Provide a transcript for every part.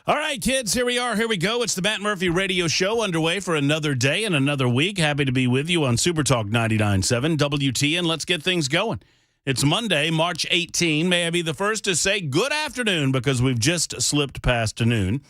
All right, kids, here we are. Here we go. It's the Matt Murphy Radio Show underway for another day and another week. Happy to be with you on Super Talk 99.7 WTN. Let's get things going. It's Monday, March 18. May I be the first to say good afternoon because we've just slipped past noon.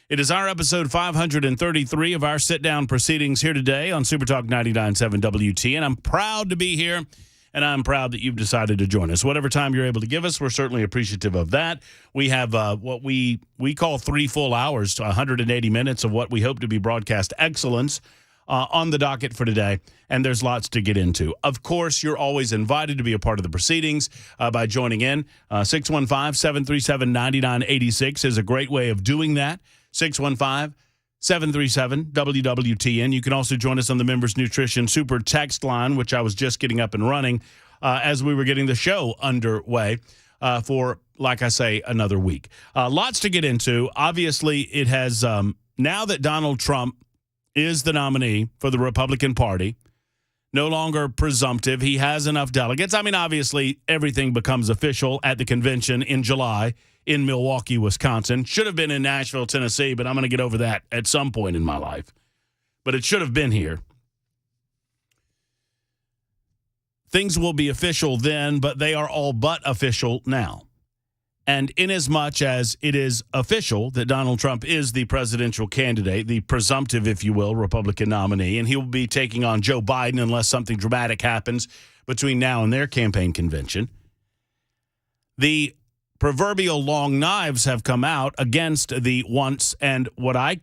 It is our episode 533 of our sit-down proceedings here today on Super Talk 99.7 WTN. I'm proud to be here. And I'm proud that you've decided to join us. Whatever time you're able to give us, we're certainly appreciative of that. We have what we call 3 full hours to 180 minutes of what we hope to be broadcast excellence on the docket for today, and there's lots to get into. Of course, you're always invited to be a part of the proceedings by joining in. 615-737-9986 is a great way of doing that. 615-737-WWTN. You can also join us on the Members Nutrition Super Text line, which I was just getting up and running as we were getting the show underway for, like I say, another week. Lots to get into. Obviously, it has now that Donald Trump is the nominee for the Republican Party, no longer presumptive. He has enough delegates. I mean, obviously, everything becomes official at the convention in July in Milwaukee, Wisconsin. Should have been in Nashville, Tennessee, but I'm going to get over that at some point in my life. But it should have been here. Things will be official then, but they are all but official now. And inasmuch as it is official that Donald Trump is the presidential candidate, the presumptive, if you will, Republican nominee, and he will be taking on Joe Biden unless something dramatic happens between now and their campaign convention, the proverbial long knives have come out against the once and what I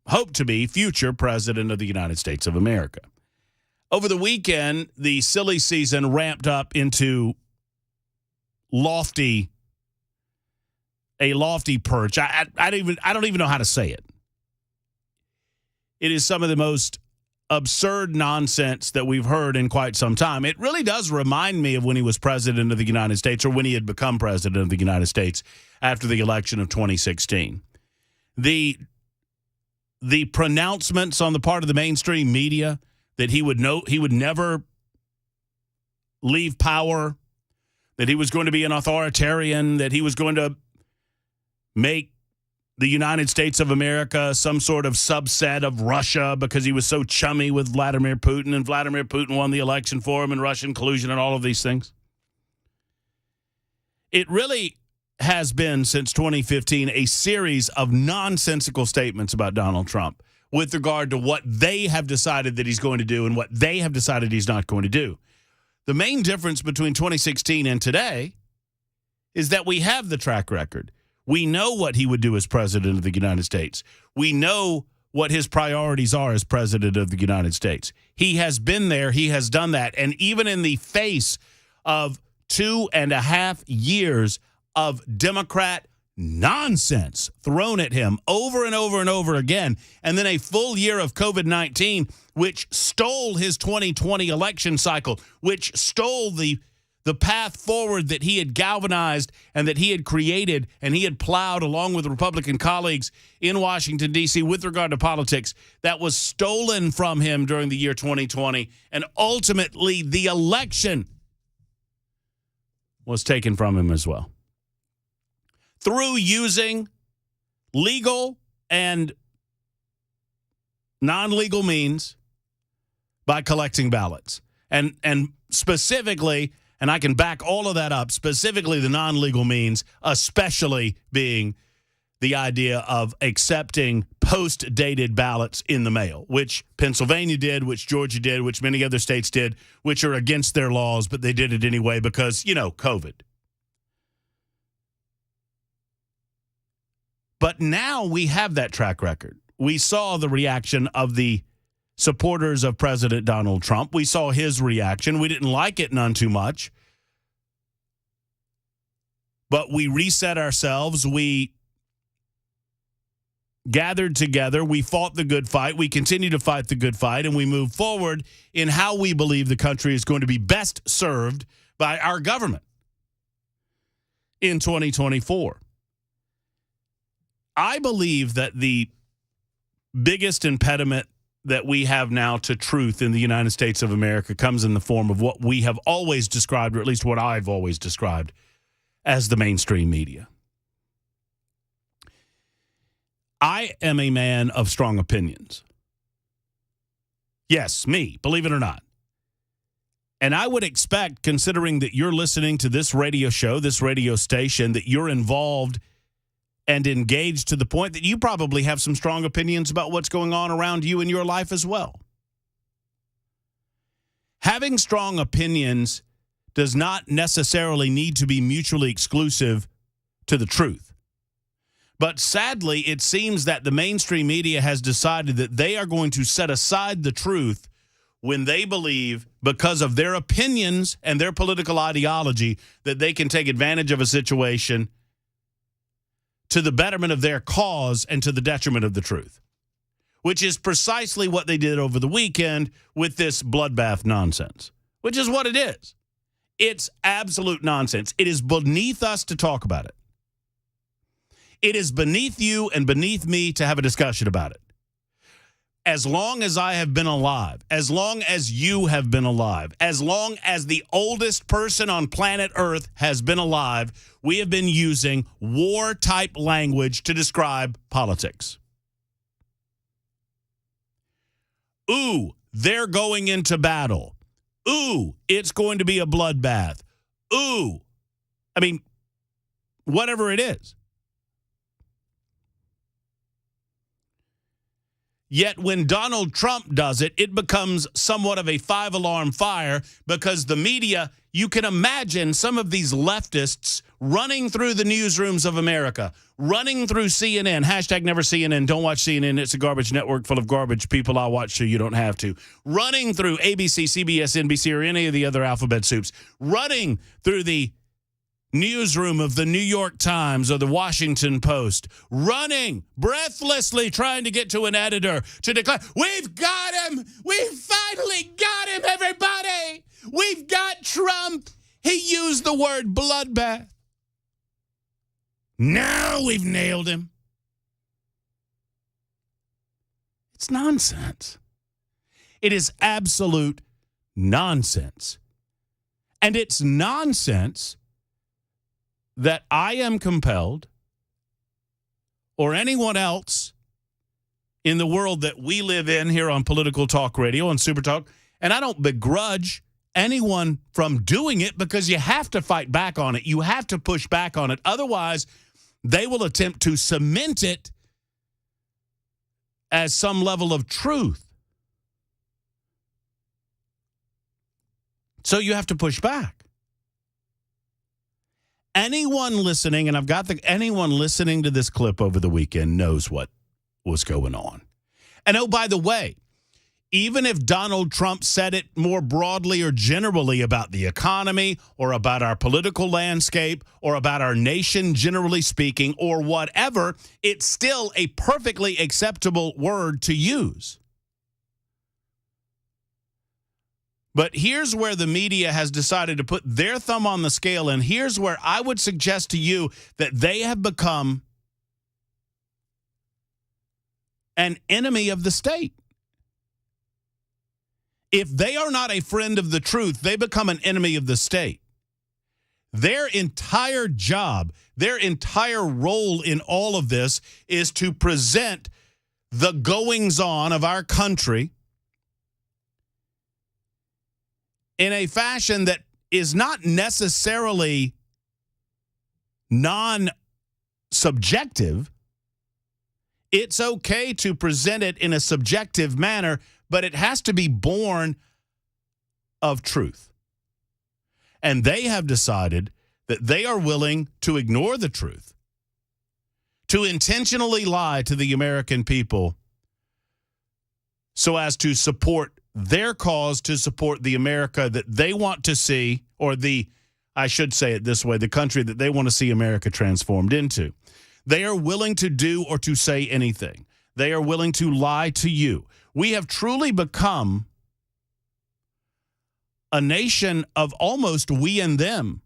hope to be future president of the United States of America. Over the weekend, the silly season ramped up into a lofty perch. I don't even know how to say it. It is some of the most absurd nonsense that we've heard in quite some time. It really does remind me of when he was president of the United States, or when he had become president of the United States after the election of 2016. The pronouncements on the part of the mainstream media that he would never leave power, that he was going to be an authoritarian, that he was going to make the United States of America some sort of subset of Russia because he was so chummy with Vladimir Putin, and Vladimir Putin won the election for him, and Russian collusion and all of these things. It really has been, since 2015, a series of nonsensical statements about Donald Trump with regard to what they have decided that he's going to do and what they have decided he's not going to do. The main difference between 2016 and today is that we have the track record. We know what he would do as president of the United States. We know what his priorities are as president of the United States. He has been there. He has done that. And even in the face of 2.5 years of Democrat nonsense thrown at him over and over and over again, and then a full year of COVID-19, which stole his 2020 election cycle, which stole the path forward that he had galvanized and that he had created and he had plowed along with Republican colleagues in Washington, D.C. with regard to politics, that was stolen from him during the year 2020. And ultimately, the election was taken from him as well, through using legal and non-legal means by collecting ballots. And specifically, and I can back all of that up, specifically the non-legal means, especially being the idea of accepting post-dated ballots in the mail, which Pennsylvania did, which Georgia did, which many other states did, which are against their laws, but they did it anyway because, COVID. But now we have that track record. We saw the reaction of the supporters of President Donald Trump. We saw his reaction. We didn't like it none too much. But we reset ourselves. We gathered together. We fought the good fight. We continue to fight the good fight. And we move forward in how we believe the country is going to be best served by our government in 2024. I believe that the biggest impediment that we have now to truth in the United States of America comes in the form of what we have always described, or at least what I've always described, as the mainstream media. I am a man of strong opinions. Yes, me, believe it or not. And I would expect, considering that you're listening to this radio show, this radio station, that you're involved and engaged to the point that you probably have some strong opinions about what's going on around you in your life as well. Having strong opinions does not necessarily need to be mutually exclusive to the truth. But sadly, it seems that the mainstream media has decided that they are going to set aside the truth when they believe, because of their opinions and their political ideology, that they can take advantage of a situation to the betterment of their cause and to the detriment of the truth, which is precisely what they did over the weekend with this bloodbath nonsense, which is what it is. It's absolute nonsense. It is beneath us to talk about it. It is beneath you and beneath me to have a discussion about it. As long as I have been alive, as long as you have been alive, as long as the oldest person on planet Earth has been alive, we have been using war-type language to describe politics. Ooh, they're going into battle. Ooh, it's going to be a bloodbath. Ooh, I mean, whatever it is. Yet when Donald Trump does it, it becomes somewhat of a five-alarm fire because the media, you can imagine some of these leftists running through the newsrooms of America, running through CNN, hashtag never CNN, don't watch CNN, it's a garbage network full of garbage people I'll watch so you don't have to. Running through ABC, CBS, NBC, or any of the other alphabet soups. Running through the newsroom of the New York Times or the Washington Post, running breathlessly trying to get to an editor to declare, we've got him! We've finally got him, everybody! We've got Trump! He used the word bloodbath. Now we've nailed him. It's nonsense. It is absolute nonsense. And it's nonsense that I am compelled, or anyone else in the world that we live in here on Political Talk Radio and Super Talk, and I don't begrudge anyone from doing it because you have to fight back on it. You have to push back on it. Otherwise, they will attempt to cement it as some level of truth. So you have to push back. Anyone listening, and anyone listening to this clip over the weekend knows what was going on. And oh, by the way, even if Donald Trump said it more broadly or generally about the economy or about our political landscape or about our nation generally speaking or whatever, it's still a perfectly acceptable word to use. But here's where the media has decided to put their thumb on the scale, and here's where I would suggest to you that they have become an enemy of the state. If they are not a friend of the truth, they become an enemy of the state. Their entire job, their entire role in all of this is to present the goings-on of our country in a fashion that is not necessarily non-subjective. It's okay to present it in a subjective manner, but it has to be born of truth. And they have decided that they are willing to ignore the truth, to intentionally lie to the American people so as to support their cause, to support the America that they want to see, or I should say it this way, the country that they want to see America transformed into. They are willing to do or to say anything. They are willing to lie to you. We have truly become a nation of almost we and them.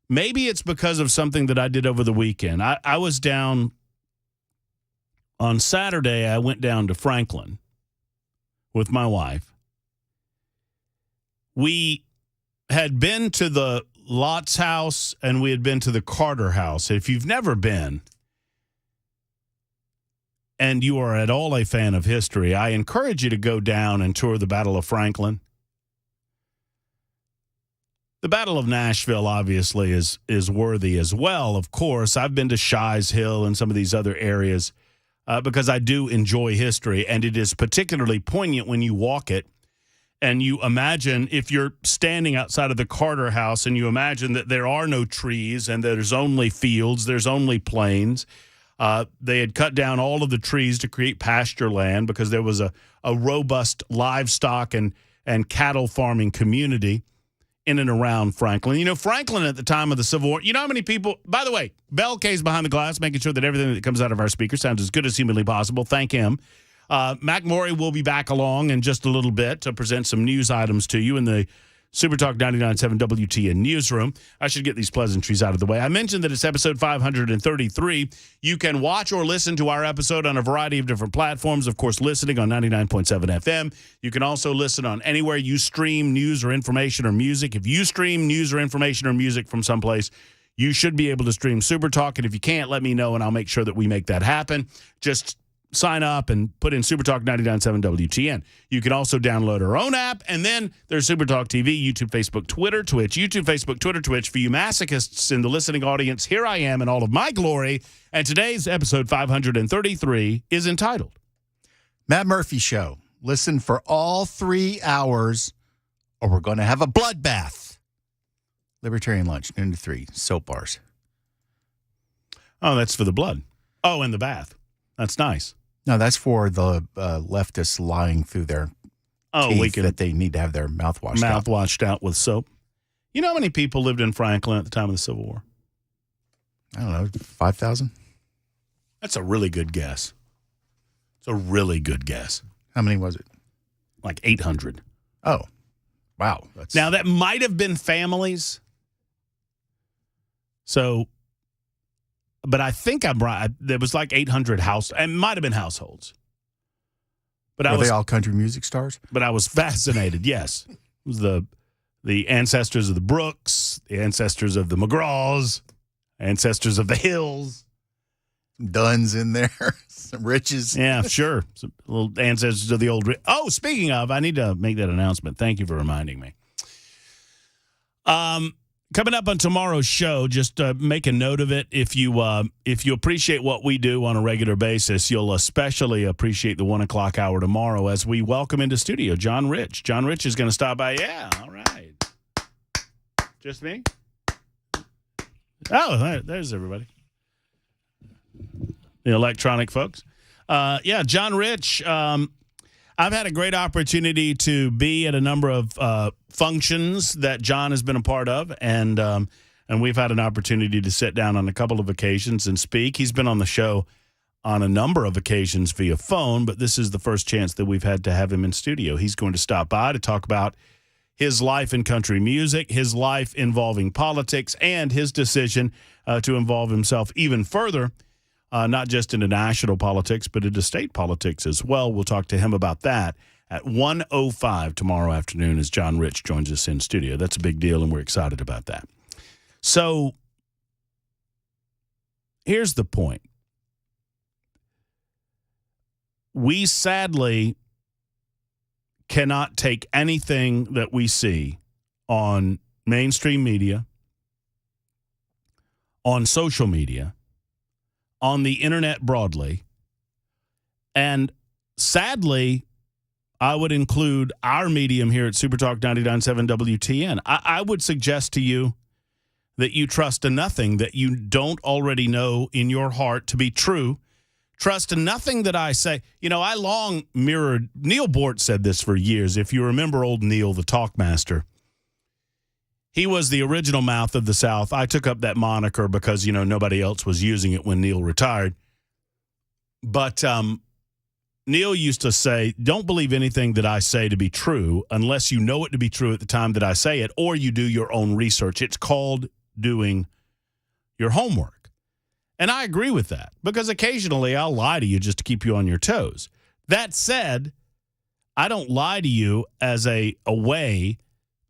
Maybe it's because of something that I did over the weekend. I was down on Saturday. I went down to Franklin with my wife. We had been to the Lott's house, and we had been to the Carter house. If you've never been, and you are at all a fan of history, I encourage you to go down and tour the Battle of Franklin. The Battle of Nashville, obviously, is worthy as well, of course. I've been to Shies Hill and some of these other areas because I do enjoy history, and it is particularly poignant when you walk it. And you imagine if you're standing outside of the Carter house and you imagine that there are no trees and there's only fields, there's only plains. They had cut down all of the trees to create pasture land because there was a robust livestock and cattle farming community in and around Franklin. You know, Franklin at the time of the Civil War, you know how many people, by the way, Bell K's behind the glass, making sure that everything that comes out of our speaker sounds as good as humanly possible. Thank him. Mac Morey will be back along in just a little bit to present some news items to you in the Super Talk 99.7 WTN newsroom. I should get these pleasantries out of the way. I mentioned that it's episode 533. You can watch or listen to our episode on a variety of different platforms. Of course, listening on 99.7 FM. You can also listen on anywhere you stream news or information or music. If you stream news or information or music from someplace, you should be able to stream Super Talk. And if you can't, let me know, and I'll make sure that we make that happen. Just sign up and put in Super Talk 99.7 WTN. You can also download our own app, and then there's Super Talk TV, YouTube, Facebook, Twitter, Twitch, YouTube, Facebook, Twitter, Twitch. For you masochists in the listening audience, here I am in all of my glory, and today's episode 533 is entitled Matt Murphy Show. Listen for all 3 hours, or we're going to have a bloodbath. Libertarian lunch, noon to 3, soap bars. Oh, that's for the blood. Oh, and the bath. That's nice. No, that's for the leftists lying through their teeth that they need to have their mouth washed out with soap. You know how many people lived in Franklin at the time of the Civil War? I don't know, 5,000? That's a really good guess. It's a really good guess. How many was it? Like 800. Oh, wow. Now, that might have been families. So, but I think I'm right. There was like 800 it might have been households. But Were they all country music stars? But I was fascinated, yes. It was the ancestors of the Brooks, the ancestors of the McGraws, ancestors of the Hills. Duns in there, some Riches. Yeah, sure. Some little ancestors of the old. Oh, speaking of, I need to make that announcement. Thank you for reminding me. Coming up on tomorrow's show, just make a note of it. If you appreciate what we do on a regular basis, you'll especially appreciate the 1 o'clock hour tomorrow as we welcome into studio John Rich. John Rich is going to stop by. Yeah, all right. Just me? Oh, there's everybody. The electronic folks. Yeah, John Rich. I've had a great opportunity to be at a number of functions that John has been a part of, and we've had an opportunity to sit down on a couple of occasions and speak. He's been on the show on a number of occasions via phone, but this is the first chance that we've had to have him in studio. He's going to stop by to talk about his life in country music, his life involving politics, and his decision to involve himself even further, not just into national politics, but into state politics as well. We'll talk to him about that at 1:05 tomorrow afternoon as John Rich joins us in studio. That's a big deal, and we're excited about that. So here's the point. We sadly cannot take anything that we see on mainstream media, on social media, on the internet broadly, and sadly, I would include our medium here at Super Talk 99.7 WTN. I would suggest to you that you trust in nothing that you don't already know in your heart to be true. Trust in nothing that I say. You know, I long mirrored, Neil Bort said this for years. If you remember old Neil, the talkmaster, he was the original mouth of the South. I took up that moniker because, you know, nobody else was using it when Neil retired. But Neil used to say, don't believe anything that I say to be true unless you know it to be true at the time that I say it, or you do your own research. It's called doing your homework. And I agree with that because occasionally I'll lie to you just to keep you on your toes. That said, I don't lie to you as a way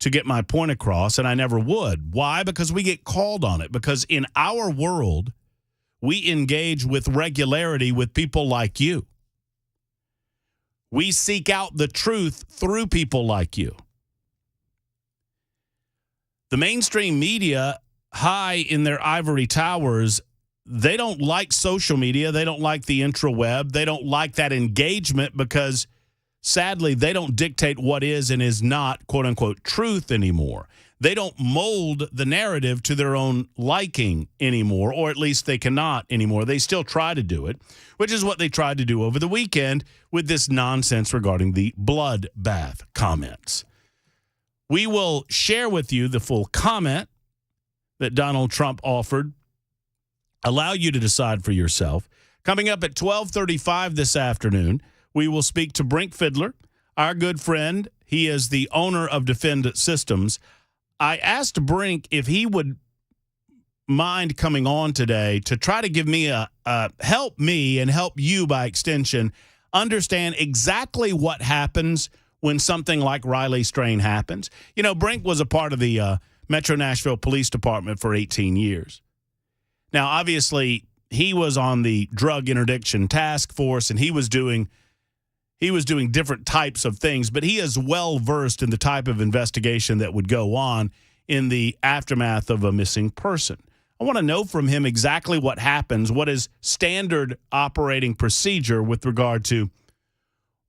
to get my point across, and I never would. Why? Because we get called on it. Because in our world, we engage with regularity with people like you. We seek out the truth through people like you. The mainstream media, high in their ivory towers, they don't like social media. They don't like the intraweb. They don't like that engagement because, sadly, they don't dictate what is and is not, quote unquote, truth anymore. They don't mold the narrative to their own liking anymore, or at least they cannot anymore. They still try to do it, which is what they tried to do over the weekend with this nonsense regarding the bloodbath comments. We will share with you the full comment that Donald Trump offered, allow you to decide for yourself. Coming up at 12:35 this afternoon, we will speak to Brink Fiddler, our good friend. He is the owner of Defend Systems. I asked Brink if he would mind coming on today to try to give me help me and help you by extension understand exactly what happens when something like Riley Strain happens. You know, Brink was a part of the Metro Nashville Police Department for 18 years. Now, obviously, he was on the drug interdiction task force, and he was doing different types of things, but he is well versed in the type of investigation that would go on in the aftermath of a missing person. I want to know from him exactly what happens, what is standard operating procedure with regard to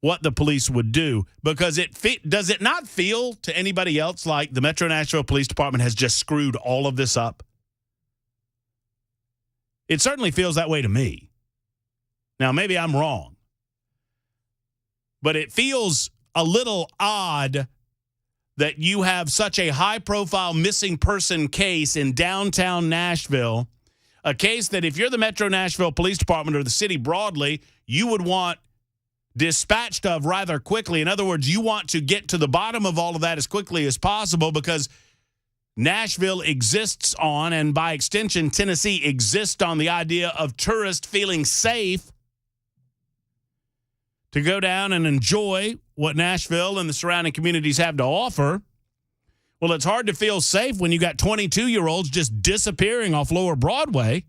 what the police would do, because does it not feel to anybody else like the Metro Nashville Police Department has just screwed all of this up? It certainly feels that way to me. Now, maybe I'm wrong, but it feels a little odd that you have such a high-profile missing person case in downtown Nashville, a case that if you're the Metro Nashville Police Department or the city broadly, you would want dispatched of rather quickly. In other words, you want to get to the bottom of all of that as quickly as possible because Nashville exists on, and by extension, Tennessee exists on the idea of tourists feeling safe to go down and enjoy what Nashville and the surrounding communities have to offer. Well, it's hard to feel safe when you got 22-year-olds just disappearing off Lower Broadway.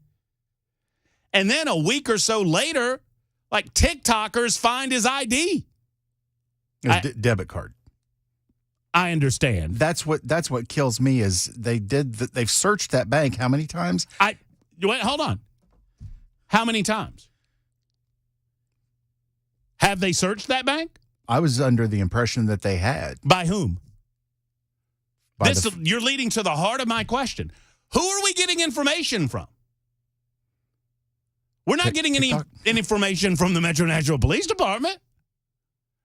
And then a week or so later, like TikTokers find his ID. Debit card. I understand. That's what kills me is they've searched that bank how many times? Wait, hold on. How many times? Have they searched that bank? I was under the impression that they had. By whom? You're leading to the heart of my question. Who are we getting information from? We're not getting any information from the Metro Nashville Police Department.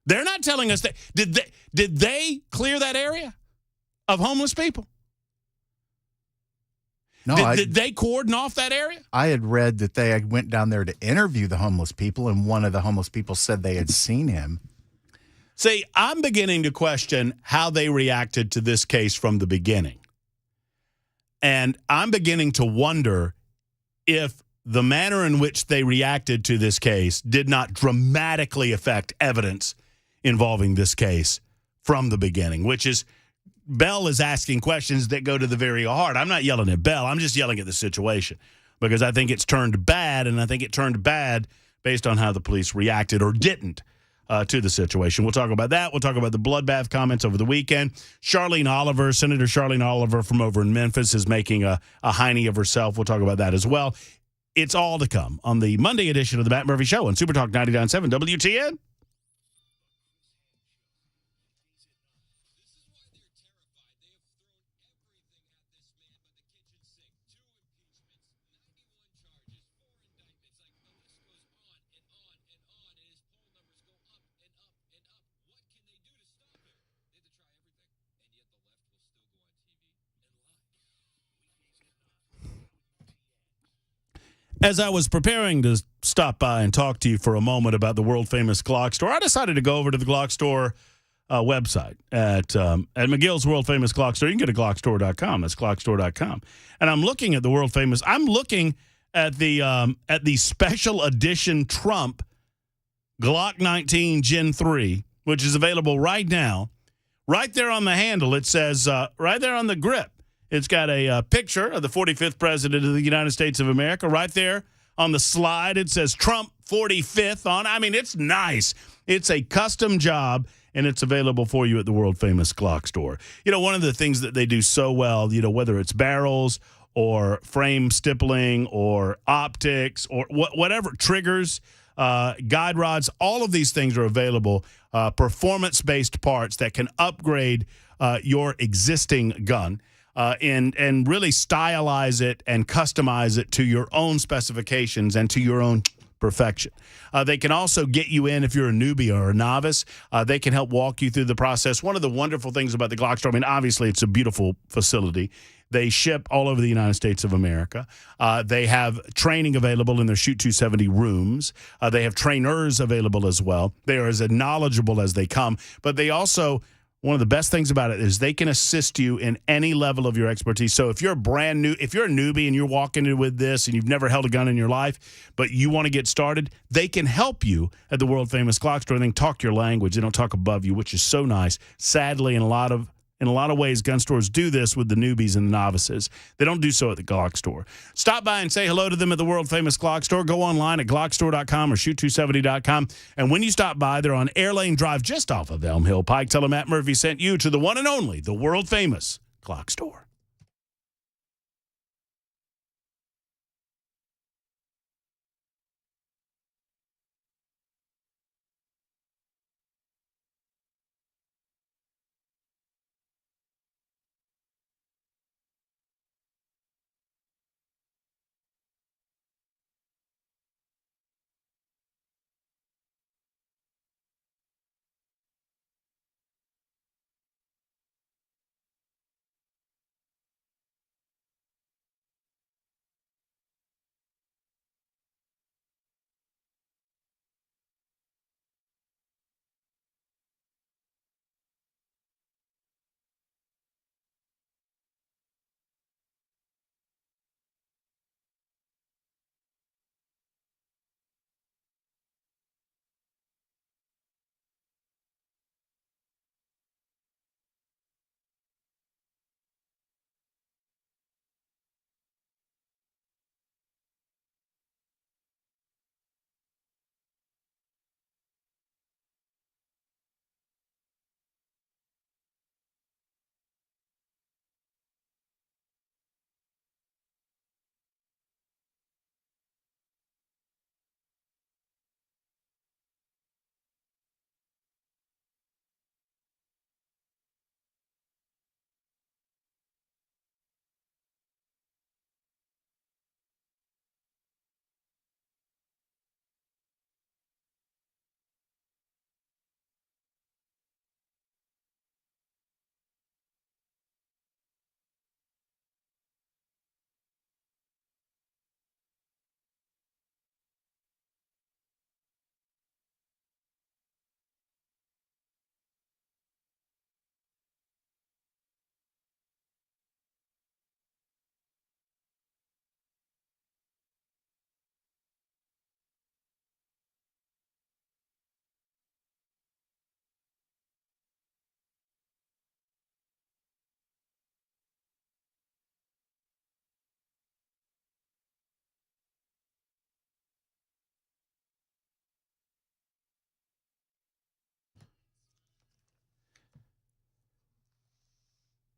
They're not telling us that. Did they clear that area of homeless people? No. Did they cordon off that area? I had read that they went down there to interview the homeless people, and one of the homeless people said they had seen him. See, I'm beginning to question how they reacted to this case from the beginning. And I'm beginning to wonder if the manner in which they reacted to this case did not dramatically affect evidence involving this case from the beginning, which is Bell is asking questions that go to the very heart. I'm not yelling at Bell. I'm just yelling at the situation because I think it's turned bad, and I think it turned bad based on how the police reacted or didn't to the situation. We'll talk about that. We'll talk about the bloodbath comments over the weekend. Senator Charlene Oliver from over in Memphis is making a hiney of herself. We'll talk about that as well. It's all to come on the Monday edition of the Matt Murphy Show on Super Talk 99.7 WTN. As I was preparing to stop by and talk to you for a moment about the world-famous Glock store, I decided to go over to the Glock store website at McGill's world-famous Glock store. You can go to glockstore.com. That's glockstore.com. And I'm looking at the world-famous. I'm looking at the special edition Trump Glock 19 Gen 3, which is available right now, right there on the handle, it says, right there on the grip, it's got a picture of the 45th president of the United States of America. Right there on the slide, it says Trump 45th on. I mean, it's nice. It's a custom job, and it's available for you at the world-famous Glock store. You know, one of the things that they do so well, you know, whether it's barrels or frame stippling or optics or whatever, triggers, guide rods, all of these things are available, performance-based parts that can upgrade your existing gun. And really stylize it and customize it to your own specifications and to your own perfection. They can also get you in if you're a newbie or a novice. They can help walk you through the process. One of the wonderful things about the Glock store, I mean, obviously it's a beautiful facility. They ship all over the United States of America. They have training available in their Shoot 270 rooms. They have trainers available as well. They are as knowledgeable as they come, but they also, one of the best things about it is they can assist you in any level of your expertise. So if you're if you're a newbie and you're walking in with this and you've never held a gun in your life, but you want to get started, they can help you at the world-famous Glock store. They can talk your language. They don't talk above you, which is so nice. Sadly, in a lot of ways, gun stores do this with the newbies and the novices. They don't do so at the Glock store. Stop by and say hello to them at the world-famous Glock store. Go online at glockstore.com or shoot270.com. And when you stop by, they're on Airlane Drive just off of Elm Hill Pike. Tell them Matt Murphy sent you to the one and only, the world-famous Glock store.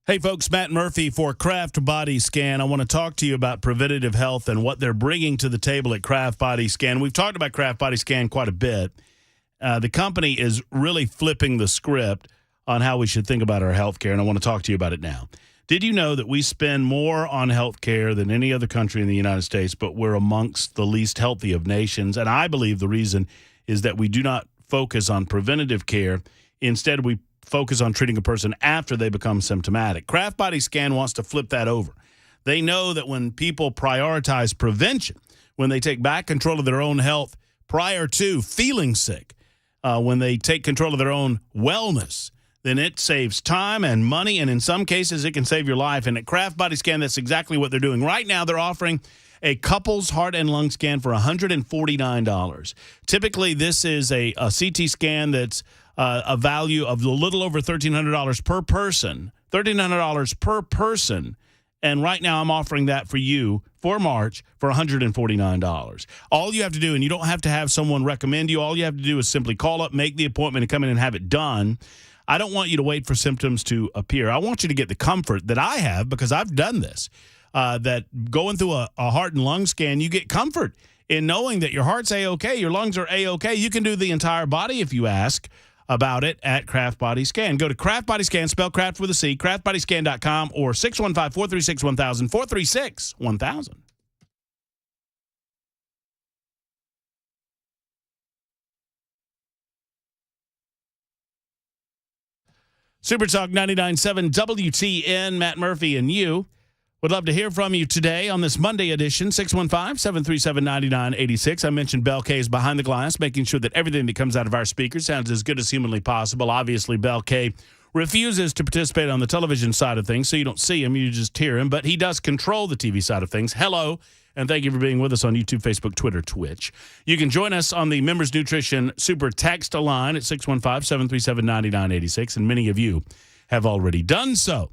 Hey, folks, Matt Murphy for Craft Body Scan. I want to talk to you about preventative health and what they're bringing to the table at Craft Body Scan. We've talked about Craft Body Scan quite a bit. The company is really flipping the script on how we should think about our health care, and I want to talk to you about it now. Did you know that we spend more on health care than any other country in the United States, but we're amongst the least healthy of nations? And I believe the reason is that we do not focus on preventative care. Instead, we focus on treating a person after they become symptomatic. Craft Body Scan wants to flip that over. They know that when people prioritize prevention, when they take back control of their own health prior to feeling sick, when they take control of their own wellness, then it saves time and money, and in some cases, it can save your life. And at Craft Body Scan, that's exactly what they're doing. Right now, they're offering a couple's heart and lung scan for $149. Typically, this is a CT scan that's a value of a little over $1,300 per person. $1,300 per person. And right now I'm offering that for you for March for $149. All you have to do, and you don't have to have someone recommend you, all you have to do is simply call up, make the appointment, and come in and have it done. I don't want you to wait for symptoms to appear. I want you to get the comfort that I have because I've done this, that going through a heart and lung scan, you get comfort in knowing that your heart's A-OK, your lungs are A-OK. You can do the entire body if you ask about it at Kraft Body Scan. Go to Kraft Body Scan, spell Kraft with a C, craftbodyscan.com, or 615-436-1000, 436-1000. Super Talk 99.7 WTN, Matt Murphy and you. Would love to hear from you today on this Monday edition, 615-737-9986. I mentioned Bel K is behind the glass, making sure that everything that comes out of our speakers sounds as good as humanly possible. Obviously, Bel K refuses to participate on the television side of things, so you don't see him, you just hear him. But he does control the TV side of things. Hello, and thank you for being with us on YouTube, Facebook, Twitter, Twitch. You can join us on the Members Nutrition Super Text line at 615-737-9986, and many of you have already done so.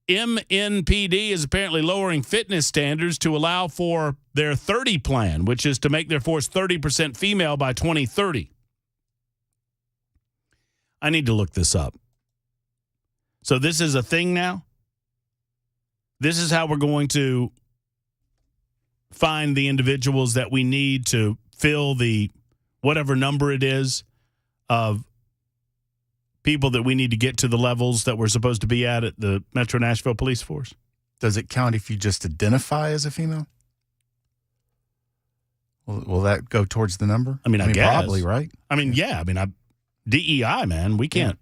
MNPD is apparently lowering fitness standards to allow for their 30 plan, which is to make their force 30% female by 2030. I need to look this up. So this is a thing now? This is how we're going to find the individuals that we need to fill the whatever number it is of people that we need to get to the levels that we're supposed to be at the Metro Nashville Police Force. Does it count if you just identify as a female? Will that go towards the number? I mean, guess. Probably, right? I mean, yeah. I mean, DEI, man. We can't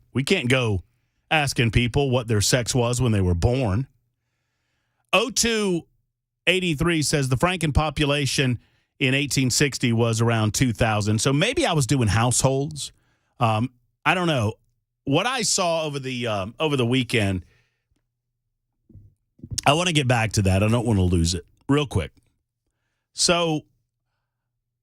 go asking people what their sex was when they were born. 0283 says the Franken population in 1860 was around 2,000. So maybe I was doing households. I don't know. What I saw over the weekend, I want to get back to that. I don't want to lose it real quick. So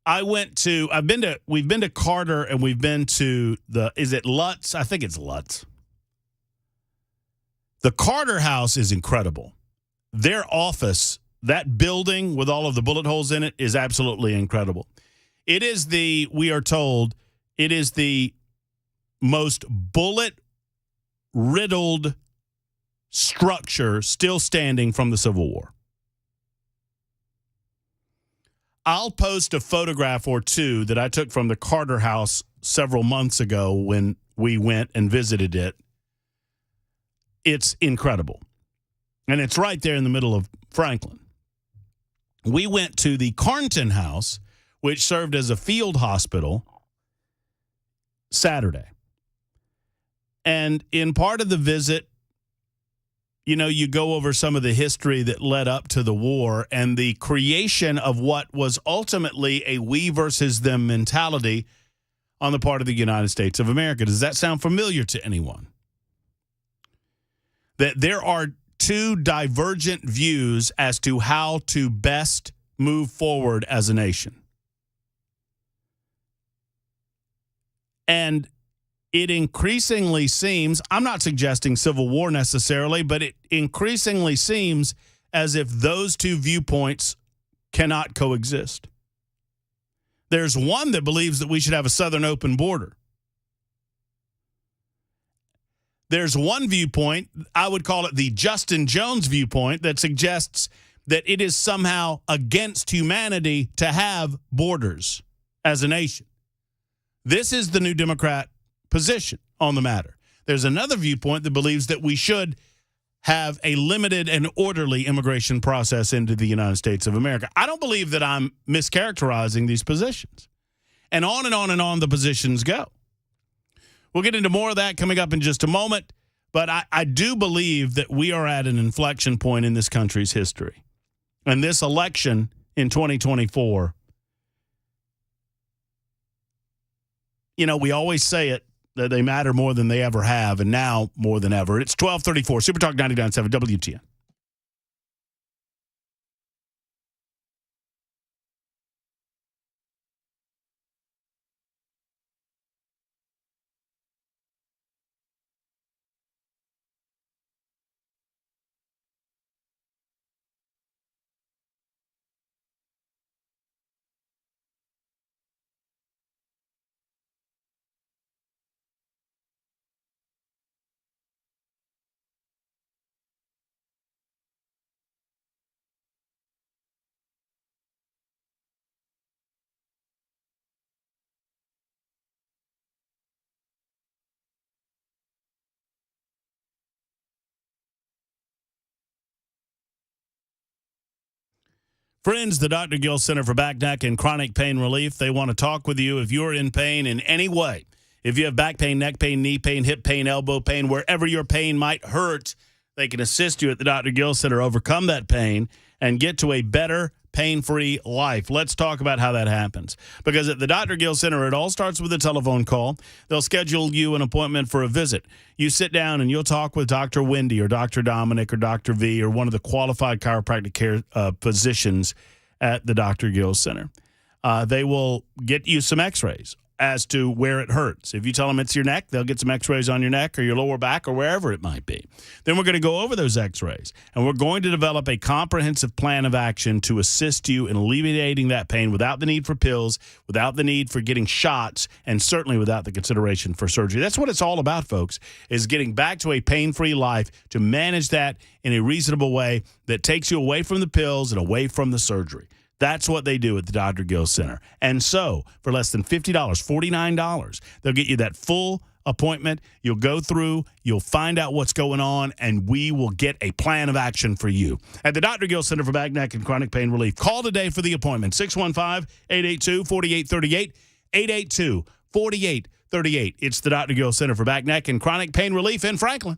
we've been to Carter and we've been to is it Lutz? I think it's Lutz. The Carter House is incredible. Their office, that building with all of the bullet holes in it, is absolutely incredible. We are told, it is the most bullet-riddled structure still standing from the Civil War. I'll post a photograph or two that I took from the Carter House several months ago when we went and visited it. It's incredible. And it's right there in the middle of Franklin. We went to the Carnton House, which served as a field hospital, Saturday. And in part of the visit, you go over some of the history that led up to the war and the creation of what was ultimately a we versus them mentality on the part of the United States of America. Does that sound familiar to anyone? That there are two divergent views as to how to best move forward as a nation. And it increasingly seems, I'm not suggesting civil war necessarily, but it increasingly seems as if those two viewpoints cannot coexist. There's one that believes that we should have a southern open border. There's one viewpoint, I would call it the Justin Jones viewpoint, that suggests that it is somehow against humanity to have borders as a nation. This is the new Democrat position on the matter. There's another viewpoint that believes that we should have a limited and orderly immigration process into the United States of America. I don't believe that I'm mischaracterizing these positions. And on and on and on the positions go. We'll get into more of that coming up in just a moment, but I do believe that we are at an inflection point in this country's history. And this election in 2024, we always say it, that they matter more than they ever have, and now more than ever. It's 1234, Super Talk 99.7 WTN. Friends, the Dr. Gill Center for Back, Neck, and Chronic Pain Relief, they want to talk with you if you're in pain in any way. If you have back pain, neck pain, knee pain, hip pain, elbow pain, wherever your pain might hurt, they can assist you at the Dr. Gill Center, overcome that pain, and get to a better pain-free life. Let's talk about how that happens. Because at the Dr. Gill Center, it all starts with a telephone call. They'll schedule you an appointment for a visit. You sit down and you'll talk with Dr. Wendy or Dr. Dominic or Dr. V or one of the qualified chiropractic care physicians at the Dr. Gill Center. They will get you some x-rays as to where it hurts. If you tell them it's your neck, they'll get some x-rays on your neck or your lower back or wherever it might be. Then we're going to go over those x-rays, and we're going to develop a comprehensive plan of action to assist you in alleviating that pain without the need for pills, without the need for getting shots, and certainly without the consideration for surgery. That's what it's all about, folks, is getting back to a pain-free life to manage that in a reasonable way that takes you away from the pills and away from the surgery. That's what they do at the Dr. Gill Center. And so, for less than $50, $49, they'll get you that full appointment. You'll go through, you'll find out what's going on, and we will get a plan of action for you. At the Dr. Gill Center for Back, Neck, and Chronic Pain Relief, call today for the appointment, 615-882-4838, 882-4838. It's the Dr. Gill Center for Back, Neck, and Chronic Pain Relief in Franklin.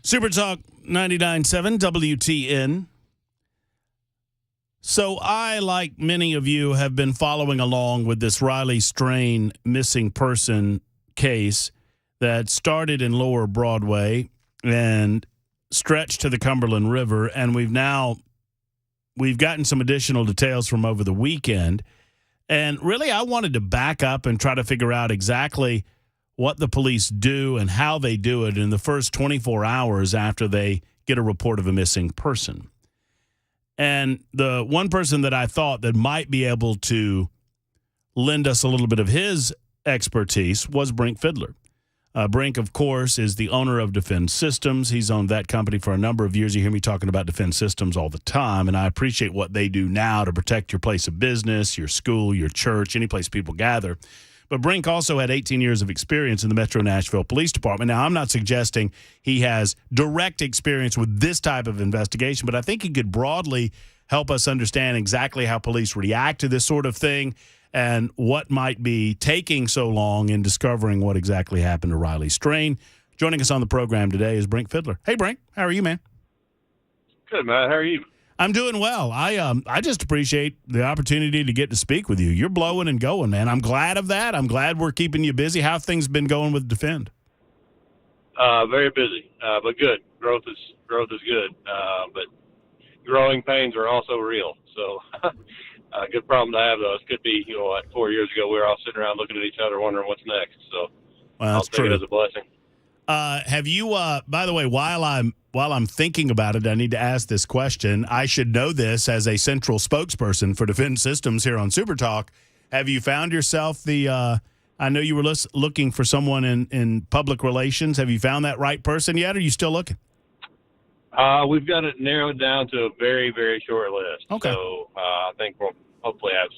Super Talk 99.7 WTN. So I, like many of you, have been following along with this Riley Strain missing person case that started in Lower Broadway and stretched to the Cumberland River, and we've gotten some additional details from over the weekend. And really, I wanted to back up and try to figure out exactly what the police do and how they do it in the first 24 hours after they get a report of a missing person. And the one person that I thought that might be able to lend us a little bit of his expertise was Brink Fiddler. Brink, of course, is the owner of Defense Systems. He's owned that company for a number of years. You hear me talking about Defense Systems all the time, and I appreciate what they do now to protect your place of business, your school, your church, any place people gather. But Brink also had 18 years of experience in the Metro Nashville Police Department. Now, I'm not suggesting he has direct experience with this type of investigation, but I think he could broadly help us understand exactly how police react to this sort of thing and what might be taking so long in discovering what exactly happened to Riley Strain. Joining us on the program today is Brink Fiddler. Hey, Brink, how are you, man? Good, Matt. How are you? I'm doing well. I just appreciate the opportunity to get to speak with you. You're blowing and going, man. I'm glad of that. I'm glad we're keeping you busy. How have things been going with Defend? Very busy, but good. Growth is good, but growing pains are also real. So, good problem to have, though. It could be, like 4 years ago, we were all sitting around looking at each other, wondering what's next. So, well, I'll take it as a blessing. Have you? By the way, while I'm thinking about it, I need to ask this question. I should know this as a central spokesperson for Defend Systems here on Super Talk. Have you found yourself I know you were looking for someone in public relations. Have you found that right person yet? Or are you still looking? We've got it narrowed down to a very, very short list. Okay. So I think we'll hopefully have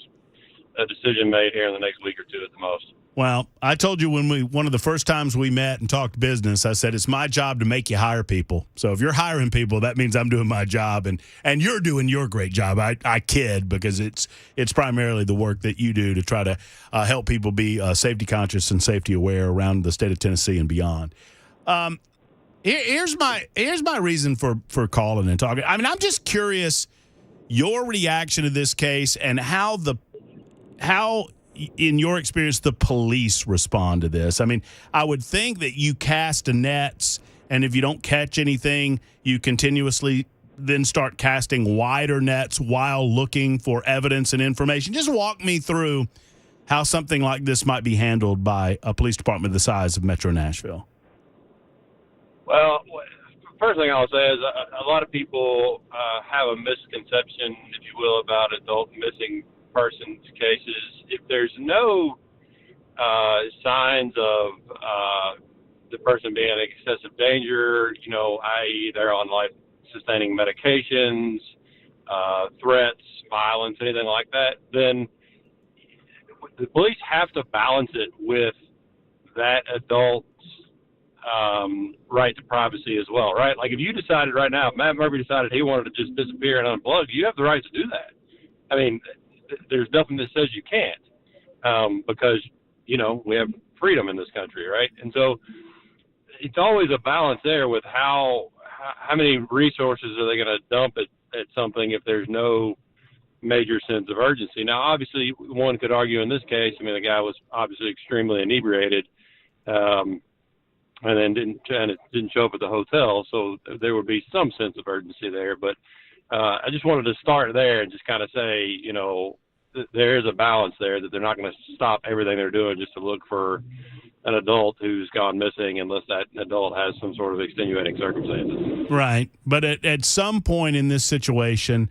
a decision made here in the next week or two at the most. Well, I told you one of the first times we met and talked business, I said, it's my job to make you hire people. So if you're hiring people, that means I'm doing my job and you're doing your great job. I kid because it's primarily the work that you do to try to help people be safety conscious and safety aware around the state of Tennessee and beyond. Here's my reason for calling and talking. I mean, I'm just curious your reaction to this case and how in your experience, the police respond to this. I mean, I would think that you cast nets, and if you don't catch anything, you continuously then start casting wider nets while looking for evidence and information. Just walk me through how something like this might be handled by a police department the size of Metro Nashville. Well, first thing I'll say is a lot of people have a misconception, if you will, about adult missing persons cases. If there's no signs of the person being in excessive danger, i.e. they're on life-sustaining medications, threats, violence, anything like that, then the police have to balance it with that adult's right to privacy as well, right? Like if you decided right now, if Matt Murphy decided he wanted to just disappear and unplug, you have the right to do that. I mean, there's nothing that says you can't, because, we have freedom in this country, right? And so it's always a balance there with how many resources are they going to dump at something if there's no major sense of urgency. Now, obviously, one could argue in this case, I mean, the guy was obviously extremely inebriated, and then didn't show up at the hotel, so there would be some sense of urgency there. But I just wanted to start there and just kind of say, there is a balance there, that they're not going to stop everything they're doing just to look for an adult who's gone missing unless that adult has some sort of extenuating circumstances. Right. But at some point in this situation,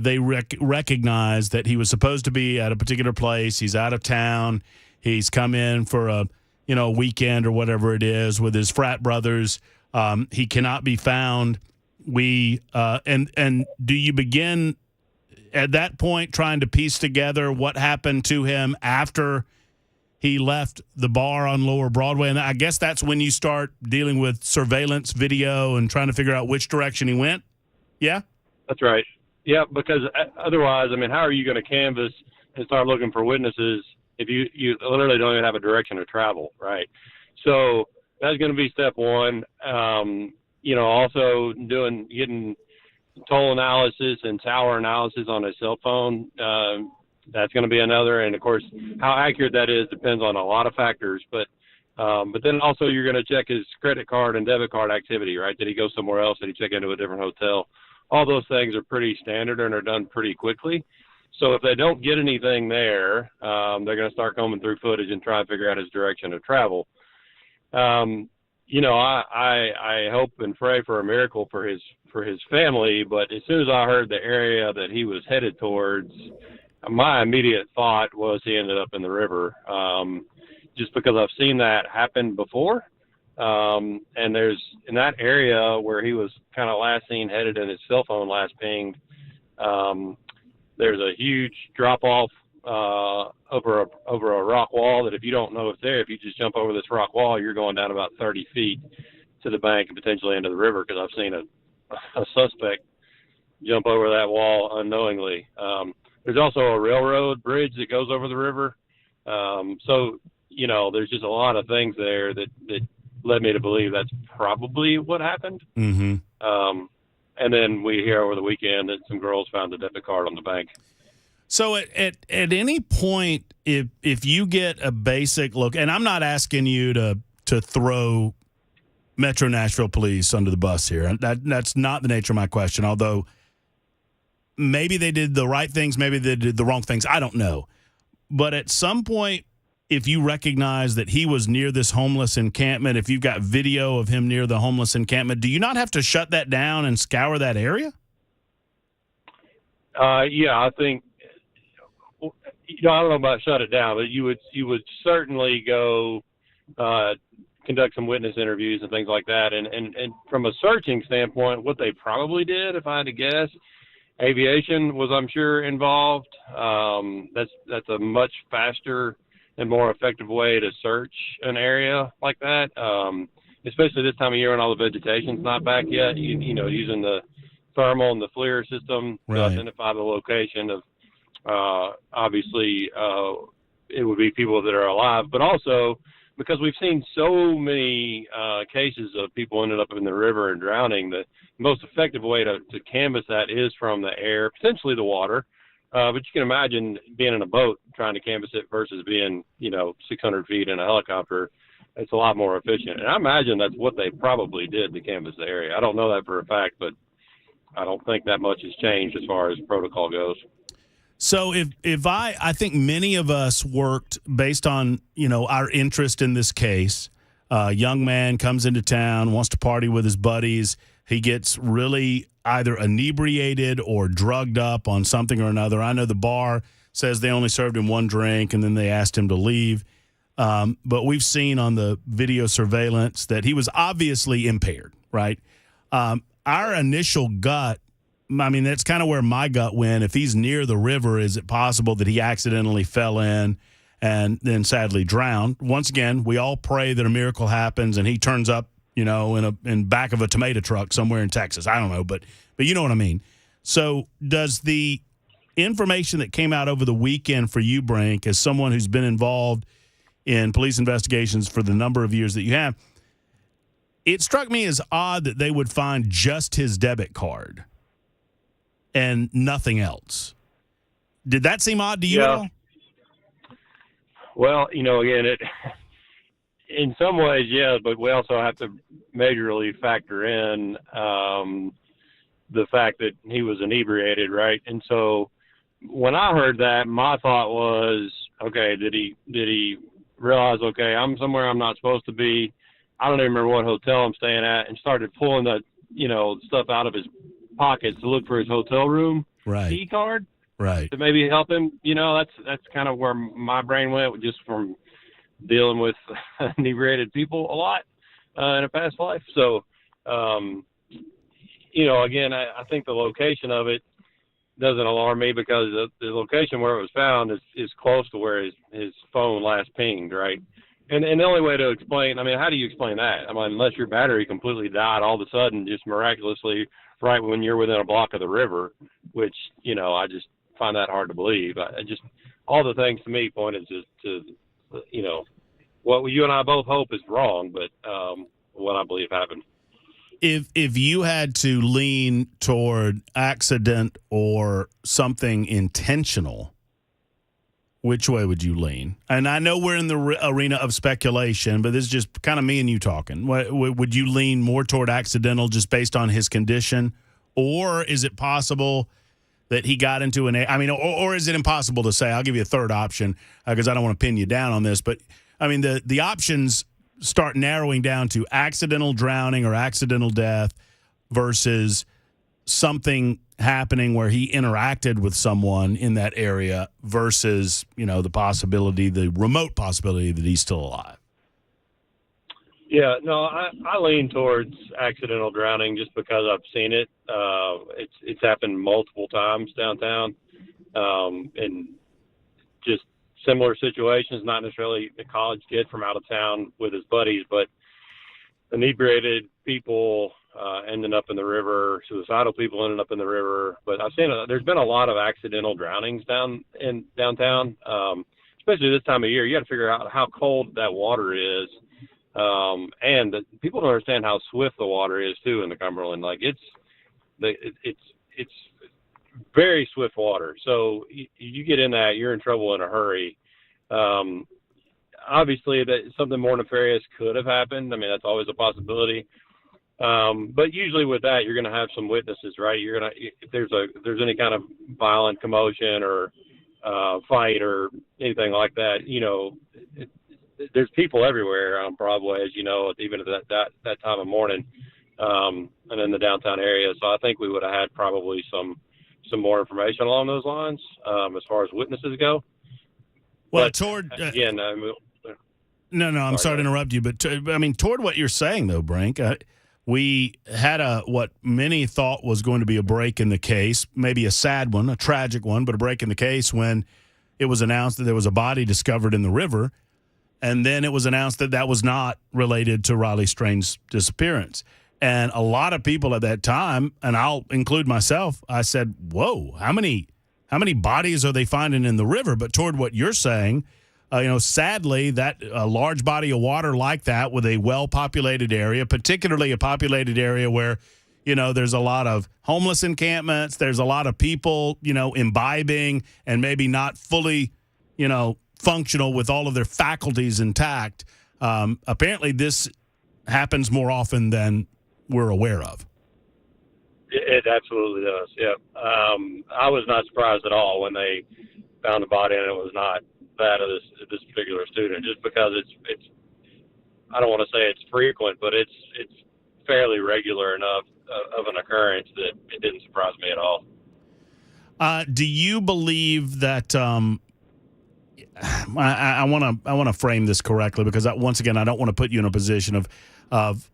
they recognize that he was supposed to be at a particular place. He's out of town. He's come in for a weekend or whatever it is with his frat brothers. He cannot be found. And do you begin at that point trying to piece together what happened to him after he left the bar on Lower Broadway? And I guess that's when you start dealing with surveillance video and trying to figure out which direction he went. Yeah? That's right. Yeah, because otherwise, I mean, how are you going to canvass and start looking for witnesses if you literally don't even have a direction of travel, right? So that's going to be step one. Also getting toll analysis and tower analysis on a cell phone. That's going to be another. And of course, how accurate that is depends on a lot of factors. But then also you're going to check his credit card and debit card activity, right? Did he go somewhere else? Did he check into a different hotel? All those things are pretty standard and are done pretty quickly. So if they don't get anything there, they're going to start combing through footage and try and figure out his direction of travel. I hope and pray for a miracle for his family, but as soon as I heard the area that he was headed towards, my immediate thought was he ended up in the river, just because I've seen that happen before. And there's in that area where he was kind of last seen headed and his cell phone last pinged, there's a huge drop off over a rock wall that if you don't know it's there, if you just jump over this rock wall, you're going down about 30 feet to the bank and potentially into the river, because I've seen a suspect jump over that wall unknowingly. There's also a railroad bridge that goes over the river. So, there's just a lot of things there that led me to believe that's probably what happened. Mm-hmm. And then we hear over the weekend that some girls found a debit card on the bank. So at any point, if you get a basic look, and I'm not asking you to throw Metro Nashville Police under the bus here. That's not the nature of my question, although maybe they did the right things, maybe they did the wrong things. I don't know. But at some point, if you recognize that he was near this homeless encampment, if you've got video of him near the homeless encampment, do you not have to shut that down and scour that area? Yeah, I think, I don't know about shut it down, but you would certainly go conduct some witness interviews and things like that. And from a searching standpoint, what they probably did, if I had to guess, aviation was, I'm sure, involved. That's a much faster and more effective way to search an area like that, especially this time of year when all the vegetation's not back yet. Using the thermal and the FLIR system to identify the location of, obviously, it would be people that are alive, but also because we've seen so many cases of people ended up in the river and drowning, the most effective way to canvass that is from the air, potentially the water. But you can imagine being in a boat trying to canvass it versus being, 600 feet in a helicopter. It's a lot more efficient. And I imagine that's what they probably did to canvass the area. I don't know that for a fact, but I don't think that much has changed as far as protocol goes. So if I think many of us worked based on, our interest in this case. A young man comes into town, wants to party with his buddies. He gets really either inebriated or drugged up on something or another. I know the bar says they only served him one drink and then they asked him to leave. But we've seen on the video surveillance that he was obviously impaired, right? Our initial gut, that's kind of where my gut went. If he's near the river, is it possible that he accidentally fell in and then sadly drowned? Once again, we all pray that a miracle happens and he turns up, in back of a tomato truck somewhere in Texas. I don't know, but you know what I mean. So does the information that came out over the weekend for you, Brink, as someone who's been involved in police investigations for the number of years that you have, it struck me as odd that they would find just his debit card and nothing else. Did that seem odd to you at all? Well, again, in some ways, yes, but we also have to majorly factor in the fact that he was inebriated, right? And so when I heard that, my thought was, okay, did he realize, okay, I'm somewhere I'm not supposed to be? I don't even remember what hotel I'm staying at, and started pulling the, stuff out of his pockets to look for his hotel room key card, to maybe help him. That's kind of where my brain went, just from dealing with inebriated people a lot in a past life. So, again, I think the location of it doesn't alarm me, because the location where it was found is close to where his phone last pinged, right? And the only way to explain, how do you explain that? Unless your battery completely died all of a sudden, just miraculously, right when you're within a block of the river, which, I just find that hard to believe. I just, all the things to me pointed to what you and I both hope is wrong, but what I believe happened. If you had to lean toward accident or something intentional, which way would you lean? And I know we're in the arena of speculation, but this is just kind of me and you talking. Would you lean more toward accidental just based on his condition? Or is it possible that he got into or is it impossible to say? I'll give you a third option because I don't want to pin you down on this. But, the options start narrowing down to accidental drowning or accidental death versus something happening where he interacted with someone in that area versus, the remote possibility that he's still alive. Yeah, no, I lean towards accidental drowning just because I've seen it. It's happened multiple times downtown. And similar situations, not necessarily a college kid from out of town with his buddies, but inebriated people ending up in the river, suicidal people ending up in the river. But I've seen there's been a lot of accidental drownings downtown, especially this time of year. You got to figure out how cold that water is, and people don't understand how swift the water is too in the Cumberland. Like it's very swift water. So you get in that, you're in trouble in a hurry. Obviously, that something more nefarious could have happened. I mean, that's always a possibility. But usually with that, you're going to have some witnesses, right? You're going to, if there's any kind of violent commotion or fight or anything like that, there's people everywhere on Broadway, as you know, even at that time of morning, and in the downtown area. So I think we would have had probably some more information along those lines as far as witnesses go. Well, but, toward again, no, I'm sorry to interrupt you, but toward what you're saying though, Brink, we had what many thought was going to be a break in the case, maybe a sad one, a tragic one, but a break in the case when it was announced that there was a body discovered in the river, and then it was announced that that was not related to Riley Strange's disappearance. And a lot of people at that time, and I'll include myself, I said, "Whoa, how many bodies are they finding in the river?" But toward what you're saying, sadly, that a large body of water like that with a well-populated area, particularly a populated area where, there's a lot of homeless encampments, there's a lot of people, imbibing and maybe not fully, functional with all of their faculties intact. Apparently, this happens more often than we're aware of. It absolutely does. Yeah. I was not surprised at all when they found the body and it was not that of this particular student, just because it's I don't want to say it's frequent, but it's fairly regular enough of an occurrence that it didn't surprise me at all. Do you believe that? I want to frame this correctly, because once again, I don't want to put you in a position of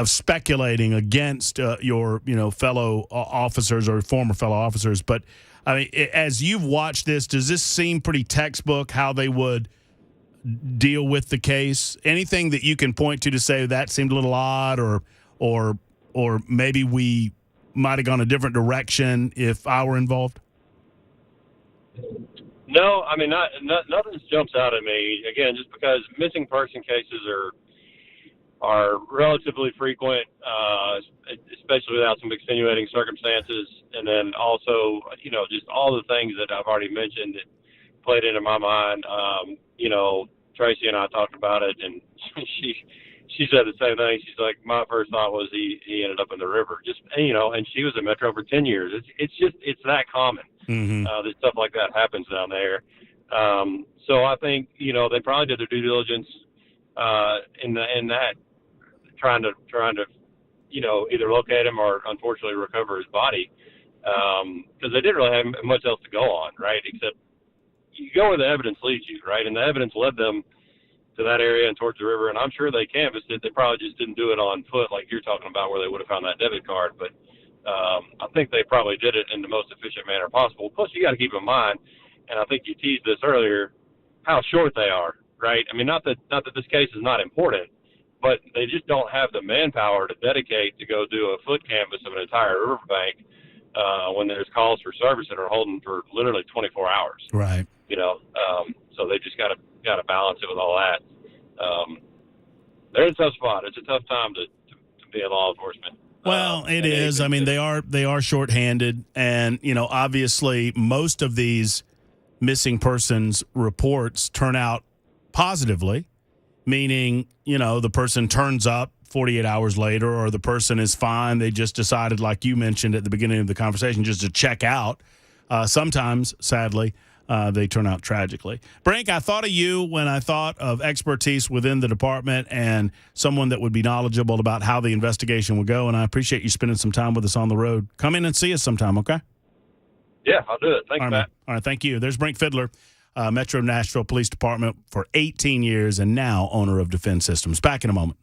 speculating against your fellow officers or former fellow officers. But I mean, as you've watched this, does this seem pretty textbook how they would deal with the case? Anything that you can point to say that seemed a little odd, or maybe we might have gone a different direction if I were involved? No, I mean, nothing jumps out at me. Again, just because missing person cases are relatively frequent, especially without some extenuating circumstances. And then also, just all the things that I've already mentioned that played into my mind. Tracy and I talked about it, and she said the same thing. She's like, my first thought was he ended up in the river. Just, and she was in Metro for 10 years. It's that common. Mm-hmm. That stuff like that happens down there. So I think, they probably did their due diligence in that, trying to either locate him or unfortunately recover his body, because they didn't really have much else to go on, right? Except you go where the evidence leads you, right? And the evidence led them to that area and towards the river, and I'm sure they canvassed it. They probably just didn't do it on foot like you're talking about, where they would have found that debit card. But I think they probably did it in the most efficient manner possible. Plus, you got to keep in mind, and I think you teased this earlier, how short they are, right? I mean, not that this case is not important, but they just don't have the manpower to dedicate to go do a foot canvass of an entire riverbank when there's calls for service that are holding for literally 24 hours. Right. So they just got to balance it with all that. They're in a tough spot. It's a tough time to be in law enforcement. Well, it is. I mean, they are shorthanded, and obviously, most of these missing persons reports turn out positively, meaning the person turns up 48 hours later, or the person is fine. They just decided, like you mentioned at the beginning of the conversation, just to check out. Sometimes, sadly, they turn out tragically. Brink, I thought of you when I thought of expertise within the department and someone that would be knowledgeable about how the investigation would go, and I appreciate you spending some time with us on the road. Come in and see us sometime, okay? Yeah, I'll do it. Thanks, Matt. All right, thank you. There's Brink Fiddler, Metro Nashville Police Department for 18 years and now owner of Defense Systems. Back in a moment.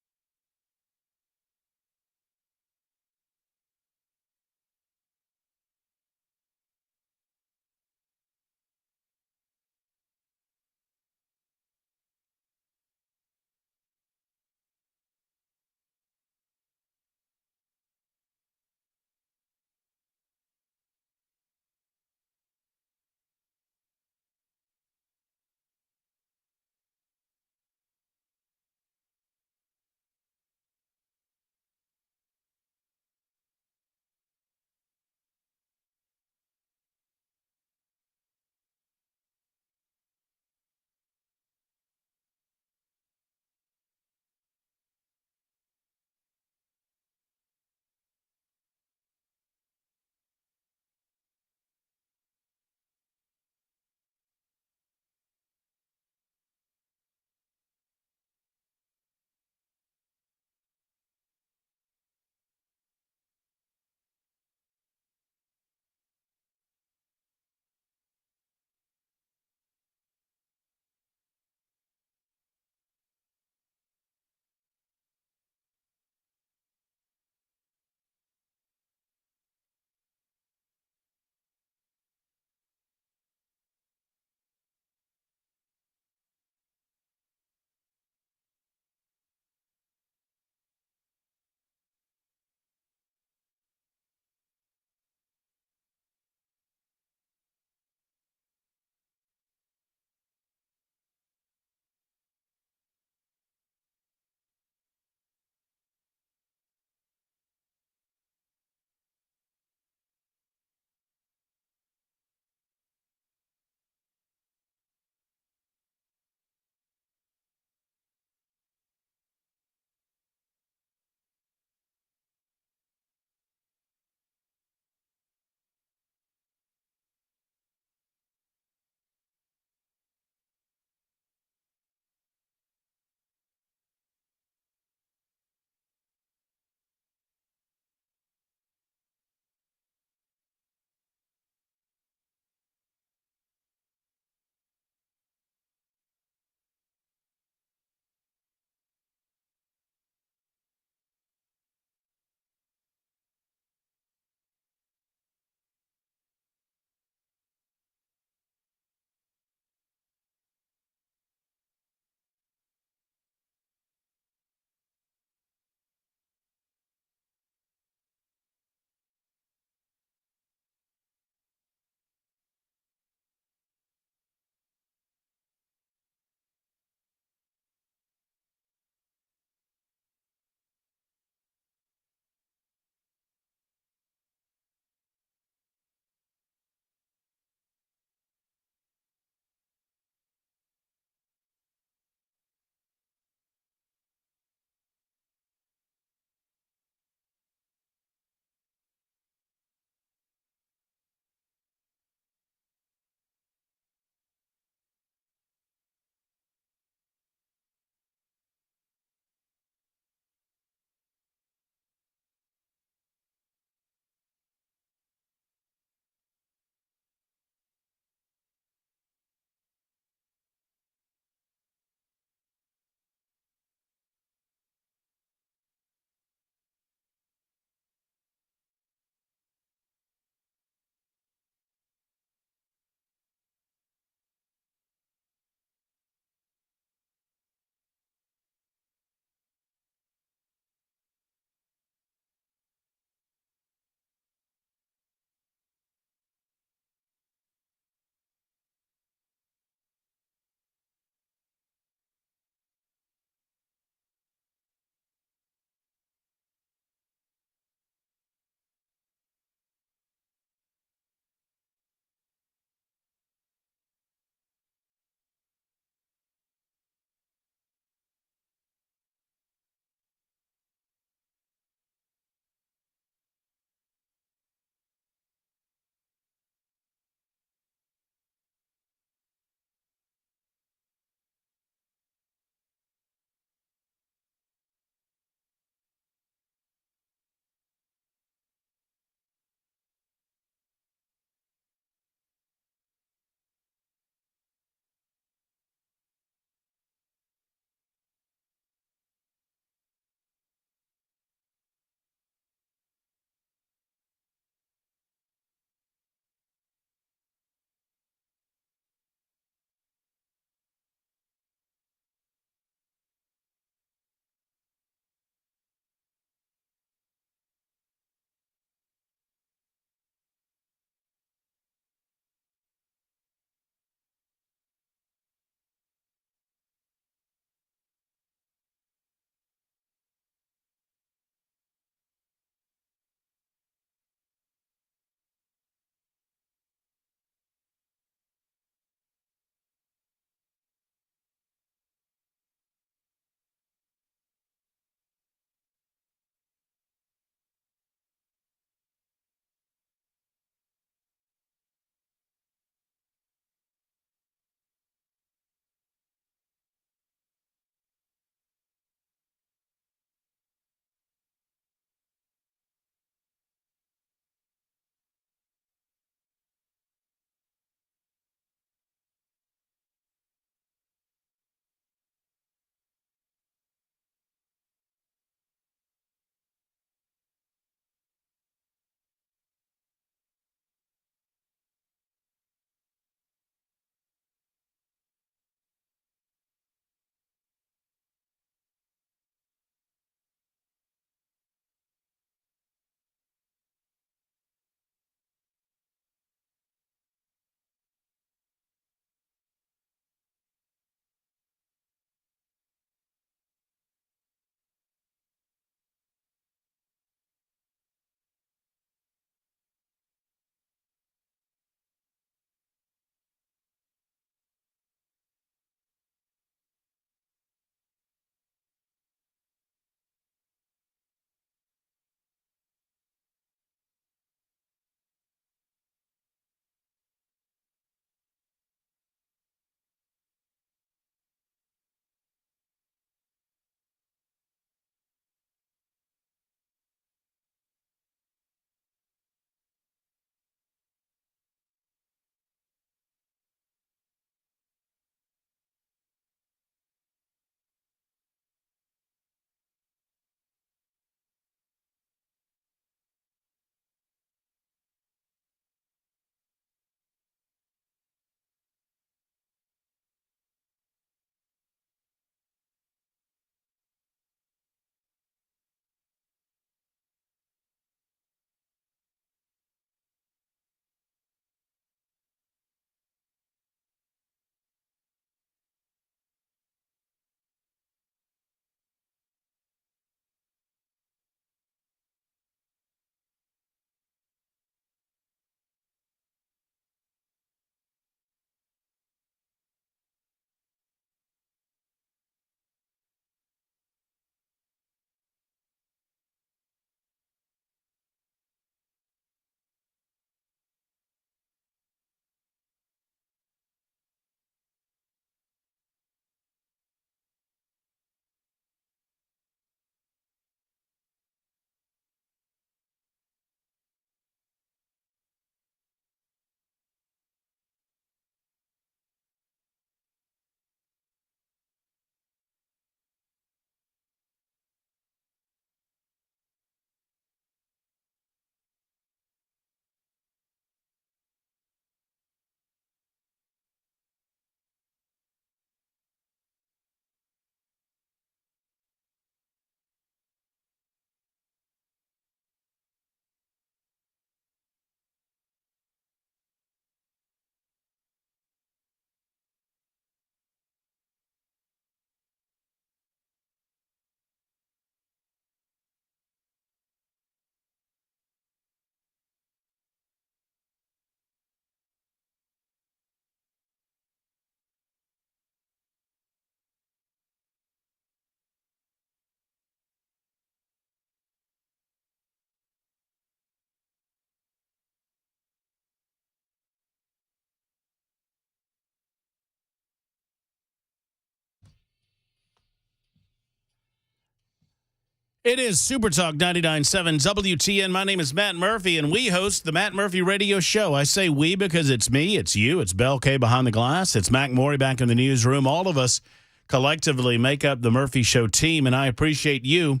It is Super Talk 99.7 WTN. My name is Matt Murphy, and we host the Matt Murphy Radio Show. I say we because it's me, it's you, it's Bell K behind the glass, it's Mac Morey back in the newsroom. All of us collectively make up the Murphy Show team, and I appreciate you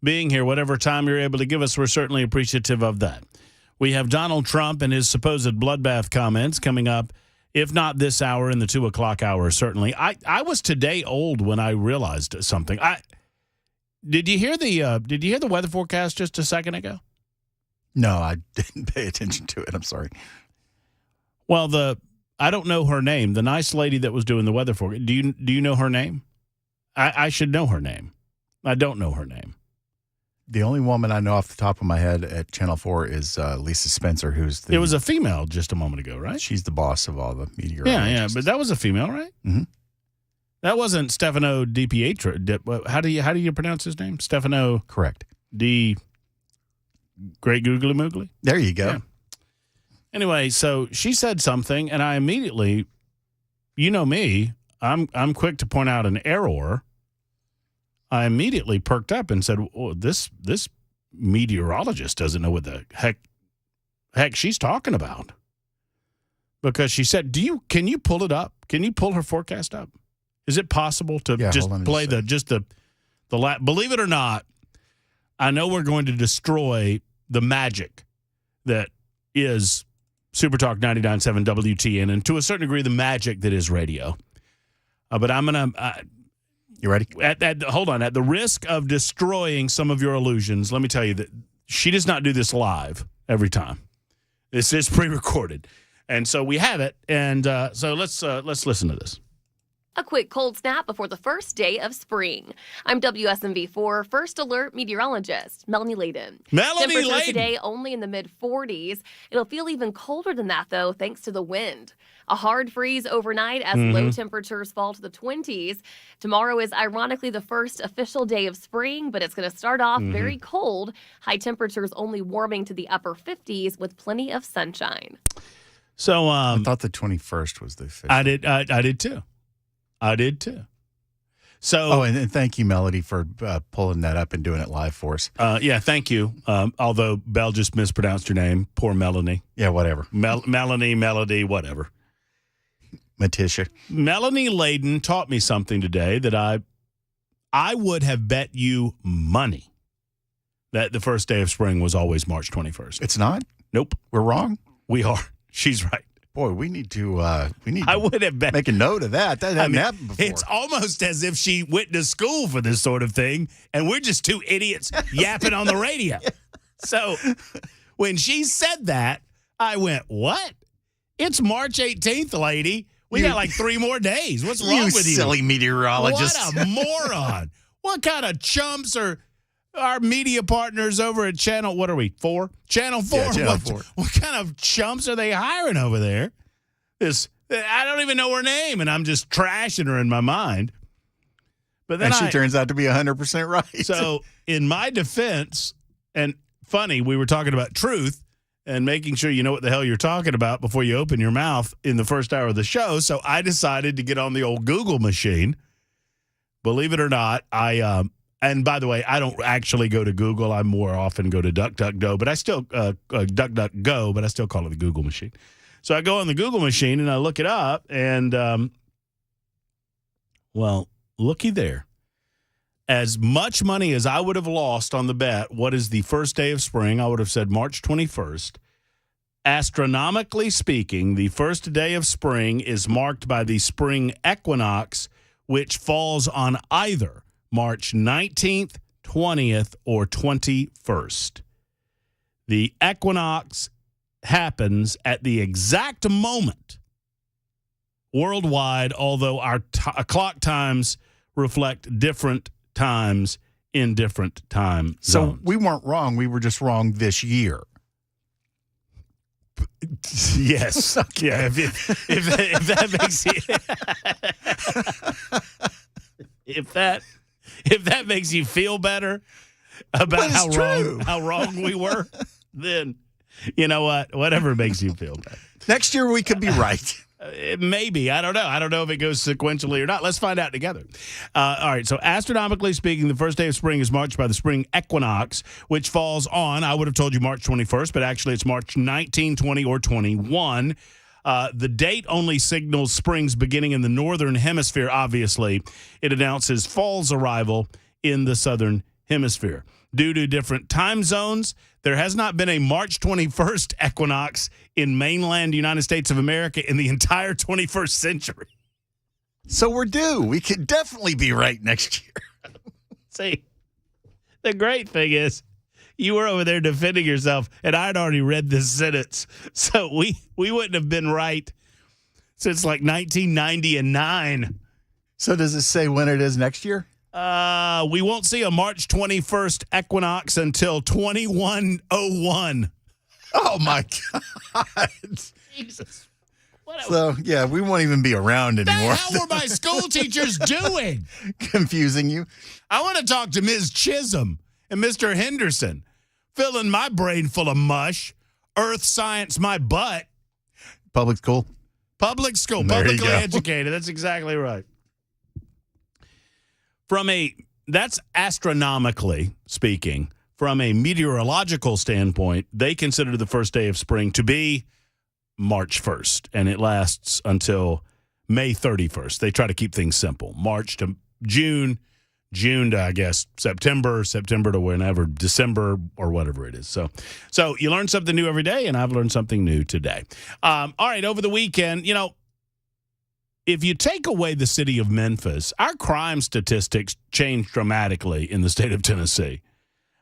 being here. Whatever time you're able to give us, we're certainly appreciative of that. We have Donald Trump and his supposed bloodbath comments coming up, if not this hour, in the 2 o'clock hour, certainly. I was today old when I realized something. Did you hear the weather forecast just a second ago? No, I didn't pay attention to it. I'm sorry. Well, I don't know her name. The nice lady that was doing the weather forecast. Do you know her name? I should know her name. I don't know her name. The only woman I know off the top of my head at Channel 4 is Lisa Spencer, who's It was a female just a moment ago, right? She's the boss of all the meteorologists. Yeah, but that was a female, right? Mm-hmm. That wasn't Stefano DiPietro. How do you pronounce his name? Stefano. Correct. D. Great Googly Moogly. There you go. Yeah. Anyway, so she said something, and I immediately, you know me, I'm quick to point out an error. I immediately perked up and said, "Oh, this meteorologist doesn't know what the heck she's talking about." Because she said, can you pull it up? Can you pull her forecast up? Is it possible to just play the believe it or not, I know we're going to destroy the magic that is Super Talk 99.7 WTN, and to a certain degree the magic that is radio. But I'm going to you ready? Hold on. At the risk of destroying some of your illusions, let me tell you that she does not do this live every time. This is pre-recorded. And so we have it. And so let's listen to this. A quick cold snap before the first day of spring. I'm WSMV4 First Alert meteorologist Melanie Layden. Temperature today only in the mid-40s. It'll feel even colder than that, though, thanks to the wind. A hard freeze overnight as low temperatures fall to the 20s. Tomorrow is ironically the first official day of spring, but it's going to start off very cold. High temperatures only warming to the upper 50s with plenty of sunshine. So I thought the 21st was the official. I did too. I did too. So, and thank you, Melody, for pulling that up and doing it live for us. Yeah, thank you. Although Belle just mispronounced your name, poor Melanie. Yeah, whatever. Melanie, Melody, whatever. Matisha. Melanie Layden taught me something today that I would have bet you money that the first day of spring was always March 21st. It's not? Nope. We're wrong? We are. She's right. Boy, we need to I would have bet. Make a note of that. That hasn't happened before. It's almost as if she went to school for this sort of thing, and we're just two idiots yapping on the radio. So when she said that, I went, what? It's March 18th, lady. We got like 3 more days. What's wrong with you? Silly meteorologist. What a moron. What kind of chumps are our media partners over at Channel, what are we, 4? Channel 4. Yeah, Channel 4. What kind of chumps are they hiring over there? I don't even know her name, and I'm just trashing her in my mind. But then she turns out to be 100% right. So in my defense, and funny, we were talking about truth and making sure you know what the hell you're talking about before you open your mouth in the first hour of the show. So I decided to get on the old Google machine. Believe it or not, and by the way, I don't actually go to Google. I more often go to DuckDuckGo, but I still DuckDuckGo, but I still call it the Google machine. So I go on the Google machine and I look it up, and well, looky there. As much money as I would have lost on the bet, what is the first day of spring? I would have said March 21st. Astronomically speaking, the first day of spring is marked by the spring equinox, which falls on either March 19th, 20th, or 21st. The equinox happens at the exact moment worldwide, although our clock times reflect different times in different time zones. So we weren't wrong. We were just wrong this year. Yes. Okay. Yeah. If that makes you if that makes you feel better about how wrong we were, then you know what? Whatever makes you feel better. Next year we could be right. Maybe. I don't know. I don't know if it goes sequentially or not. Let's find out together. All right. So astronomically speaking, the first day of spring is marked by the spring equinox, which falls on, I would have told you March 21st, but actually it's March 19, 20, or 21. The date only signals spring's beginning in the northern hemisphere, obviously. It announces fall's arrival in the southern hemisphere. Due to different time zones, there has not been a March 21st equinox in mainland United States of America in the entire 21st century. So we're due. We could definitely be right next year. See, the great thing is you were over there defending yourself, and I'd already read this sentence. So we wouldn't have been right since like 1999. So does it say when it is next year? We won't see a March 21st equinox until 2101. Oh, my God. Jesus. So, yeah, we won't even be around anymore. How were my school teachers doing? Confusing you? I want to talk to Ms. Chisholm and Mr. Henderson, filling my brain full of mush. Earth science my butt. Public school? Public school. There you Publicly go. educated. That's exactly right. That's astronomically speaking. From a meteorological standpoint, they consider the first day of spring to be March 1st, and it lasts until May 31st. They try to keep things simple. March to June, June to, I guess, September to whenever, December or whatever it is. So you learn something new every day, and I've learned something new today. All right, over the weekend, if you take away the city of Memphis, our crime statistics change dramatically in the state of Tennessee.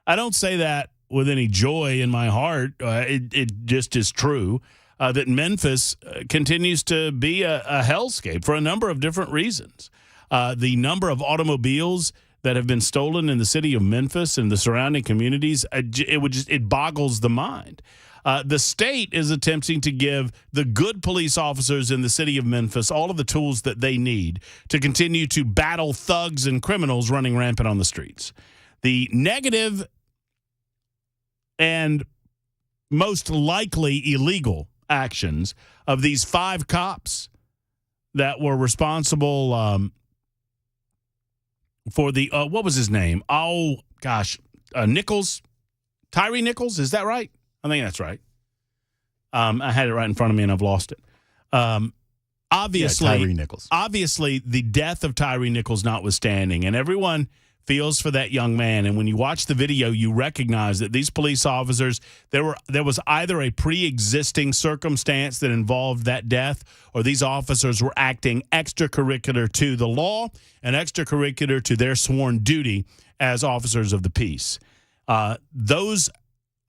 I don't say that with any joy in my heart. It just is true that Memphis continues to be a hellscape for a number of different reasons. The number of automobiles that have been stolen in the city of Memphis and the surrounding communities, it boggles the mind. The state is attempting to give the good police officers in the city of Memphis all of the tools that they need to continue to battle thugs and criminals running rampant on the streets. The negative and most likely illegal actions of these 5 cops that were responsible for the, what was his name? Oh, gosh, Nichols, Tyree Nichols, is that right? I think that's right. I had it right in front of me and I've lost it. Obviously, Tyree Nichols. Obviously, the death of Tyree Nichols notwithstanding, and everyone feels for that young man. And when you watch the video, you recognize that these police officers, there was either a pre-existing circumstance that involved that death, or these officers were acting extracurricular to the law and extracurricular to their sworn duty as officers of the peace. Those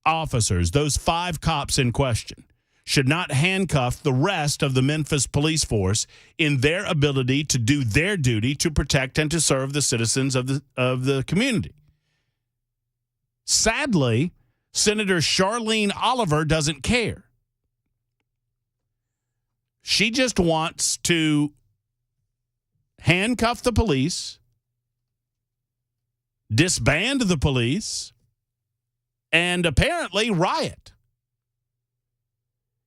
officers, those 5 cops in question, should not handcuff the rest of the Memphis police force in their ability to do their duty to protect and to serve the citizens of the community. Sadly, Senator Charlene Oliver doesn't care. She just wants to handcuff the police, disband the police, and apparently riot.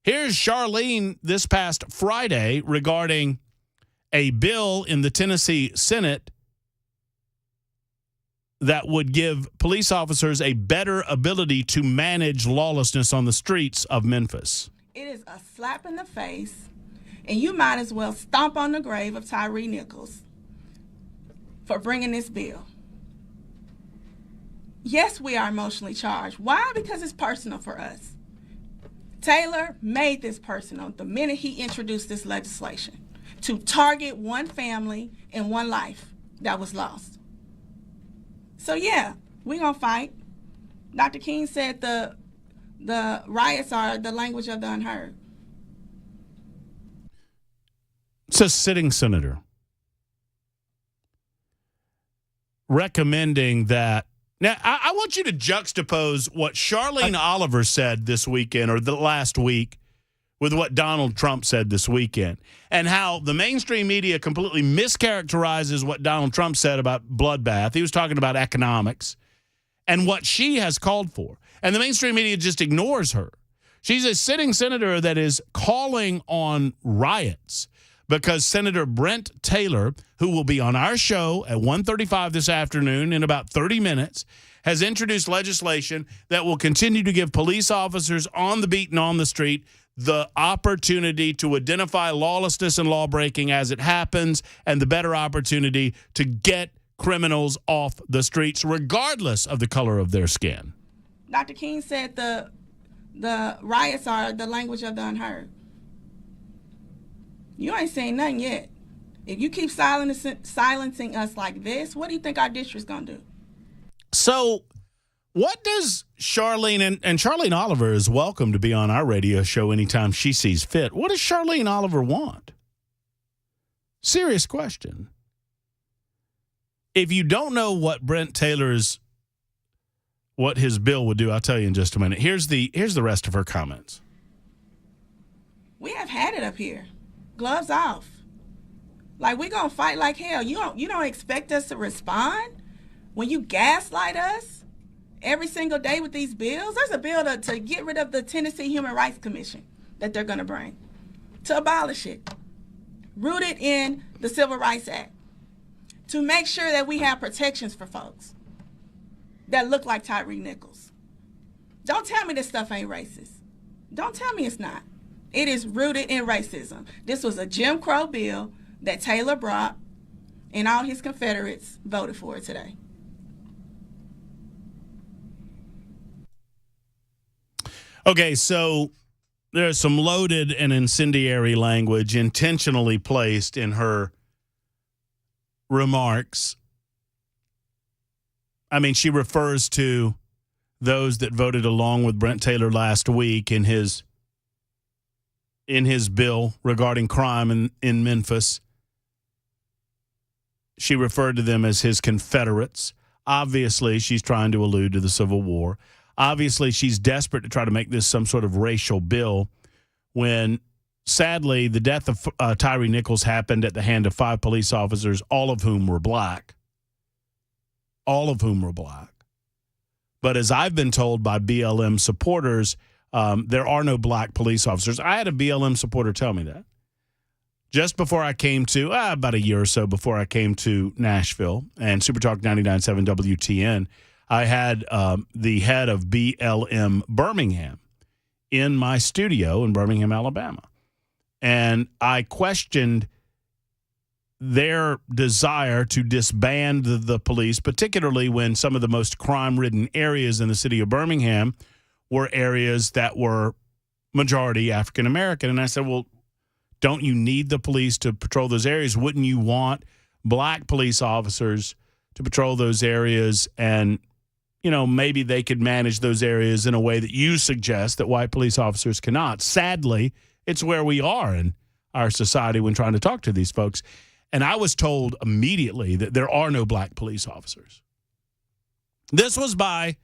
Here's Charlene this past Friday regarding a bill in the Tennessee Senate that would give police officers a better ability to manage lawlessness on the streets of Memphis. It is a slap in the face, and you might as well stomp on the grave of Tyree Nichols for bringing this bill. Yes, we are emotionally charged. Why? Because it's personal for us. Taylor made this personal the minute he introduced this legislation to target one family and one life that was lost. So yeah, we're gonna fight. Dr. King said the riots are the language of the unheard. It's a sitting senator recommending that. Now, I want you to juxtapose what Charlene Oliver said this weekend or the last week with what Donald Trump said this weekend, and how the mainstream media completely mischaracterizes what Donald Trump said about bloodbath. He was talking about economics and what she has called for, and the mainstream media just ignores her. She's a sitting senator that is calling on riots because Senator Brent Taylor, who will be on our show at 1:35 this afternoon in about 30 minutes, has introduced legislation that will continue to give police officers on the beat and on the street the opportunity to identify lawlessness and lawbreaking as it happens and the better opportunity to get criminals off the streets regardless of the color of their skin. Dr. King said the riots are the language of the unheard. You ain't saying nothing yet. If you keep silencing us like this, what do you think our district's going to do? So what does Charlene, and Charlene Oliver is welcome to be on our radio show anytime she sees fit. What does Charlene Oliver want? Serious question. If you don't know what Brent Taylor's, what his bill would do, I'll tell you in just a minute. Here's the rest of her comments. We have had it up here. Gloves off. Like, we're going to fight like hell. You don't expect us to respond when you gaslight us every single day with these bills? There's a bill to get rid of the Tennessee Human Rights Commission that they're going to bring, to abolish it, rooted in the Civil Rights Act, to make sure that we have protections for folks that look like Tyre Nichols. Don't tell me this stuff ain't racist. Don't tell me it's not. It is rooted in racism. This was a Jim Crow bill that Taylor brought, and all his Confederates voted for it today. Okay, so there's some loaded and incendiary language intentionally placed in her remarks. I mean, she refers to those that voted along with Brent Taylor last week in his bill regarding crime in Memphis. She referred to them as his Confederates. Obviously, she's trying to allude to the Civil War. Obviously, she's desperate to try to make this some sort of racial bill when, sadly, the death of Tyre Nichols happened at the hand of 5 police officers, all of whom were black. All of whom were black. But as I've been told by BLM supporters, there are no black police officers. I had a BLM supporter tell me that. Just before I came to, about a year or so before I came to Nashville and Supertalk 99.7 WTN, I had the head of BLM Birmingham in my studio in Birmingham, Alabama. And I questioned their desire to disband the police, particularly when some of the most crime-ridden areas in the city of Birmingham were areas that were majority African-American. And I said, well, don't you need the police to patrol those areas? Wouldn't you want black police officers to patrol those areas? And, you know, maybe they could manage those areas in a way that you suggest that white police officers cannot. Sadly, it's where we are in our society when trying to talk to these folks. And I was told immediately that there are no black police officers. This was by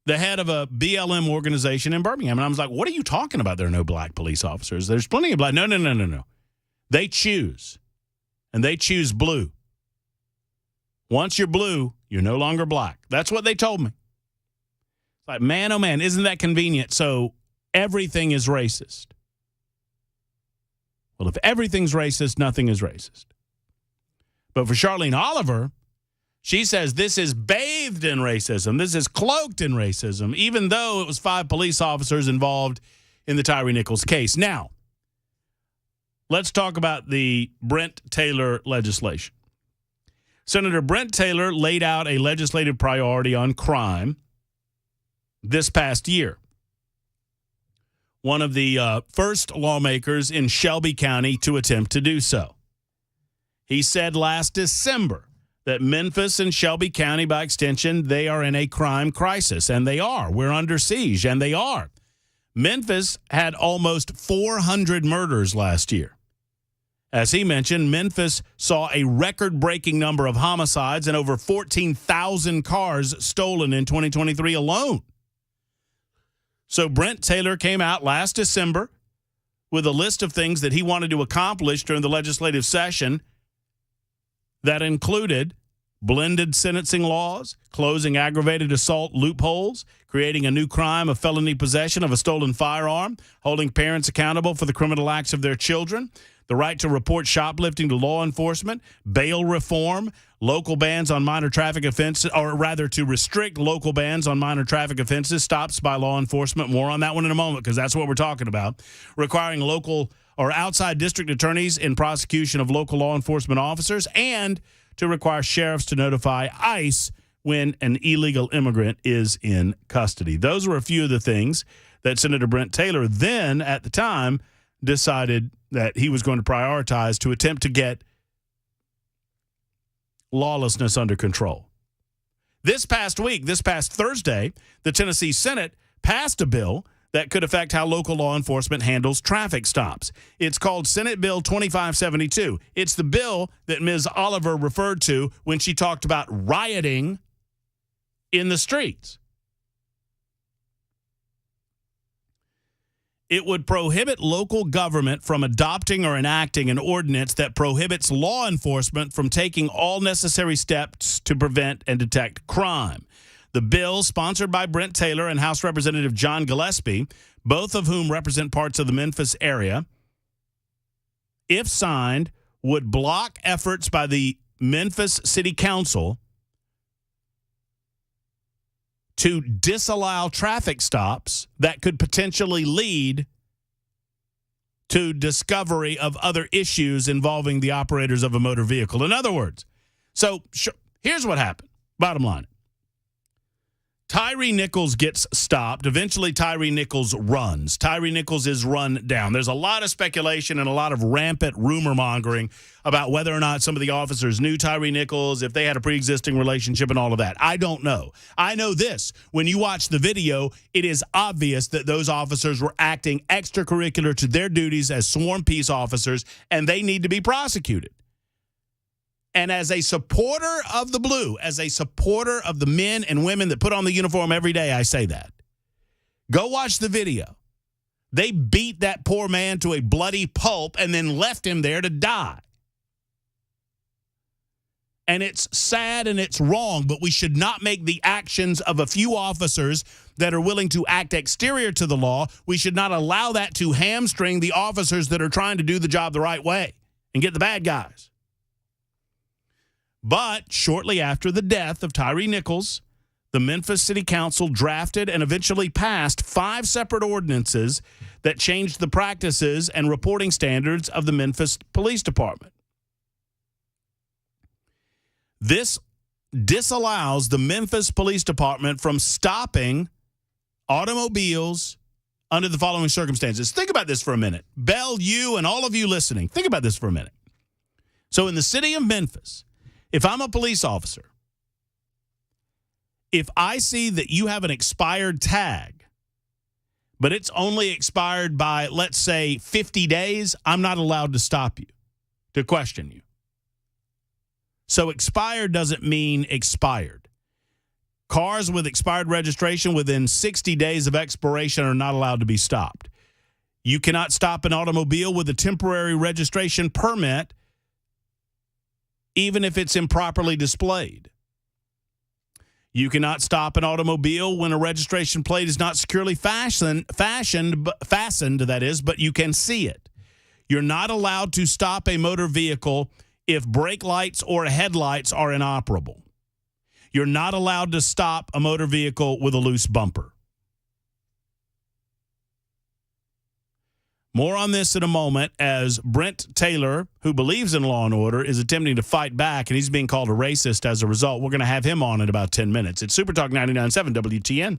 the head of a BLM organization in Birmingham. And I was like, what are you talking about? There are no black police officers. There's plenty of black. No. They choose. And they choose blue. Once you're blue, you're no longer black. That's what they told me. It's like, man, oh man, isn't that convenient? So everything is racist. Well, if everything's racist, nothing is racist. But for Charlene Oliver, she says this is bathed in racism. This is cloaked in racism, even though it was 5 police officers involved in the Tyre Nichols case. Now, let's talk about the Brent Taylor legislation. Senator Brent Taylor laid out a legislative priority on crime this past year. One of the first lawmakers in Shelby County to attempt to do so. He said last December that Memphis and Shelby County, by extension, they are in a crime crisis, and they are. We're under siege, and they are. Memphis had almost 400 murders last year. As he mentioned, Memphis saw a record-breaking number of homicides and over 14,000 cars stolen in 2023 alone. So Brent Taylor came out last December with a list of things that he wanted to accomplish during the legislative session that included blended sentencing laws, closing aggravated assault loopholes, creating a new crime of felony possession of a stolen firearm, holding parents accountable for the criminal acts of their children, the right to report shoplifting to law enforcement, bail reform, local bans on minor traffic offenses, or rather to restrict local bans on minor traffic offenses, stops by law enforcement. More on that one in a moment because that's what we're talking about. Requiring local or outside district attorneys in prosecution of local law enforcement officers, and to require sheriffs to notify ICE when an illegal immigrant is in custody. Those were a few of the things that Senator Brent Taylor then, at the time, decided that he was going to prioritize to attempt to get lawlessness under control. This past Thursday, the Tennessee Senate passed a bill that could affect how local law enforcement handles traffic stops. It's called Senate Bill 2572. It's the bill that Ms. Oliver referred to when she talked about rioting in the streets. It would prohibit local government from adopting or enacting an ordinance that prohibits law enforcement from taking all necessary steps to prevent and detect crime. The bill, sponsored by Brent Taylor and House Representative John Gillespie, both of whom represent parts of the Memphis area, if signed, would block efforts by the Memphis City Council to disallow traffic stops that could potentially lead to discovery of other issues involving the operators of a motor vehicle. In other words, here's what happened. Bottom line. Tyree Nichols gets stopped. Eventually, Tyree Nichols runs. Tyree Nichols is run down. There's a lot of speculation and a lot of rampant rumor mongering about whether or not some of the officers knew Tyree Nichols, if they had a pre-existing relationship and all of that. I don't know. I know this. When you watch the video, it is obvious that those officers were acting extracurricular to their duties as sworn peace officers, and they need to be prosecuted. And as a supporter of the blue, as a supporter of the men and women that put on the uniform every day, I say that. Go watch the video. They beat that poor man to a bloody pulp and then left him there to die. And it's sad and it's wrong, but we should not make the actions of a few officers that are willing to act exterior to the law. We should not allow that to hamstring the officers that are trying to do the job the right way and get the bad guys. But shortly after the death of Tyree Nichols, the Memphis City Council drafted and eventually passed 5 separate ordinances that changed the practices and reporting standards of the Memphis Police Department. This disallows the Memphis Police Department from stopping automobiles under the following circumstances. Think about this for a minute. Bell, you and all of you listening, think about this for a minute. So in the city of Memphis, if I'm a police officer, if I see that you have an expired tag, but it's only expired by, let's say, 50 days, I'm not allowed to stop you, to question you. So expired doesn't mean expired. Cars with expired registration within 60 days of expiration are not allowed to be stopped. You cannot stop an automobile with a temporary registration permit even if it's improperly displayed. You cannot stop an automobile when a registration plate is not securely fastened, that is, but you can see it. You're not allowed to stop a motor vehicle if brake lights or headlights are inoperable. You're not allowed to stop a motor vehicle with a loose bumper. More on this in a moment as Brent Taylor, who believes in law and order, is attempting to fight back, and he's being called a racist as a result. We're going to have him on in about 10 minutes. It's Super Talk 99.7 WTN.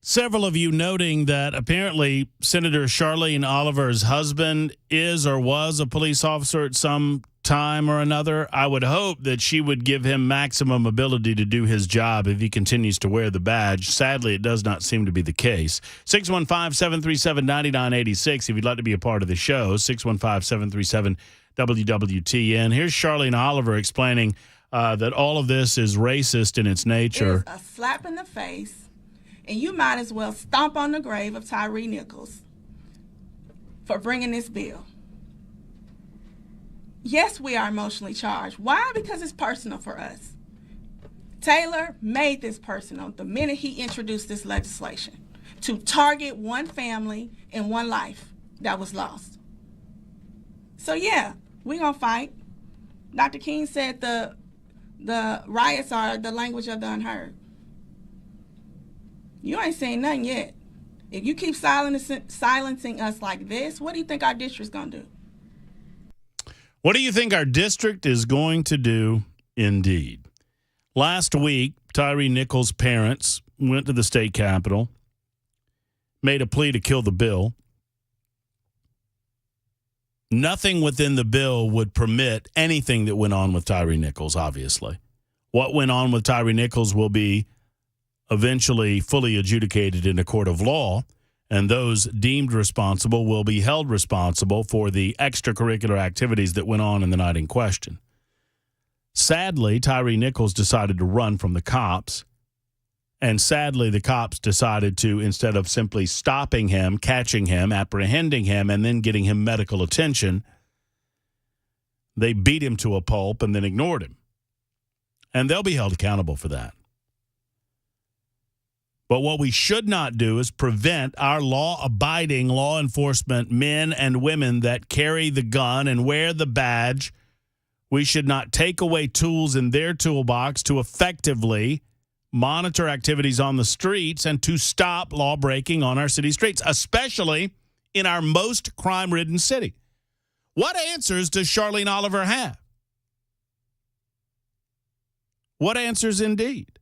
Several of you noting that apparently Senator Charlene Oliver's husband is or was a police officer at some time or another. I would hope that she would give him maximum ability to do his job if he continues to wear the badge. Sadly, it does not seem to be the case. 615-737-9986 if you'd like to be a part of the show. 615-737-WWTN. Here's Charlene Oliver explaining that all of this is racist in its nature. It is a slap in the face. And you might as well stomp on the grave of Tyre Nichols for bringing this bill. Yes, we are emotionally charged. Why? Because it's personal for us. Taylor made this personal the minute he introduced this legislation to target one family and one life that was lost. So yeah, we're going to fight. Dr. King said the riots are the language of the unheard. You ain't saying nothing yet. If you keep silencing us like this, what do you think our district's going to do? What do you think our district is going to do indeed? Last week, Tyre Nichols' parents went to the state capitol, made a plea to kill the bill. Nothing within the bill would permit anything that went on with Tyre Nichols, obviously. What went on with Tyre Nichols will be eventually fully adjudicated in a court of law, and those deemed responsible will be held responsible for the extracurricular activities that went on in the night in question. Sadly, Tyre Nichols decided to run from the cops, and sadly, the cops decided to, instead of simply stopping him, catching him, apprehending him, and then getting him medical attention, they beat him to a pulp and then ignored him. And they'll be held accountable for that. But what we should not do is prevent our law-abiding law enforcement men and women that carry the gun and wear the badge. We should not take away tools in their toolbox to effectively monitor activities on the streets and to stop law-breaking on our city streets, especially in our most crime-ridden city. What answers does Charlene Oliver have? What answers indeed?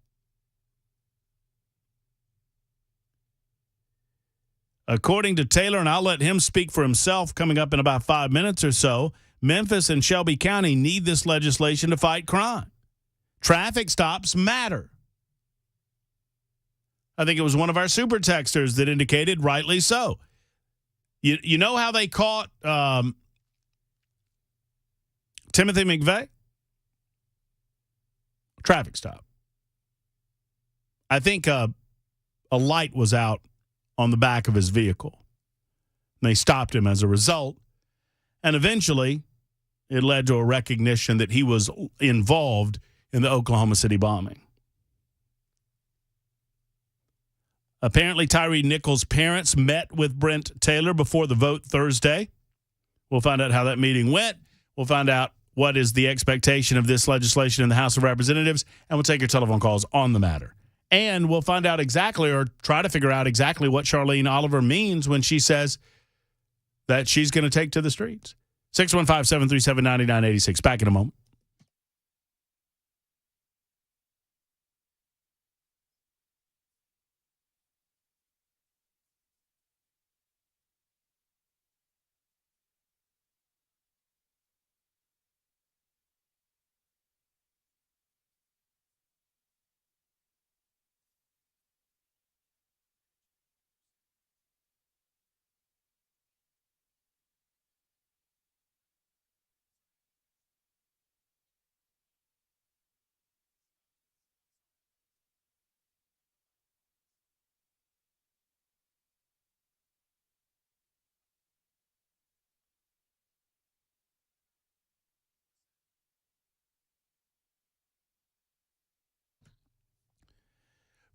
According to Taylor, and I'll let him speak for himself coming up in about 5 minutes or so, Memphis and Shelby County need this legislation to fight crime. Traffic stops matter. I think it was one of our super texters that indicated, rightly so. You know how they caught Timothy McVeigh? Traffic stop. I think a light was out on the back of his vehicle. And they stopped him as a result. And eventually, it led to a recognition that he was involved in the Oklahoma City bombing. Apparently, Tyre Nichols' parents met with Brent Taylor before the vote Thursday. We'll find out how that meeting went. We'll find out what is the expectation of this legislation in the House of Representatives, and we'll take your telephone calls on the matter. And we'll find out exactly, or try to figure out exactly, what Charlene Oliver means when she says that she's going to take to the streets. 615-737-9986. Back in a moment.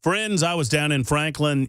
Friends, I was down in Franklin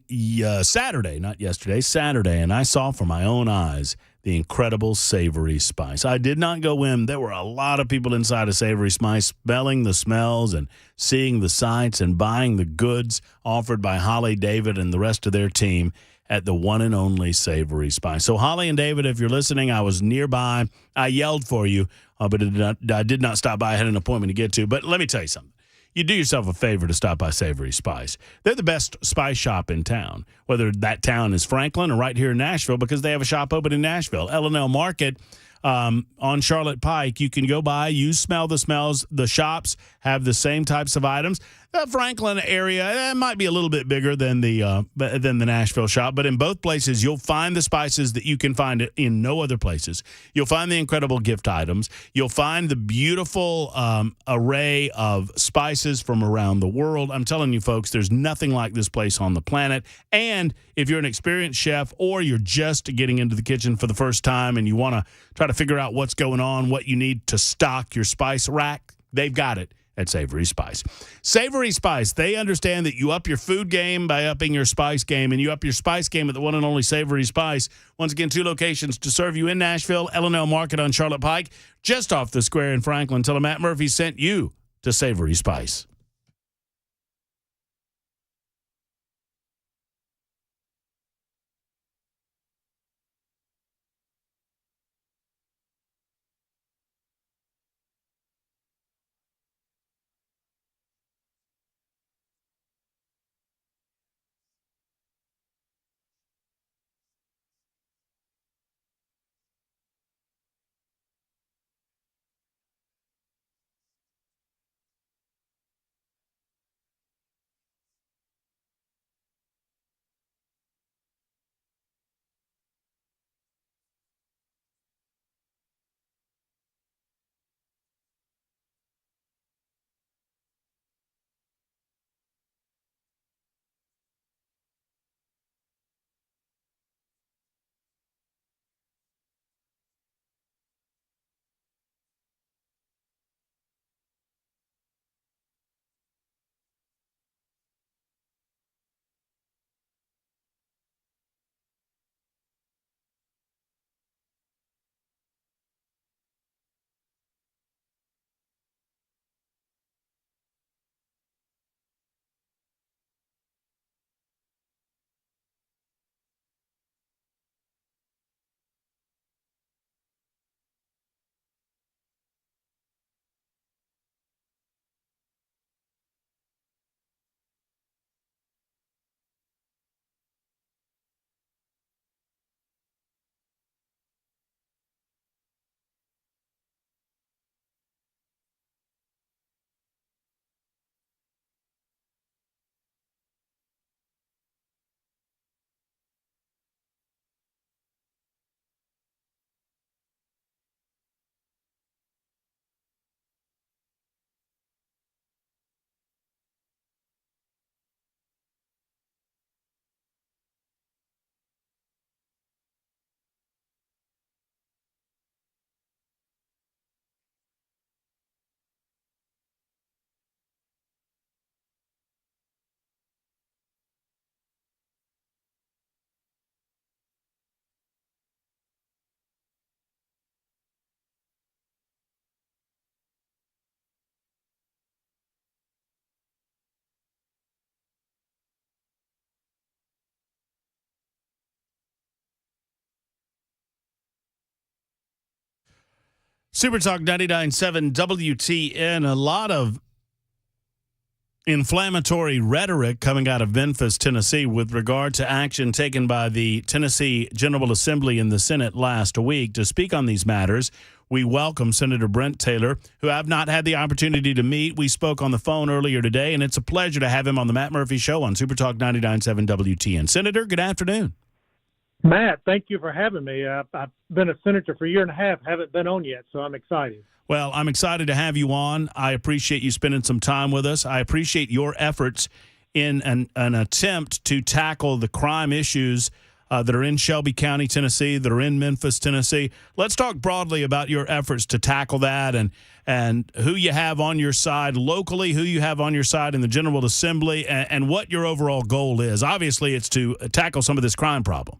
Saturday, not yesterday, Saturday, and I saw for my own eyes the incredible Savory Spice. I did not go in. There were a lot of people inside of Savory Spice smelling the smells and seeing the sights and buying the goods offered by Holly, David, and the rest of their team at the one and only Savory Spice. So, Holly and David, if you're listening, I was nearby. I yelled for you, but I did not stop by. I had an appointment to get to. But let me tell you something. you do yourself a favor to stop by Savory Spice. They're the best spice shop in town, whether that town is Franklin or right here in Nashville, because they have a shop open in Nashville. L&L Market on Charlotte Pike. You can go by, you smell the smells. The shops have the same types of items. The Franklin area, it might be a little bit bigger than the Nashville shop, but in both places, you'll find the spices that you can find in no other places. You'll find the incredible gift items. You'll find the beautiful array of spices from around the world. I'm telling you, folks, there's nothing like this place on the planet. And if you're an experienced chef or you're just getting into the kitchen for the first time and you want to try to figure out what's going on, what you need to stock your spice rack, they've got it at Savory Spice. Savory Spice, they understand that you up your food game by upping your spice game, and you up your spice game at the one and only Savory Spice. Once again, 2 locations to serve you in Nashville, L&L Market on Charlotte Pike, just off the square in Franklin. Tell them Matt Murphy sent you to Savory Spice. Super Talk 99.7 WTN. A lot of inflammatory rhetoric coming out of Memphis, Tennessee, with regard to action taken by the Tennessee General Assembly in the Senate last week. To speak on these matters, we welcome Senator Brent Taylor, who I've not had the opportunity to meet. We spoke on the phone earlier today, and it's a pleasure to have him on the Matt Murphy Show on Super Talk 99.7 WTN. Senator, good afternoon. Matt, thank you for having me. I've been a senator for a year and a half, haven't been on yet, so I'm excited. Well, I'm excited to have you on. I appreciate you spending some time with us. I appreciate your efforts in an attempt to tackle the crime issues that are in Shelby County, Tennessee, that are in Memphis, Tennessee. Let's talk broadly about your efforts to tackle that and who you have on your side locally, who you have on your side in the General Assembly, and what your overall goal is. Obviously, it's to tackle some of this crime problem.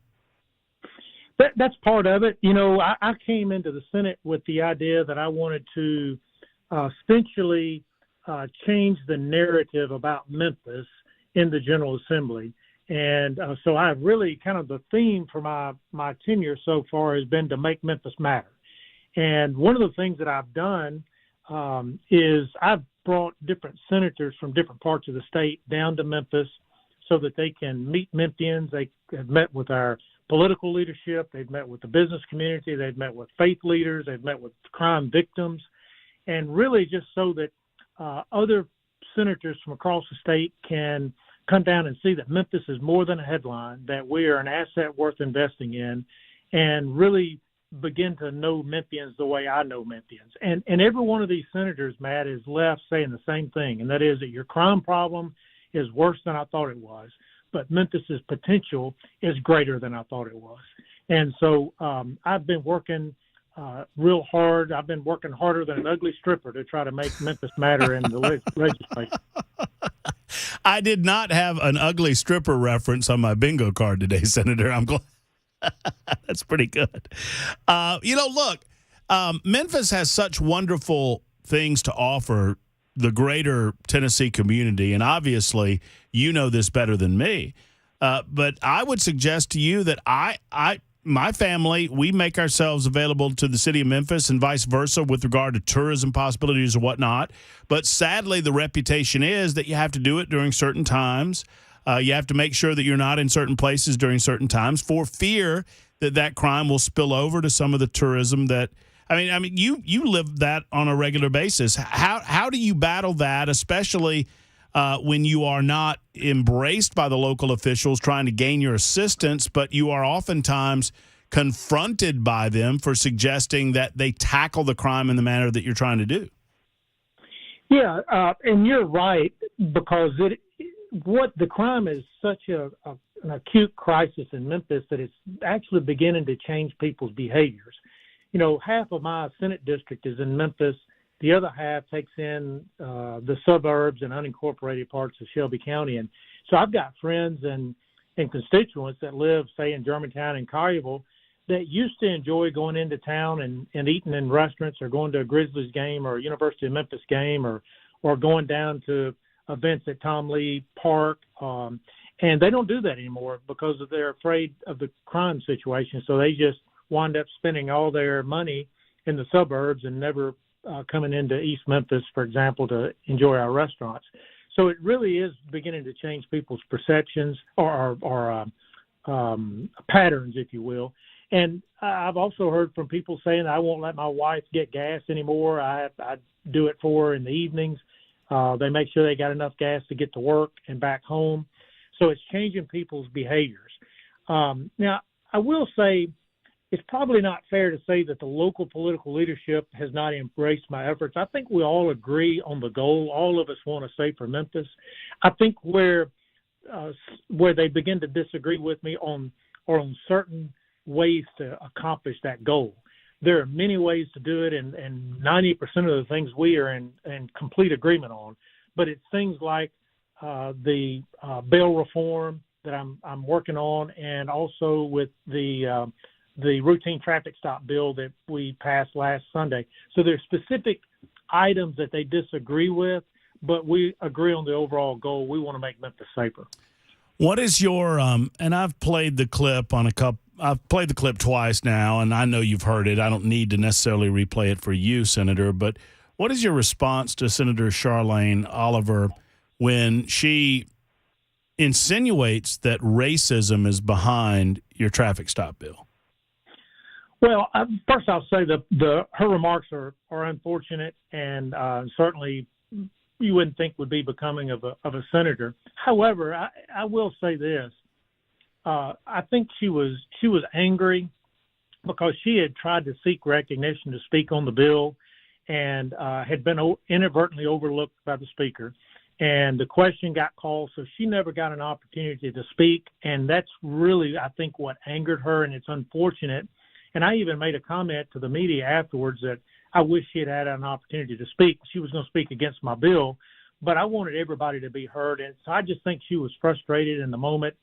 That's part of it. You know, I came into the Senate with the idea that I wanted to essentially change the narrative about Memphis in the General Assembly. And so I really kind of the theme for my tenure so far has been to make Memphis matter. And one of the things that I've done is I've brought different senators from different parts of the state down to Memphis so that they can meet Memphians. They have met with our political leadership. They've met with the business community. They've met with faith leaders. They've met with crime victims. And really just so that other senators from across the state can come down and see that Memphis is more than a headline, that we are an asset worth investing in, and really begin to know Memphians the way I know Memphians. And every one of these senators, Matt, is left saying the same thing, and that is that your crime problem is worse than I thought it was, but Memphis's potential is greater than I thought it was. And so I've been working real hard. I've been working harder than an ugly stripper to try to make Memphis matter in the legislature. I did not have an ugly stripper reference on my bingo card today, Senator. I'm glad. That's pretty good. Look, Memphis has such wonderful things to offer the greater Tennessee community, and obviously you know this better than me. But I would suggest to you that my family, we make ourselves available to the city of Memphis and vice versa with regard to tourism possibilities or whatnot. But sadly, the reputation is that you have to do it during certain times. You have to make sure that you're not in certain places during certain times for fear that crime will spill over to some of the tourism that – I mean, you live that on a regular basis. How do you battle that, especially when you are not embraced by the local officials trying to gain your assistance, but you are oftentimes confronted by them for suggesting that they tackle the crime in the manner that you're trying to do? Yeah, and you're right, because what the crime is such an acute crisis in Memphis that it's actually beginning to change people's behaviors. You know, half of my Senate district is in Memphis. The other half takes in the suburbs and unincorporated parts of Shelby County. And so I've got friends and constituents that live, say, in Germantown and Collierville that used to enjoy going into town and eating in restaurants or going to a Grizzlies game or a University of Memphis game or going down to events at Tom Lee Park. And they don't do that anymore because they're afraid of the crime situation. So they just wind up spending all their money in the suburbs and never coming into East Memphis, for example, to enjoy our restaurants. So it really is beginning to change people's perceptions or patterns, if you will. And I've also heard from people saying, I won't let my wife get gas anymore. I do it for her in the evenings. They make sure they got enough gas to get to work and back home. So it's changing people's behaviors. Now, I will say it's probably not fair to say that the local political leadership has not embraced my efforts. I think we all agree on the goal. All of us want to say for Memphis. I think where they begin to disagree with me on certain ways to accomplish that goal. There are many ways to do it, and 90% of the things we are in complete agreement on. But it's things like the bail reform that I'm working on, and also with the routine traffic stop bill that we passed last Sunday. So there's specific items that they disagree with, but we agree on the overall goal. We want to make Memphis safer. What is your and I've played the clip I've played the clip twice now, and I know you've heard it. I don't need to necessarily replay it for you, Senator, but what is your response to Senator Charlene Oliver when she insinuates that racism is behind your traffic stop bill? Well, first I'll say her remarks are unfortunate, and certainly you wouldn't think would be becoming of a senator. However, I will say this: I think she was angry because she had tried to seek recognition to speak on the bill, and had been inadvertently overlooked by the speaker. And the question got called, so she never got an opportunity to speak, and that's really, I think, what angered her, and it's unfortunate. And I even made a comment to the media afterwards that I wish she had had an opportunity to speak. She was going to speak against my bill, but I wanted everybody to be heard. And so I just think she was frustrated in the moment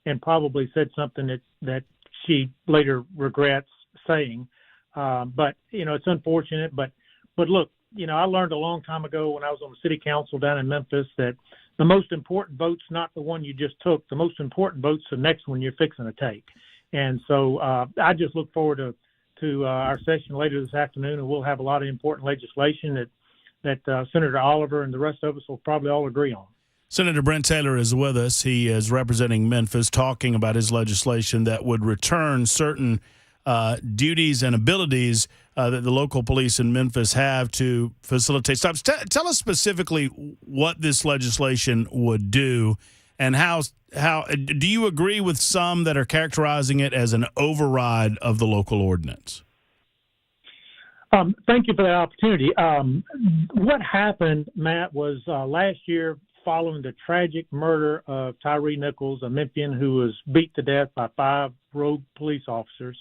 and probably said something that she later regrets saying. But, it's unfortunate. But look, I learned a long time ago when I was on the city council down in Memphis that the most important vote's not the one you just took. The most important vote's the next one you're fixing to take. And so I just look forward to our session later this afternoon, and we'll have a lot of important legislation that Senator Oliver and the rest of us will probably all agree on. Senator Brent Taylor is with us. He is representing Memphis, talking about his legislation that would return certain duties and abilities that the local police in Memphis have to facilitate stops. Tell us specifically what this legislation would do, and how do you agree with some that are characterizing it as an override of the local ordinance? Thank you for that opportunity. What happened, Matt, was last year, following the tragic murder of Tyree Nichols, a Memphian who was beat to death by 5 rogue police officers,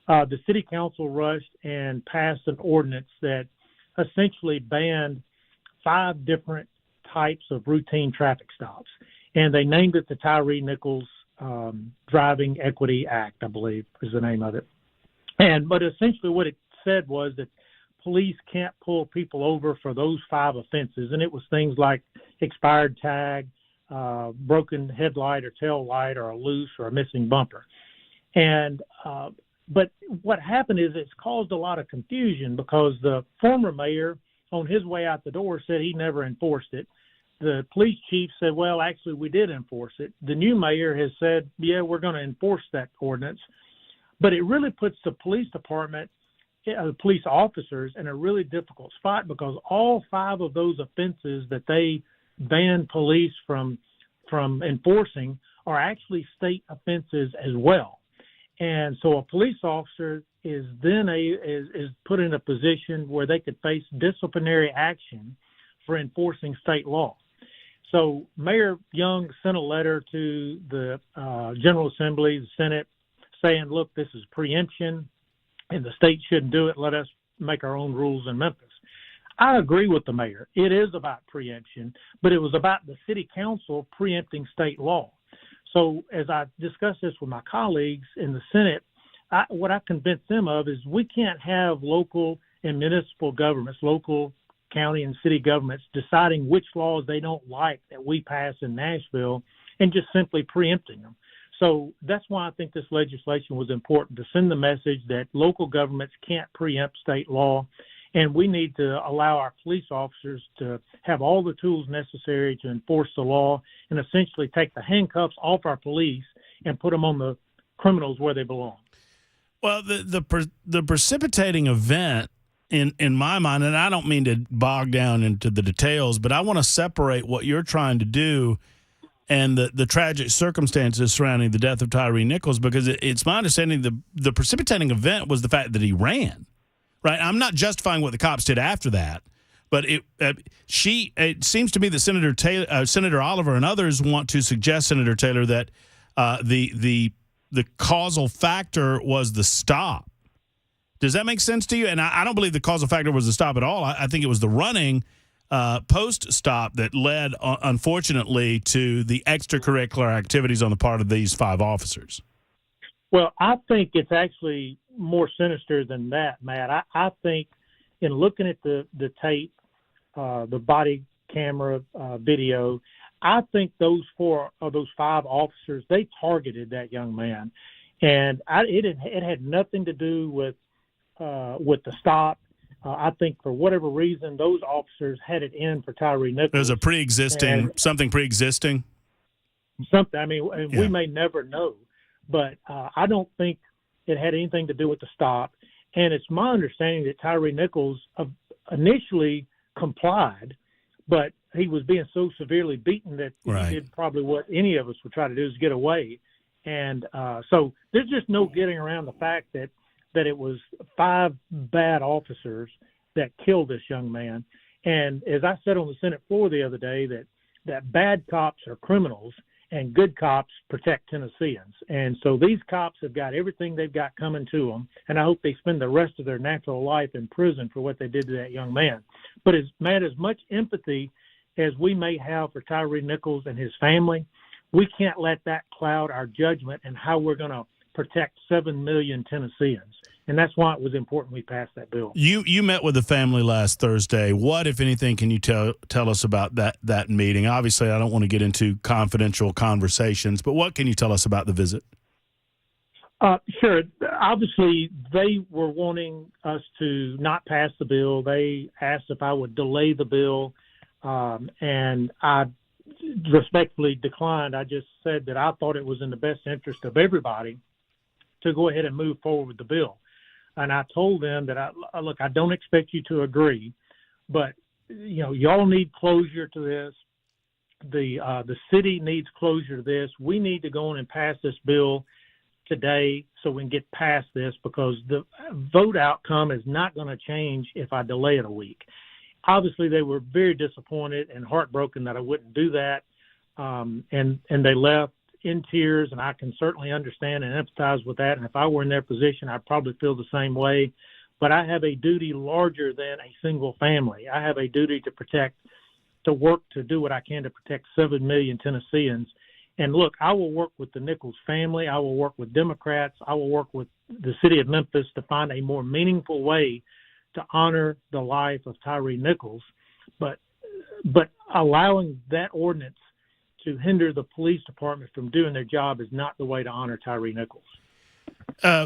the city council rushed and passed an ordinance that essentially banned 5 different types of routine traffic stops. And they named it the Tyree Nichols Driving Equity Act, I believe is the name of it. But essentially what it said was that police can't pull people over for those 5 offenses. And it was things like expired tag, broken headlight or tail light, or a loose or a missing bumper. But what happened is it's caused a lot of confusion, because the former mayor on his way out the door said he never enforced it. The police chief said, well, actually, we did enforce it. The new mayor has said, yeah, we're going to enforce that ordinance. But it really puts the police department, police officers, in a really difficult spot, because all 5 of those offenses that they banned police from enforcing are actually state offenses as well. And so a police officer is then is put in a position where they could face disciplinary action for enforcing state law. So Mayor Young sent a letter to the General Assembly, the Senate, saying, look, this is preemption and the state shouldn't do it. Let us make our own rules in Memphis. I agree with the mayor. It is about preemption, but it was about the city council preempting state law. So as I discussed this with my colleagues in the Senate, what I convinced them of is we can't have local and municipal governments, local county and city governments, deciding which laws they don't like that we pass in Nashville and just simply preempting them. So that's why I think this legislation was important, to send the message that local governments can't preempt state law, and we need to allow our police officers to have all the tools necessary to enforce the law and essentially take the handcuffs off our police and put them on the criminals where they belong. Well, the precipitating event in my mind, and I don't mean to bog down into the details, but I want to separate what you're trying to do and the tragic circumstances surrounding the death of Tyree Nichols, because it's my understanding the precipitating event was the fact that he ran, right? I'm not justifying what the cops did after that, but it seems to me that Senator Oliver and others want to suggest, Senator Taylor, that the causal factor was the stop. Does that make sense to you? And I don't believe the causal factor was the stop at all. I think it was the running post-stop that led, unfortunately, to the extracurricular activities on the part of these 5 officers. Well, I think it's actually more sinister than that, Matt. I think in looking at the tape, the body camera video, I think those 4 of those 5 officers, they targeted that young man. And it had nothing to do with the stop. I think for whatever reason, those officers had it in for Tyree Nichols. There's a something pre-existing? Something. I mean, we may never know, but I don't think it had anything to do with the stop. And it's my understanding that Tyree Nichols initially complied, but he was being so severely beaten that he did probably what any of us would try to do, is get away. And so there's just no getting around the fact that it was 5 bad officers that killed this young man. And as I said on the Senate floor the other day, that bad cops are criminals and good cops protect Tennesseans. And so these cops have got everything they've got coming to them, and I hope they spend the rest of their natural life in prison for what they did to that young man. But as much empathy as we may have for Tyree Nichols and his family, we can't let that cloud our judgment and how we're going to protect 7 million Tennesseans. And that's why it was important we passed that bill. You met with the family last Thursday. What, if anything, can you tell us about that meeting? Obviously, I don't want to get into confidential conversations, but what can you tell us about the visit? Sure. Obviously, they were wanting us to not pass the bill. They asked if I would delay the bill, and I respectfully declined. I just said that I thought it was in the best interest of everybody to go ahead and move forward with the bill. And I told them that, look, I don't expect you to agree, but, y'all need closure to this. The city needs closure to this. We need to go on and pass this bill today so we can get past this, because the vote outcome is not going to change if I delay it a week. Obviously, they were very disappointed and heartbroken that I wouldn't do that, and they left in tears, and I can certainly understand and empathize with that. And if I were in their position, I'd probably feel the same way. But I have a duty larger than a single family. I have a duty to work to do what I can to protect 7 million Tennesseans. And look, I will work with the Nichols family. I will work with Democrats. I will work with the city of Memphis to find a more meaningful way to honor the life of Tyree Nichols. But allowing that ordinance to hinder the police department from doing their job is not the way to honor Tyree Nichols.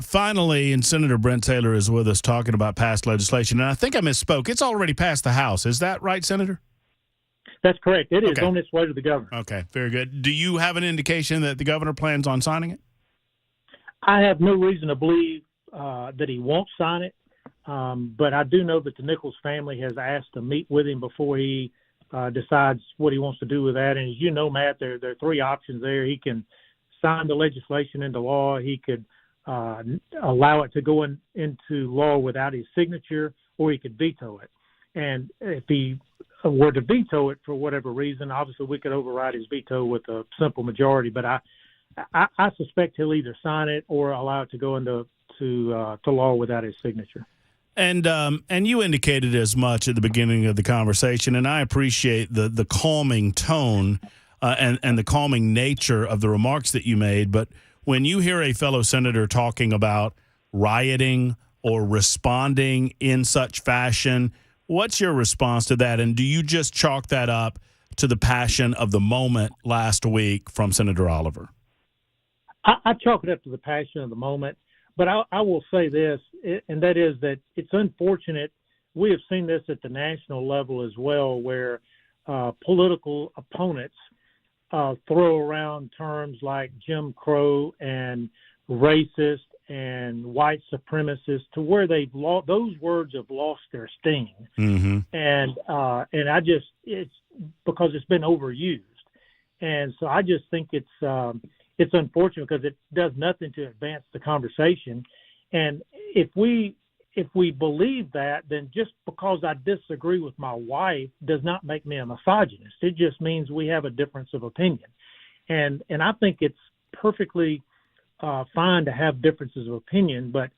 Finally, and Senator Brent Taylor is with us talking about past legislation. And I think I misspoke. It's already passed the House. Is that right, Senator? That's correct. It is on its way to the governor. Okay, very good. Do you have an indication that the governor plans on signing it? I have no reason to believe that he won't sign it, but I do know that the Nichols family has asked to meet with him before he decides what he wants to do with that. And as you know, Matt, there are three options there. He can sign the legislation into law. He could allow it to go into law without his signature, or he could veto it. And if he were to veto it for whatever reason, obviously we could override his veto with a simple majority. But I suspect he'll either sign it or allow it to go into law without his signature. And you indicated as much at the beginning of the conversation, and I appreciate the calming tone and the calming nature of the remarks that you made. But when you hear a fellow senator talking about rioting or responding in such fashion, what's your response to that? And do you just chalk that up to the passion of the moment last week from Senator Oliver? I chalk it up to the passion of the moment. But I will say this, and that is that it's unfortunate. We have seen this at the national level as well, where political opponents throw around terms like Jim Crow and racist and white supremacist to where those words have lost their sting. Mm-hmm. And it's because it's been overused. And so I just think it's unfortunate because it does nothing to advance the conversation. And if we believe that, then just because I disagree with my wife does not make me a misogynist. It just means we have a difference of opinion. And I think it's perfectly fine to have differences of opinion, but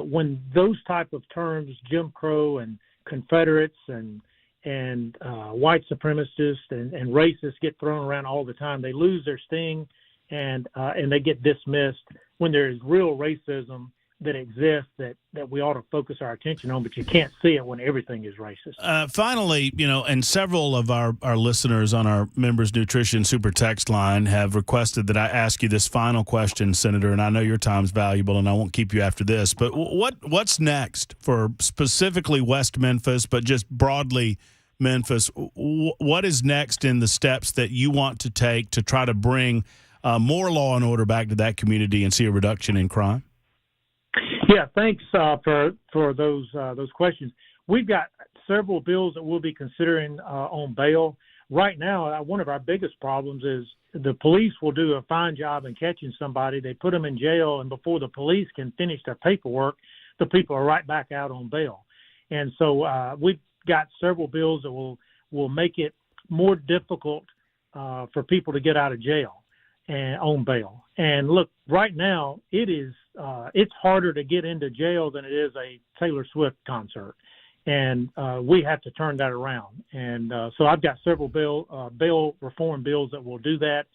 when those type of terms, Jim Crow and Confederates and white supremacists and racists get thrown around all the time, they lose their sting. And they get dismissed when there is real racism that exists that we ought to focus our attention on, but you can't see it when everything is racist. Finally, and several of our listeners on our Members Nutrition Super Text line have requested that I ask you this final question, Senator, and I know your time's valuable and I won't keep you after this, but what's next for specifically West Memphis, but just broadly Memphis? What is next in the steps that you want to take to try to bring more law and order back to that community and see a reduction in crime? Yeah, thanks for those questions. We've got several bills that we'll be considering on bail. Right now, one of our biggest problems is the police will do a fine job in catching somebody. They put them in jail, and before the police can finish their paperwork, the people are right back out on bail. And so we've got several bills that will make it more difficult for people to get out of jail and on bail. And look, right now it's harder to get into jail than it is a Taylor Swift concert, and we have to turn that around. And so I've got several bail reform bills that will do that.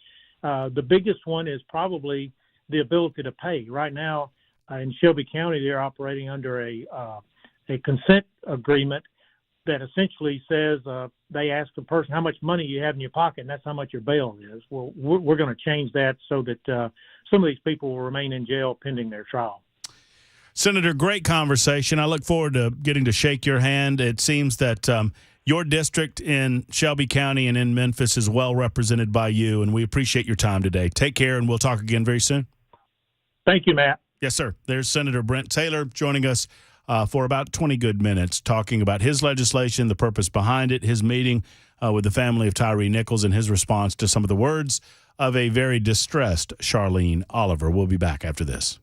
The biggest one is probably the ability to pay. Right now in Shelby County, they're operating under a consent agreement that essentially says they ask the person how much money you have in your pocket, and that's how much your bail is. Well, we're going to change that so that some of these people will remain in jail pending their trial. Senator, great conversation. I look forward to getting to shake your hand. It seems that your district in Shelby County and in Memphis is well represented by you, and we appreciate your time today. Take care, and we'll talk again very soon. Thank you, Matt. Yes, sir. There's Senator Brent Taylor joining us for about 20 good minutes, talking about his legislation, the purpose behind it, his meeting with the family of Tyree Nichols, and his response to some of the words of a very distressed Charlene Oliver. We'll be back after this.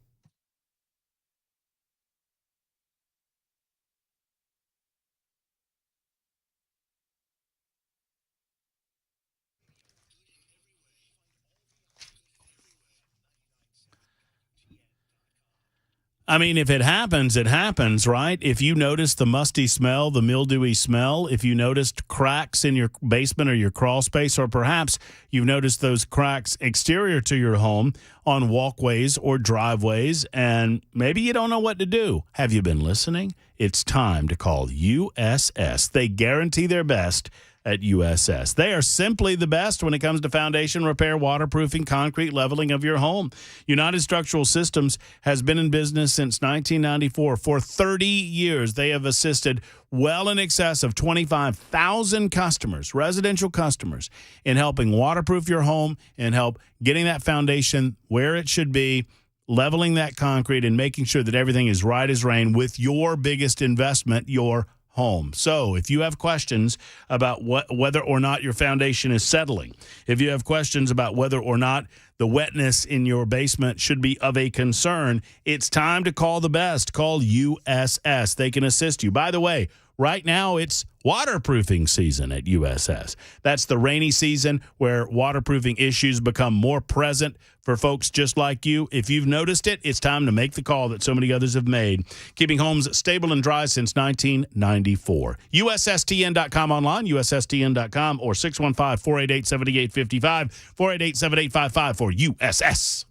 I mean, if it happens, it happens, right? If you notice the musty smell, the mildewy smell, if you noticed cracks in your basement or your crawl space, or perhaps you've noticed those cracks exterior to your home on walkways or driveways, and maybe you don't know what to do. Have you been listening? It's time to call USS. They guarantee their best at USS. They are simply the best when it comes to foundation repair, waterproofing, concrete leveling of your home. United Structural Systems has been in business since 1994. For 30 years, they have assisted well in excess of 25,000 customers, residential customers, in helping waterproof your home and help getting that foundation where it should be, leveling that concrete, and making sure that everything is right as rain with your biggest investment, your home. So if you have questions about whether or not your foundation is settling, if you have questions about whether or not the wetness in your basement should be of a concern, it's time to call the best. Call USS. They can assist you. By the way, right now it's waterproofing season at USS. That's the rainy season where waterproofing issues become more present for folks just like you. If you've noticed it, it's time to make the call that so many others have made, keeping homes stable and dry since 1994. USSTN.com online, USSTN.com, or 615-488-7855, 488-7855 for USS.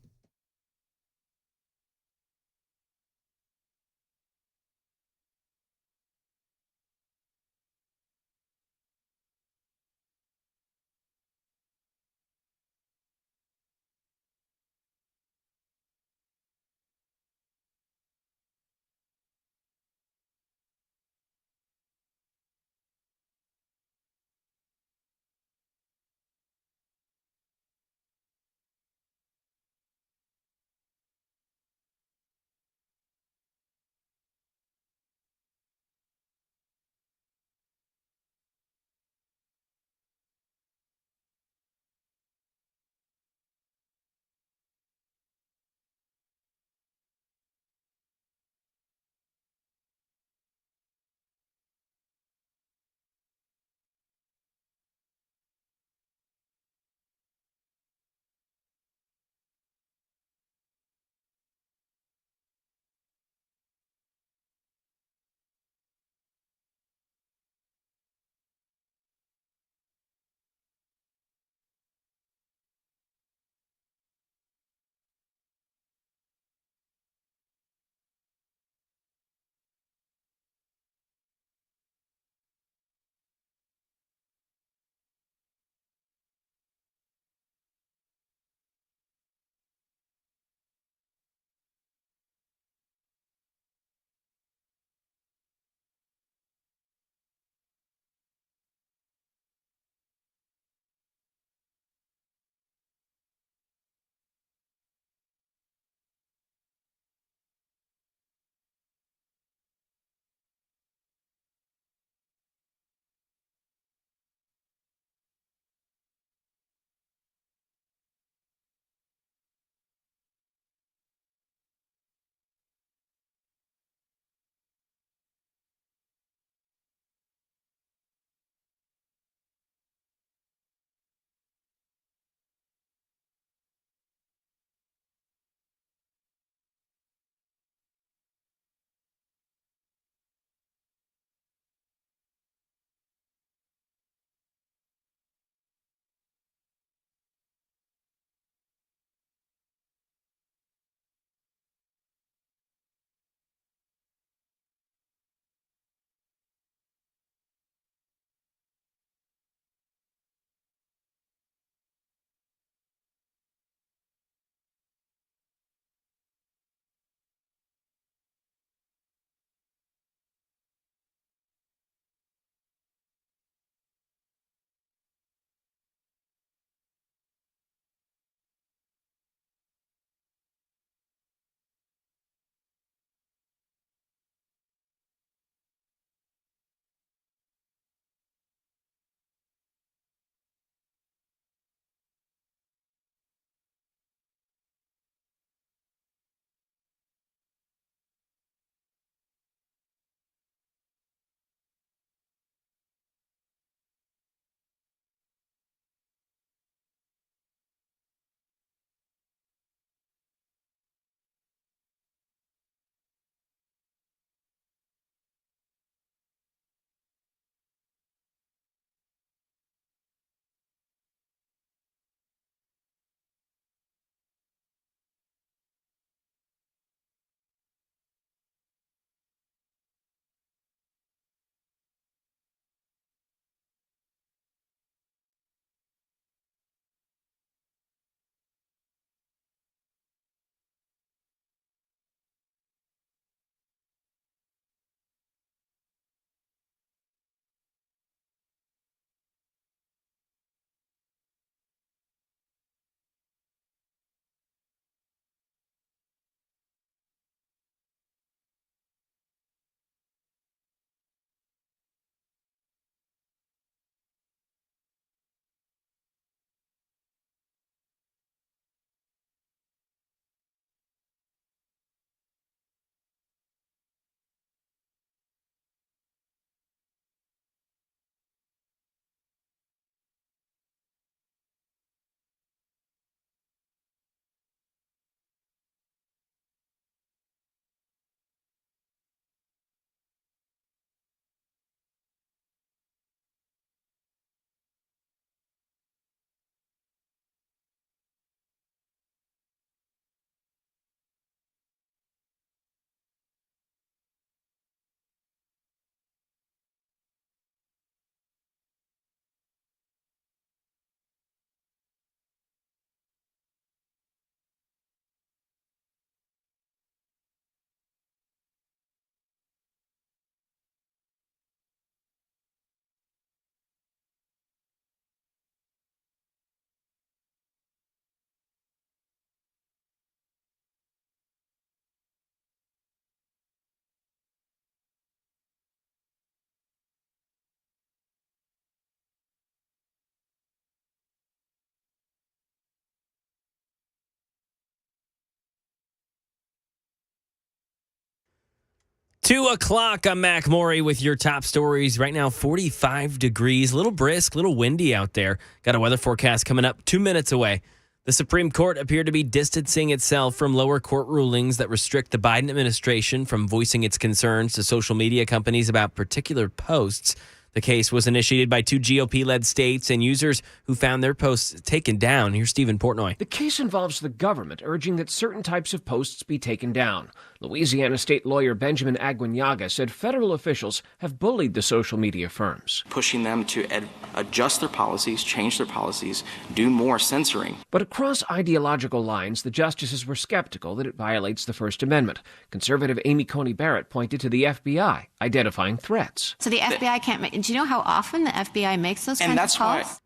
2 o'clock, I'm Mac Maury with your top stories. Right now, 45 degrees, a little brisk, a little windy out there. Got a weather forecast coming up 2 minutes away. The Supreme Court appeared to be distancing itself from lower court rulings that restrict the Biden administration from voicing its concerns to social media companies about particular posts. The case was initiated by 2 GOP-led states and users who found their posts taken down. Here's Stephen Portnoy. The case involves the government urging that certain types of posts be taken down. Louisiana state lawyer Benjamin Aguinaga said federal officials have bullied the social media firms, pushing them to adjust their policies, change their policies, do more censoring. But across ideological lines, the justices were skeptical that it violates the First Amendment. Conservative Amy Coney Barrett pointed to the FBI identifying threats. So the FBI can't make. Do you know how often the FBI makes those kinds of calls?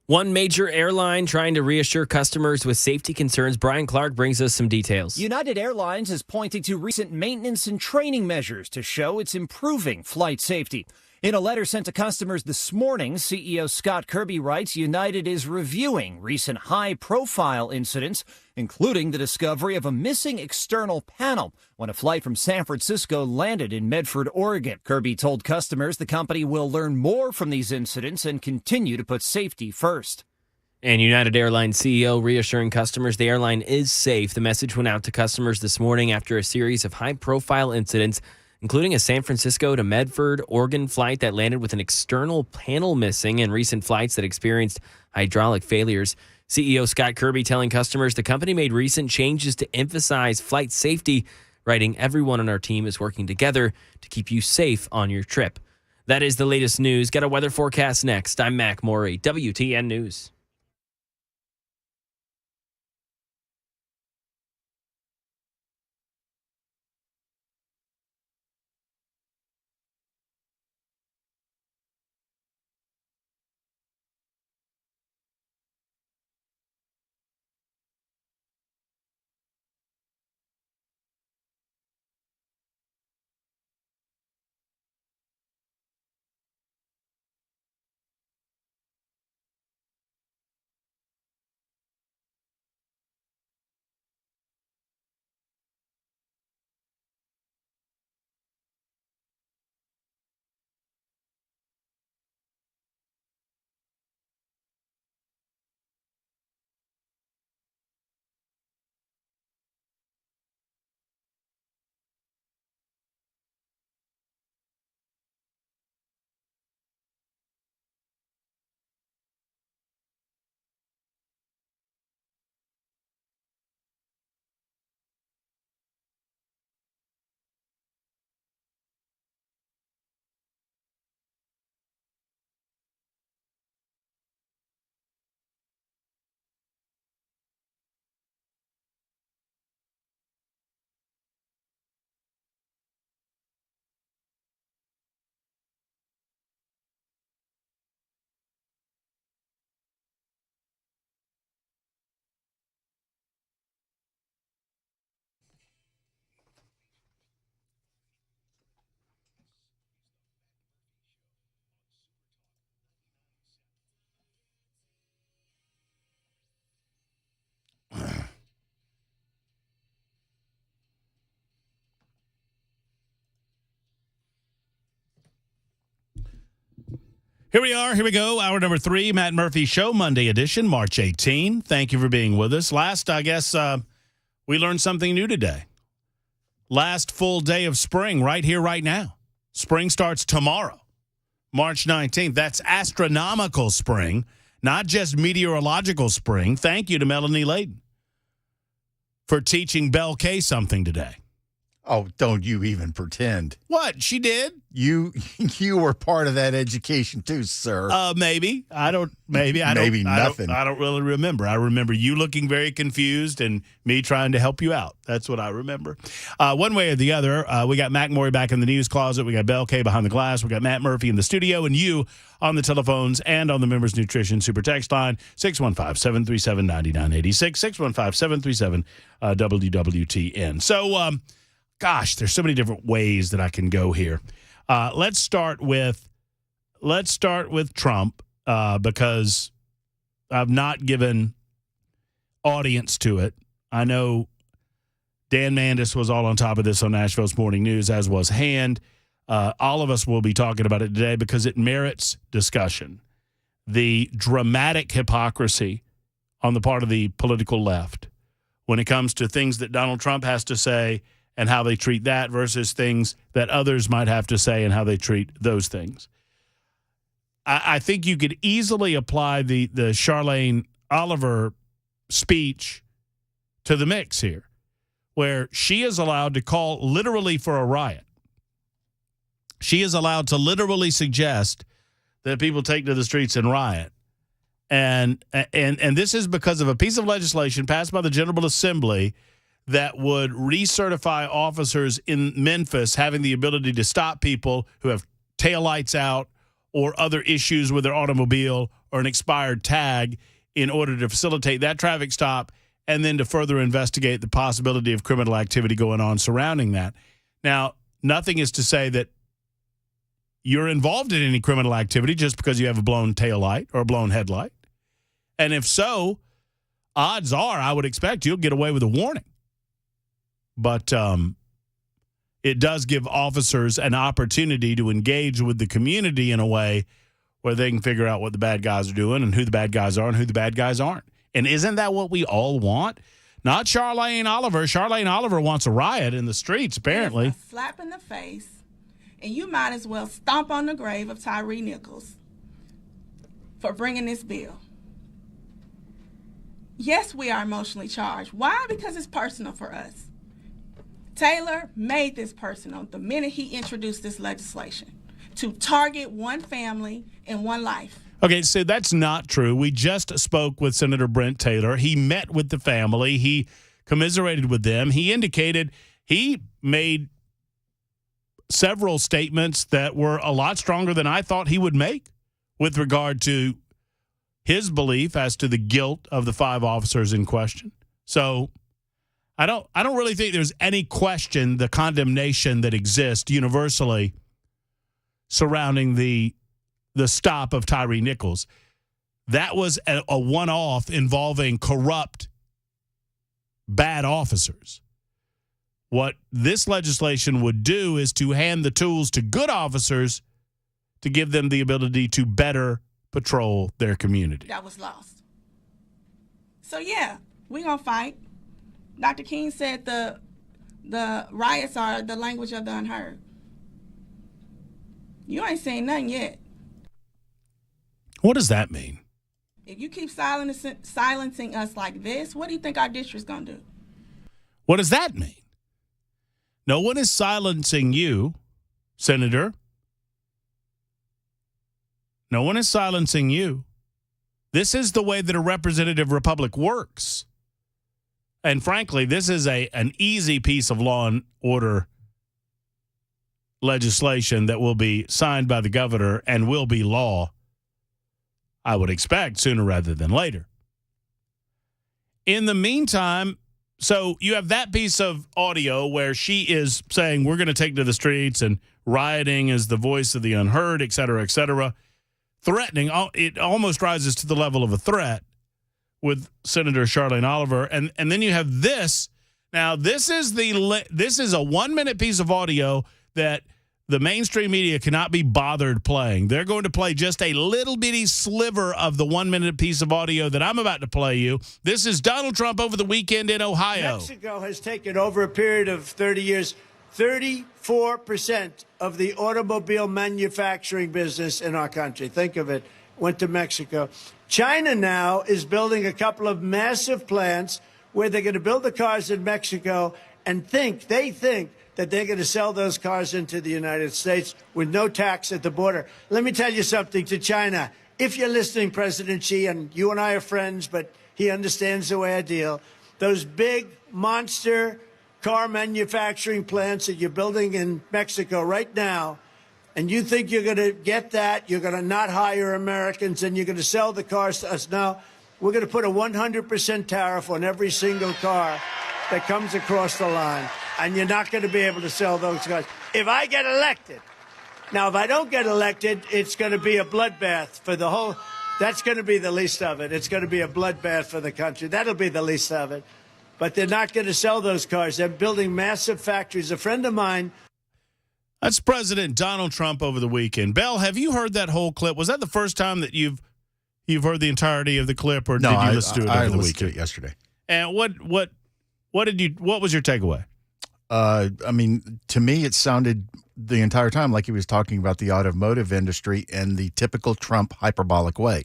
One major airline trying to reassure customers with safety concerns. Brian Clark brings us some details. United Airlines is pointing to recent maintenance and training measures to show it's improving flight safety. In a letter sent to customers this morning, CEO Scott Kirby writes United is reviewing recent high-profile incidents, including the discovery of a missing external panel when a flight from San Francisco landed in Medford, Oregon. Kirby told customers the company will learn more from these incidents and continue to put safety first. And United Airlines CEO reassuring customers the airline is safe. The message went out to customers this morning after a series of high-profile incidents, including a San Francisco to Medford, Oregon flight that landed with an external panel missing and recent flights that experienced hydraulic failures. CEO Scott Kirby telling customers the company made recent changes to emphasize flight safety, writing, "Everyone on our team is working together to keep you safe on your trip." That is the latest news. Got a weather forecast next. I'm Mac Maury, WTN News. Here we are. Here we go. Hour number 3, Matt Murphy Show, Monday edition, March 18. Thank you for being with us. I guess, we learned something new today. Last full day of spring right here, right now. Spring starts tomorrow, March 19th. That's astronomical spring, not just meteorological spring. Thank you to Melanie Layden for teaching Belle K something today. Oh, don't you even pretend. What? She did? You were part of that education too, sir. Maybe. Maybe nothing. I don't really remember. I remember you looking very confused and me trying to help you out. That's what I remember. One way or the other, we got Mac Maury back in the news closet. We got Belle K behind the glass. We got Matt Murphy in the studio and you on the telephones and on the Members Nutrition Super Text line, 615-737-9986, 615-737-WWTN. So, gosh, there's so many different ways that I can go here. Let's start with Trump because I've not given audience to it. I know Dan Mandis was all on top of this on Nashville's Morning News, as was Hand. All of us will be talking about it today because it merits discussion. The dramatic hypocrisy on the part of the political left when it comes to things that Donald Trump has to say and how they treat that versus things that others might have to say and how they treat those things. I think you could easily apply the Charlene Oliver speech to the mix here, where she is allowed to call literally for a riot. She is allowed to literally suggest that people take to the streets and riot. And this is because of a piece of legislation passed by the General Assembly that would recertify officers in Memphis having the ability to stop people who have taillights out or other issues with their automobile or an expired tag in order to facilitate that traffic stop and then to further investigate the possibility of criminal activity going on surrounding that. Now, nothing is to say that you're involved in any criminal activity just because you have a blown taillight or a blown headlight. And if so, odds are I would expect you'll get away with a warning. But it does give officers an opportunity to engage with the community in a way where they can figure out what the bad guys are doing and who the bad guys are and who the bad guys aren't. And isn't that what we all want? Not Charlene Oliver. Charlene Oliver wants a riot in the streets, apparently. It's a slap in the face, and you might as well stomp on the grave of Tyree Nichols for bringing this bill. Yes, we are emotionally charged. Why? Because it's personal for us. Taylor made this personal the minute he introduced this legislation to target one family and one life. Okay, so that's not true. We just spoke with Senator Brent Taylor. He met with the family. He commiserated with them. He indicated he made several statements that were a lot stronger than I thought he would make with regard to his belief as to the guilt of the 5 officers in question. So I don't really think there's any question the condemnation that exists universally surrounding the stop of Tyree Nichols. That was a one-off involving corrupt, bad officers. What this legislation would do is to hand the tools to good officers to give them the ability to better patrol their community. That was lost. So, yeah, we're going to fight. Dr. King said the riots are the language of the unheard. You ain't saying nothing yet. What does that mean? If you keep silencing us like this, what do you think our district's going to do? What does that mean? No one is silencing you, Senator. No one is silencing you. This is the way that a representative republic works. And frankly, this is an easy piece of law and order legislation that will be signed by the governor and will be law, I would expect, sooner rather than later. In the meantime, so you have that piece of audio where she is saying we're going to take to the streets and rioting is the voice of the unheard, et cetera, threatening. It almost rises to the level of a threat with Senator Charlene Oliver. And then you have this. Now, this is a 1-minute piece of audio that the mainstream media cannot be bothered playing. They're going to play just a little bitty sliver of the 1-minute piece of audio that I'm about to play you. This is Donald Trump over the weekend in Ohio. Mexico has taken over a period of 30 years, 34% of the automobile manufacturing business in our country. Think of it. Went to Mexico. China now is building a couple of massive plants where they're going to build the cars in Mexico and they think that they're going to sell those cars into the United States with no tax at the border. Let me tell you something to China. If you're listening, President Xi, and you and I are friends, but he understands the way I deal, those big monster car manufacturing plants that you're building in Mexico right now, and you think you're going to get that, you're going to not hire Americans, and you're going to sell the cars to us. No, we're going to put a 100% tariff on every single car that comes across the line, and you're not going to be able to sell those cars. If I get elected, now if I don't get elected, it's going to be a bloodbath for the whole, that's going to be the least of it. It's going to be a bloodbath for the country. That'll be the least of it. but they're not going to sell those cars. They're building massive factories. A friend of mine. That's President Donald Trump over the weekend. Belle, have you heard that whole clip? Was that the first time that you've heard the entirety of the clip, or did you listen to it over the weekend? I listened to it yesterday. And what was your takeaway? I mean, to me, it sounded the entire time like he was talking about the automotive industry in the typical Trump hyperbolic way.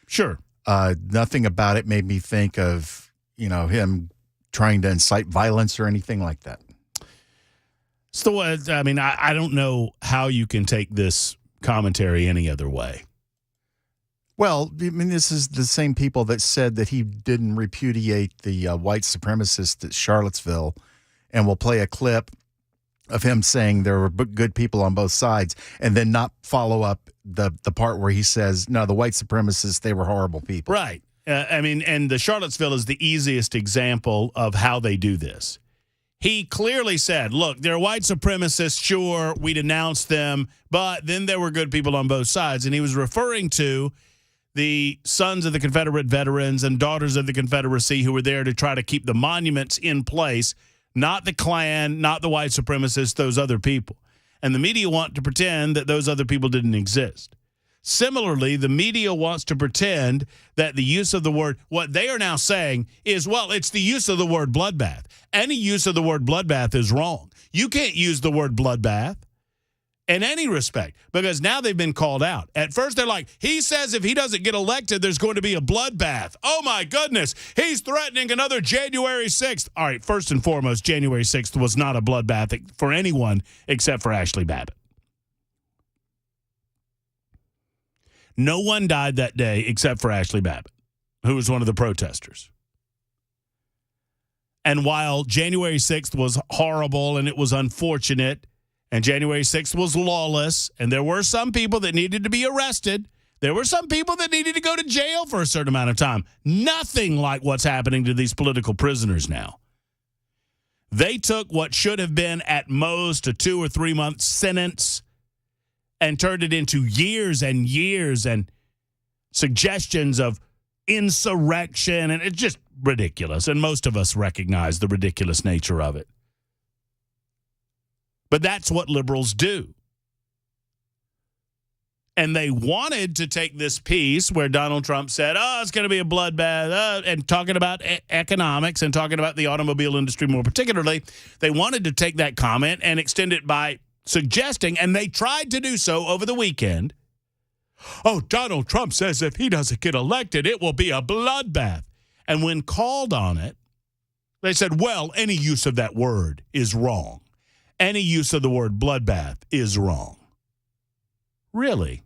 Sure. Nothing about it made me think of, him trying to incite violence or anything like that. So, I mean, I don't know how you can take this commentary any other way. Well, I mean, this is the same people that said that he didn't repudiate the white supremacists at Charlottesville, and we'll play a clip of him saying there were good people on both sides, and then not follow up the part where he says, no, the white supremacists, they were horrible people. Right. I mean, and the Charlottesville is the easiest example of how they do this. He clearly said, look, they're white supremacists, sure, we denounced them, but then there were good people on both sides. And he was referring to the sons of the Confederate veterans and daughters of the Confederacy who were there to try to keep the monuments in place, not the Klan, not the white supremacists, those other people. And the media want to pretend that those other people didn't exist. Similarly, the media wants to pretend that the use of the word, what they are now saying is, well, it's the use of the word bloodbath. Any use of the word bloodbath is wrong. You can't use the word bloodbath in any respect, because now they've been called out. At first, they're like, he says if he doesn't get elected, there's going to be a bloodbath. Oh, my goodness. He's threatening another January 6th. All right, first and foremost, January 6th was not a bloodbath for anyone except for Ashley Babbitt. No one died that day except for Ashley Babbitt, who was one of the protesters. And while January 6th was horrible and it was unfortunate, and January 6th was lawless, and there were some people that needed to be arrested, there were some people that needed to go to jail for a certain amount of time. Nothing like what's happening to these political prisoners now. They took what should have been at most a 2 or 3 month sentence and turned it into years and years and suggestions of insurrection, and it's just ridiculous. And most of us recognize the ridiculous nature of it. But that's what liberals do. And they wanted to take this piece where Donald Trump said, oh, it's going to be a bloodbath, and talking about economics and talking about the automobile industry more particularly. They wanted to take that comment and extend it by suggesting, and they tried to do so over the weekend, oh, Donald Trump says if he doesn't get elected, it will be a bloodbath. And when called on it, they said, well, any use of that word is wrong. Any use of the word bloodbath is wrong. Really?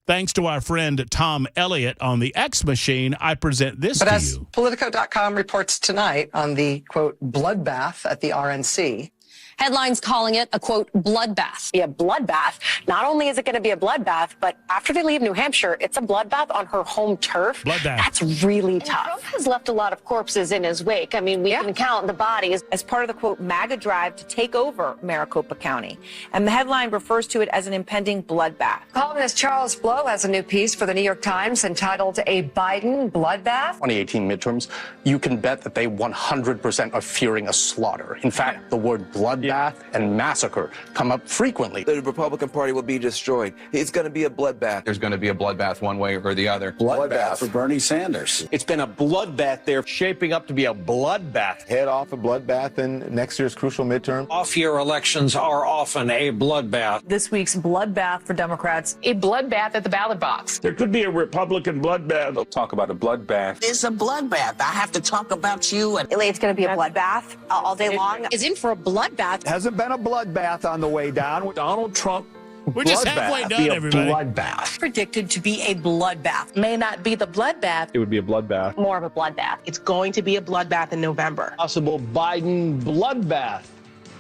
Thanks to our friend Tom Elliott on the X Machine, I present this to you. But as Politico.com reports tonight on the, quote, bloodbath at the RNC, Headlines calling it a, quote, bloodbath. Be a bloodbath. Not only is it going to be a bloodbath, but after they leave New Hampshire, it's a bloodbath on her home turf. Bloodbath. That's really tough. Trump has left a lot of corpses in his wake. I mean, we can count the bodies. As part of the, quote, MAGA drive to take over Maricopa County. And the headline refers to it as an impending bloodbath. Columnist Charles Blow has a new piece for the New York Times entitled A Biden Bloodbath. 2018 midterms, you can bet that they 100% are fearing a slaughter. In fact, the word bloodbath and massacre come up frequently. The Republican Party will be destroyed. It's going to be a bloodbath. There's going to be a bloodbath one way or the other. Bloodbath for Bernie Sanders. It's been a bloodbath there, shaping up to be a bloodbath. Head off a bloodbath in next year's crucial midterm. Off-year elections are often a bloodbath. This week's bloodbath for Democrats. A bloodbath at the ballot box. There could be a Republican bloodbath. They'll talk about a bloodbath. It's a bloodbath. I have to talk about you. It's going to be a bloodbath all day long. Is in for a bloodbath. Hasn't been a bloodbath on the way down. Donald Trump. We're just halfway done, everybody. Bloodbath. Predicted to be a bloodbath. May not be the bloodbath. It would be a bloodbath. More of a bloodbath. It's going to be a bloodbath in November. Possible Biden bloodbath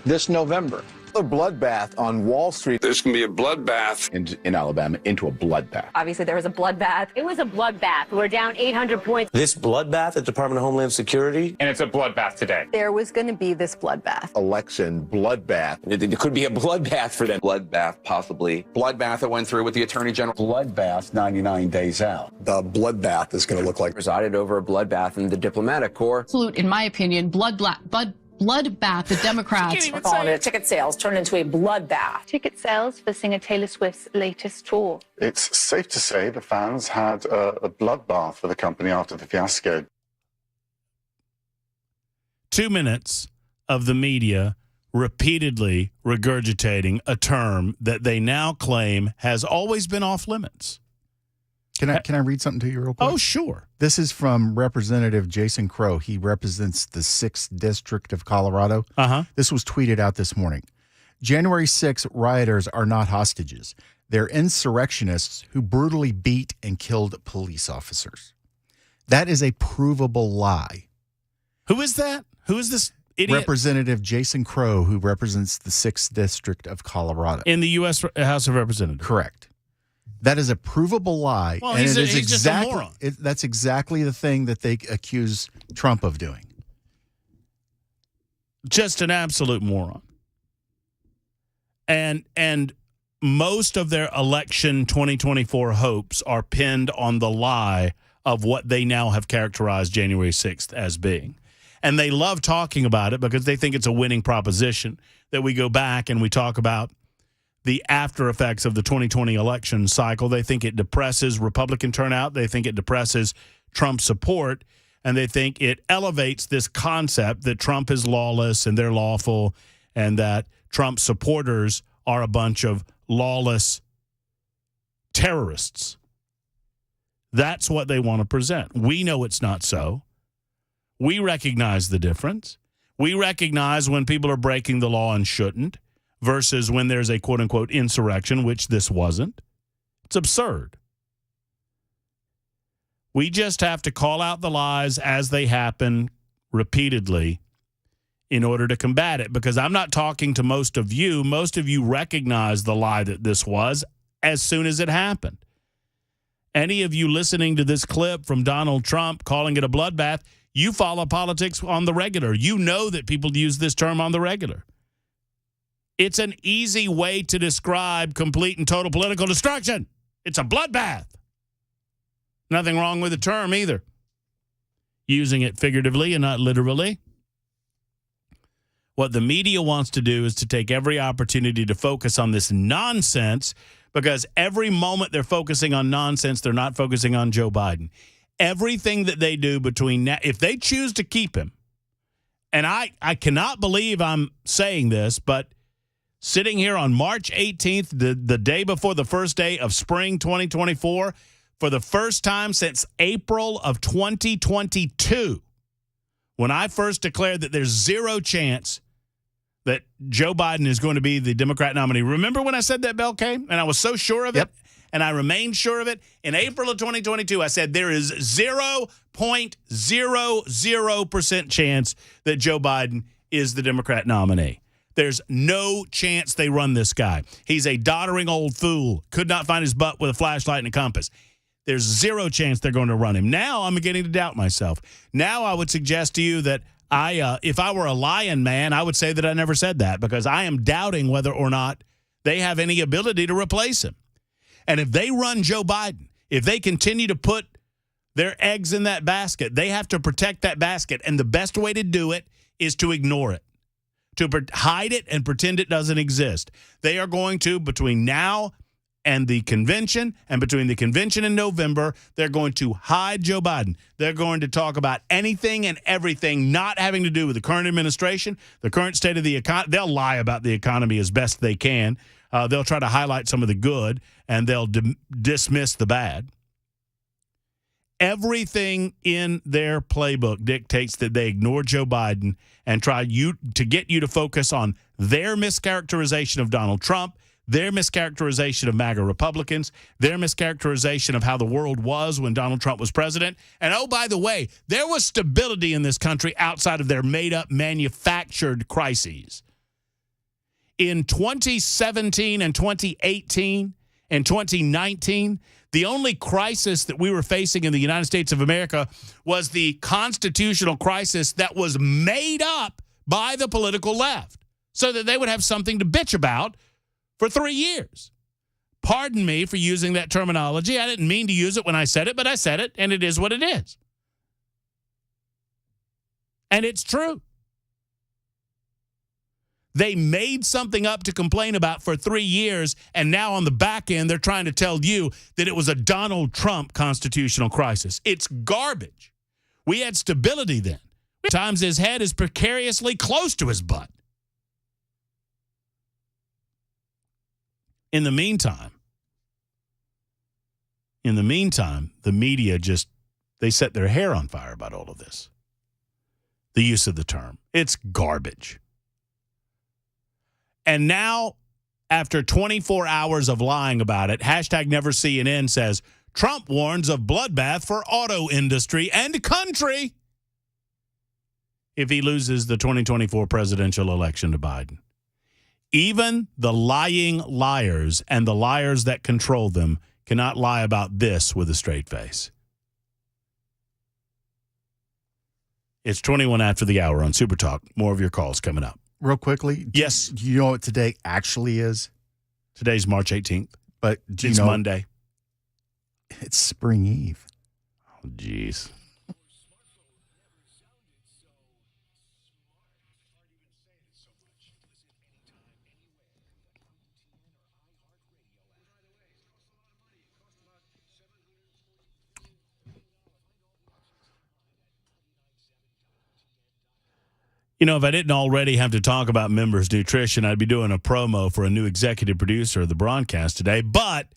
this November. A bloodbath on Wall Street. There's going to be a bloodbath In Alabama into a bloodbath. Obviously, there was a bloodbath. It was a bloodbath. We're down 800 points. This bloodbath at the Department of Homeland Security. And it's a bloodbath today. There was going to be this bloodbath. Election bloodbath. It could be a bloodbath for them. Bloodbath, possibly. Bloodbath that went through with the Attorney General. Bloodbath 99 days out. The bloodbath is going to look like Presided over a bloodbath in the diplomatic corps. Absolute, in my opinion, bloodbath. The Democrats We're calling it ticket sales turned into a bloodbath. Ticket sales for singer Taylor Swift's latest tour. It's safe to say the fans had a bloodbath for the company after the fiasco. 2 minutes of the media repeatedly regurgitating a term that they now claim has always been off limits. Can I read something to you real quick? Oh, sure. This is from Representative Jason Crow. He represents the 6th District of Colorado. This was tweeted out this morning. January 6 rioters are not hostages. They're insurrectionists who brutally beat and killed police officers. That is a provable lie. Who is that? Who is this idiot? Representative Jason Crow, who represents the 6th District of Colorado. In the U.S. House of Representatives. Correct. That is a provable lie. Well, and he's it is just a moron. That's exactly the thing that they accuse Trump of doing. Just an absolute moron. And most of their election 2024 hopes are pinned on the lie of what they now have characterized January 6th as being. And they love talking about it because they think it's a winning proposition that we go back and we talk about the after effects of the 2020 election cycle. They think it depresses Republican turnout. They think it depresses Trump support. And they think it elevates this concept that Trump is lawless and they're lawful and that Trump supporters are a bunch of lawless terrorists. That's what they want to present. We know it's not so. We recognize the difference. We recognize when people are breaking the law and shouldn't versus when there's a quote-unquote insurrection, which this wasn't. It's absurd. We just have to call out the lies as they happen repeatedly in order to combat it, because I'm not talking to most of you. Most of you recognize the lie that this was as soon as it happened. Any of you listening to this clip from Donald Trump calling it a bloodbath, you follow politics on the regular. You know that people use this term on the regular. It's an easy way to describe complete and total political destruction. It's a bloodbath. Nothing wrong with the term either. Using it figuratively and not literally. What the media wants to do is to take every opportunity to focus on this nonsense, because every moment they're focusing on nonsense, they're not focusing on Joe Biden. Everything that they do between now, if they choose to keep him, and I cannot believe I'm saying this, but sitting here on March 18th, the day before the first day of spring 2024, for the first time since April of 2022, when I first declared that there's zero chance that Joe Biden is going to be the Democrat nominee. Remember when I said that, Bell came? And I was so sure of it, and I remained sure of it. In April of 2022, I said there is 0.00% chance that Joe Biden is the Democrat nominee. There's no chance they run this guy. He's a doddering old fool. Could not find his butt with a flashlight and a compass. There's zero chance they're going to run him. Now I'm beginning to doubt myself. Now I would suggest to you that if I were a lion man, I would say that I never said that, because I am doubting whether or not they have any ability to replace him. And if they run Joe Biden, if they continue to put their eggs in that basket, they have to protect that basket. And the best way to do it is to ignore it, to hide it and pretend it doesn't exist. They are going to, between now and the convention, and between the convention in November, they're going to hide Joe Biden. They're going to talk about anything and everything not having to do with the current administration, the current state of the economy. They'll lie about the economy as best they can. They'll try to highlight some of the good, and they'll dismiss the bad. Everything in their playbook dictates that they ignore Joe Biden and try to get you to focus on their mischaracterization of Donald Trump, their mischaracterization of MAGA Republicans, their mischaracterization of how the world was when Donald Trump was president. And oh, by the way, there was stability in this country outside of their made-up, manufactured crises. In 2017 and 2018 and 2019, the only crisis that we were facing in the United States of America was the constitutional crisis that was made up by the political left so that they would have something to bitch about for 3 years. Pardon me for using that terminology. I didn't mean to use it when I said it, but I said it, and it is what it is. And it's true. They made something up to complain about for 3 years, and now on the back end, they're trying to tell you that it was a Donald Trump constitutional crisis. It's garbage. We had stability then. At times his head is precariously close to his butt. In the meantime, the media they set their hair on fire about all of this. The use of the term. It's garbage. And now, after 24 hours of lying about it, #NeverCNN says, Trump warns of bloodbath for auto industry and country if he loses the 2024 presidential election to Biden. Even the lying liars and the liars that control them cannot lie about this with a straight face. It's 21 after the hour on Super Talk. More of your calls coming up. Real quickly. Yes. Do you know what today actually is? Today's March 18th. But it's Monday. It's Spring Eve. Oh, jeez. You know, if I didn't already have to talk about Members Nutrition, I'd be doing a promo for a new executive producer of the broadcast today. But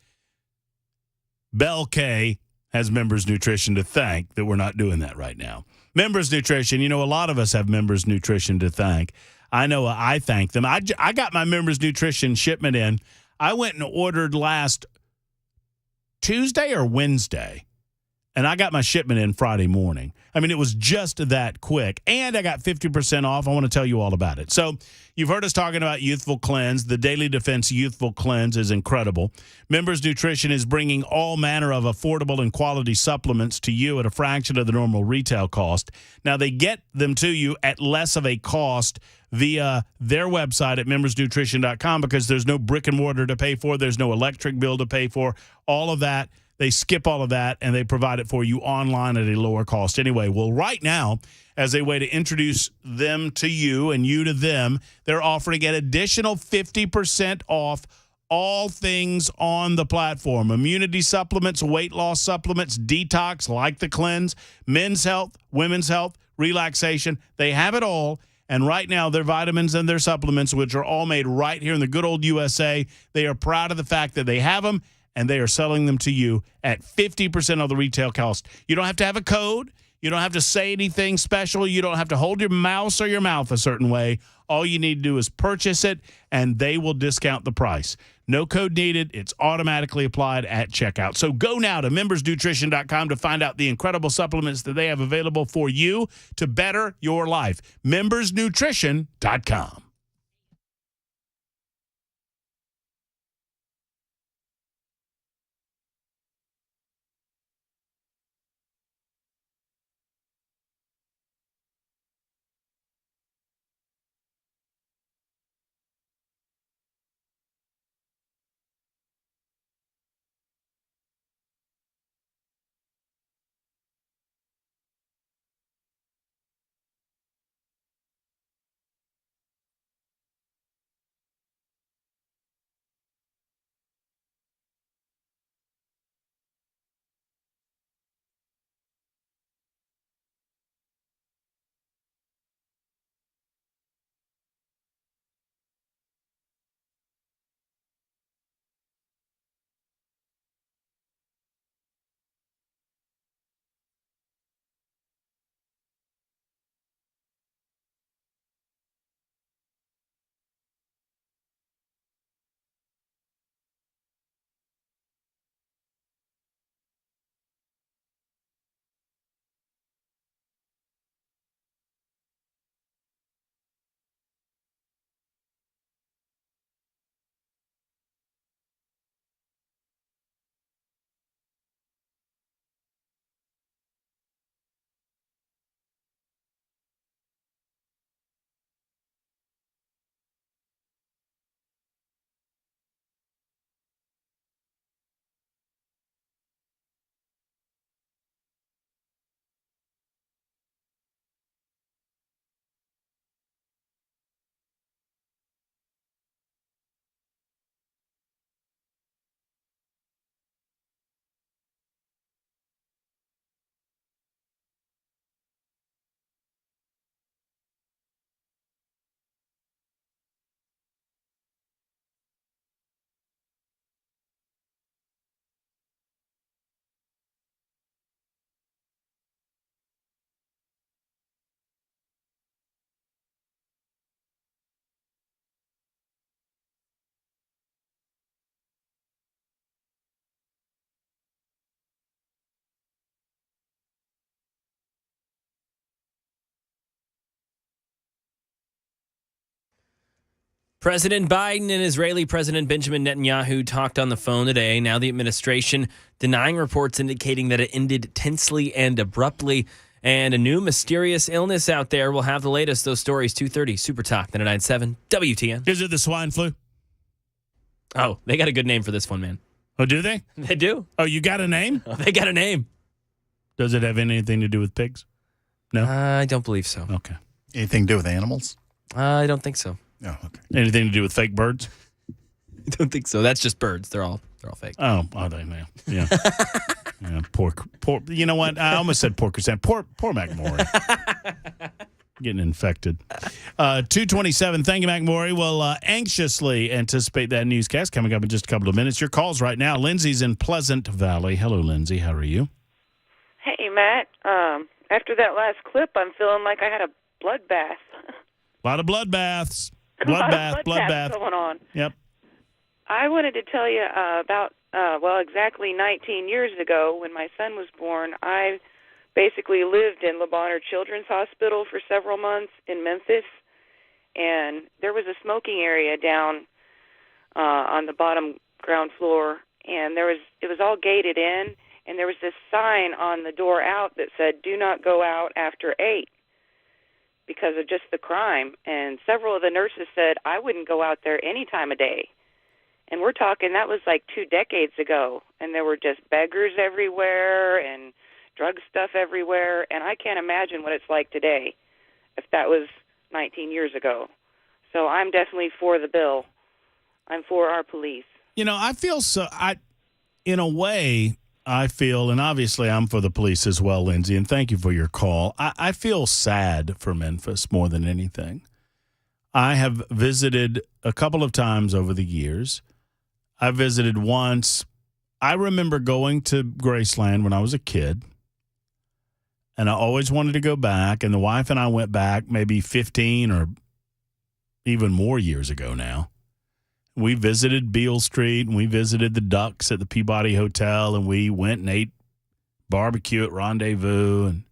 Bell K has Members Nutrition to thank that we're not doing that right now. Members Nutrition, you know, a lot of us have Members Nutrition to thank. I know I thank them. I got my Members Nutrition shipment in. I went and ordered last Tuesday or Wednesday, and I got my shipment in Friday morning. I mean, it was just that quick. And I got 50% off. I want to tell you all about it. So you've heard us talking about Youthful Cleanse. The Daily Defense Youthful Cleanse is incredible. Members Nutrition is bringing all manner of affordable and quality supplements to you at a fraction of the normal retail cost. Now, they get them to you at less of a cost via their website at membersnutrition.com because there's no brick and mortar to pay for. There's no electric bill to pay for. All of that. They skip all of that, and they provide it for you online at a lower cost anyway. Well, right now, as a way to introduce them to you and you to them, they're offering an additional 50% off all things on the platform. Immunity supplements, weight loss supplements, detox like the cleanse, men's health, women's health, relaxation. They have it all. And right now, their vitamins and their supplements, which are all made right here in the good old USA, they are proud of the fact that they have them. And they are selling them to you at 50% of the retail cost. You don't have to have a code. You don't have to say anything special. You don't have to hold your mouse or your mouth a certain way. All you need to do is purchase it, and they will discount the price. No code needed. It's automatically applied at checkout. So go now to membersnutrition.com to find out the incredible supplements that they have available for you to better your life. membersnutrition.com. President Biden and Israeli President Benjamin Netanyahu talked on the phone today. Now the administration denying reports indicating that it ended tensely and abruptly. And a new mysterious illness out there. We'll have the latest. Those stories, 2:30, Super Talk, 99.7 WTN. Is it the swine flu? Oh, they got a good name for this one, man. Oh, do they? They do. Oh, you got a name? Oh, they got a name. Does it have anything to do with pigs? No? I don't believe so. Okay. Anything to do with animals? I don't think so. No, okay. Anything to do with fake birds? I don't think so. That's just birds. They're all fake. Oh, are they now? Yeah. Yeah, poor. You know what? I almost said poor Chris. Poor McMorray. Getting infected. 2:27. Thank you, McMorray. We'll anxiously anticipate that newscast coming up in just a couple of minutes. Your calls right now. Lindsay's in Pleasant Valley. Hello, Lindsay. How are you? Hey, Matt. After that last clip, I'm feeling like I had a bloodbath. A lot of bloodbaths. Bloodbath Bloodbath going on. Yep. I wanted to tell you about, exactly 19 years ago when my son was born, I basically lived in Le Bonheur Children's Hospital for several months in Memphis, and there was a smoking area down on the bottom ground floor, and it was all gated in, and there was this sign on the door out that said, "Do not go out after 8." because of just the crime. And several of the nurses said, I wouldn't go out there any time of day. And we're talking, that was like 2 decades ago. And there were just beggars everywhere and drug stuff everywhere. And I can't imagine what it's like today if that was 19 years ago. So I'm definitely for the bill. I'm for our police. You know, I feel in a way, I feel, and obviously I'm for the police as well, Lindsay, and thank you for your call. I feel sad for Memphis more than anything. I have visited a couple of times over the years. I visited once. I remember going to Graceland when I was a kid, and I always wanted to go back, and the wife and I went back maybe 15 or even more years ago now. We visited Beale Street, and we visited the Ducks at the Peabody Hotel, and we went and ate barbecue at Rendezvous and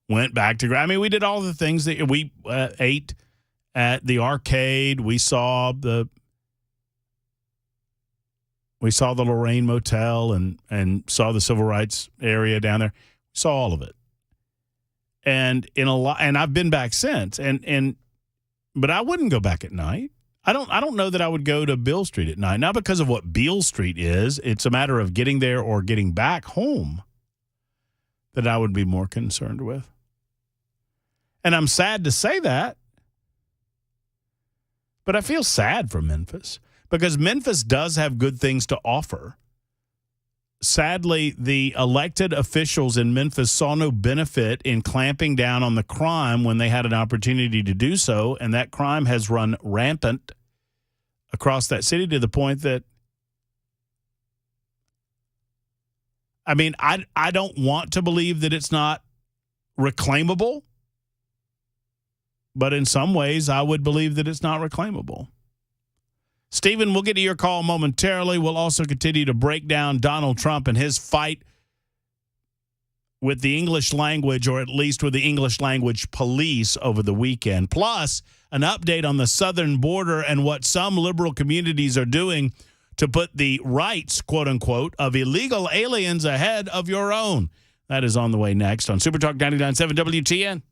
went back to – I mean, we did all the things that we ate at the arcade. We saw the Lorraine Motel and saw the civil rights area down there. Saw all of it. And I've been back since. But I wouldn't go back at night. I don't know that I would go to Beale Street at night. Not because of what Beale Street is. It's a matter of getting there or getting back home that I would be more concerned with. And I'm sad to say that. But I feel sad for Memphis because Memphis does have good things to offer. Sadly, the elected officials in Memphis saw no benefit in clamping down on the crime when they had an opportunity to do so, and that crime has run rampant across that city to the point that, I mean, I don't want to believe that it's not reclaimable, but in some ways I would believe that it's not reclaimable. Stephen, we'll get to your call momentarily. We'll also continue to break down Donald Trump and his fight with the English language, or at least with the English language police over the weekend. Plus, an update on the southern border and what some liberal communities are doing to put the rights, quote unquote, of illegal aliens ahead of your own. That is on the way next on Super Talk 99.7 WTN.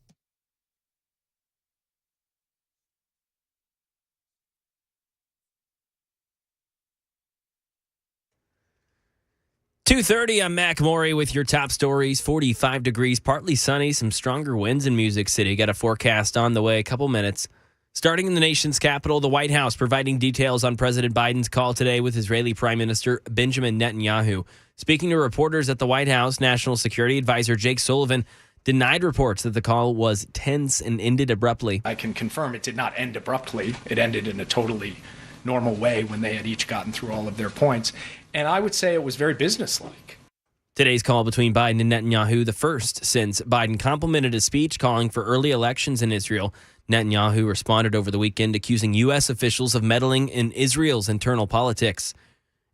.230, I'm Mac Maury with your top stories. 45 degrees, partly sunny, some stronger winds in Music City. Got a forecast on the way, a couple minutes. Starting in the nation's capital, the White House providing details on President Biden's call today with Israeli Prime Minister Benjamin Netanyahu. Speaking to reporters at the White House, National Security Advisor Jake Sullivan denied reports that the call was tense and ended abruptly. I can confirm it did not end abruptly. It ended in a totally normal way when they had each gotten through all of their points. And I would say it was very businesslike. Today's call between Biden and Netanyahu, the first since Biden complimented his speech calling for early elections in Israel. Netanyahu responded over the weekend accusing U.S. officials of meddling in Israel's internal politics.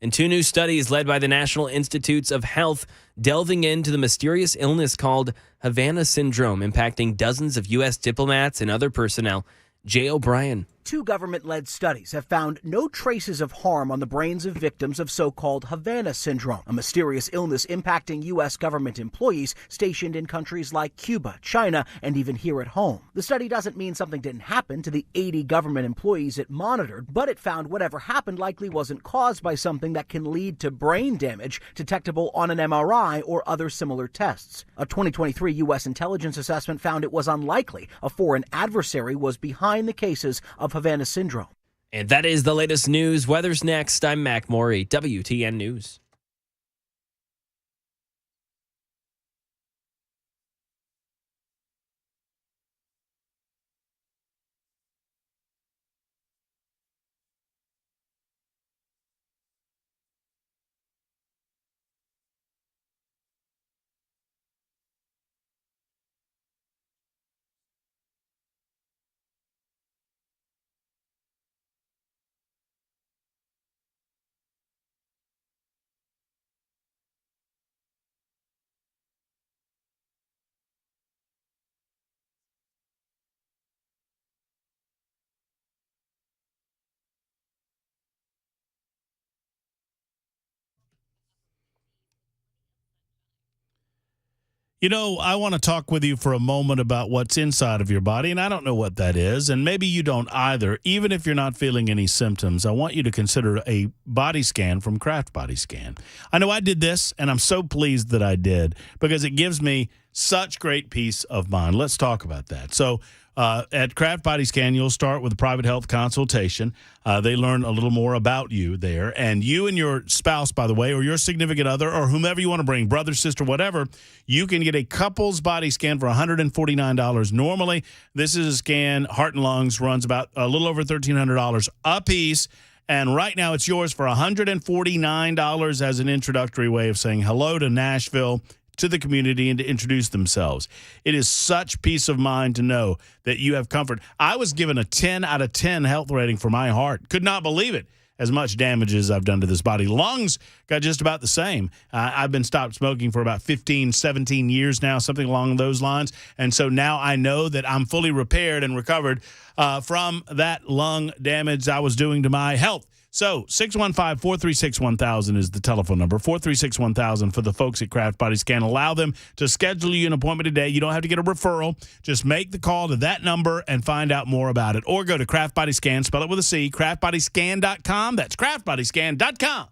And 2 new studies led by the National Institutes of Health delving into the mysterious illness called Havana syndrome, impacting dozens of U.S. diplomats and other personnel. Jay O'Brien 2 government-led studies have found no traces of harm on the brains of victims of so-called Havana syndrome, a mysterious illness impacting U.S. government employees stationed in countries like Cuba, China, and even here at home. The study doesn't mean something didn't happen to the 80 government employees it monitored, but it found whatever happened likely wasn't caused by something that can lead to brain damage detectable on an MRI or other similar tests. A 2023 U.S. intelligence assessment found it was unlikely a foreign adversary was behind the cases of Havana syndrome. And that is the latest news. Weather's next. I'm Mac Morey, WTN News. You know, I want to talk with you for a moment about what's inside of your body, and I don't know what that is, and maybe you don't either. Even if you're not feeling any symptoms, I want you to consider a body scan from Kraft Body Scan. I know I did this, and I'm so pleased that I did because it gives me such great peace of mind. Let's talk about that. So at Kraft Body Scan, you'll start with a private health consultation. They learn a little more about you there. And you and your spouse, by the way, or your significant other, or whomever you want to bring, brother, sister, whatever, you can get a couple's body scan for $149 normally. This is a scan, heart and lungs, runs about a little over $1,300 a piece. And right now it's yours for $149 as an introductory way of saying hello to Nashville, to the community, and to introduce themselves. It is such peace of mind to know that you have comfort. I was given a 10 out of 10 health rating for my heart. Could not believe it. As much damage as I've done to this body. Lungs got just about the same. I've been stopped smoking for about 15, 17 years now, something along those lines. And so now I know that I'm fully repaired and recovered from that lung damage I was doing to my health. So 615-436-1000 is the telephone number, 436-1000 for the folks at Kraft Body Scan. Allow them to schedule you an appointment today. You don't have to get a referral. Just make the call to that number and find out more about it. Or go to Kraft Body Scan, spell it with a C, craftbodyscan.com. That's craftbodyscan.com.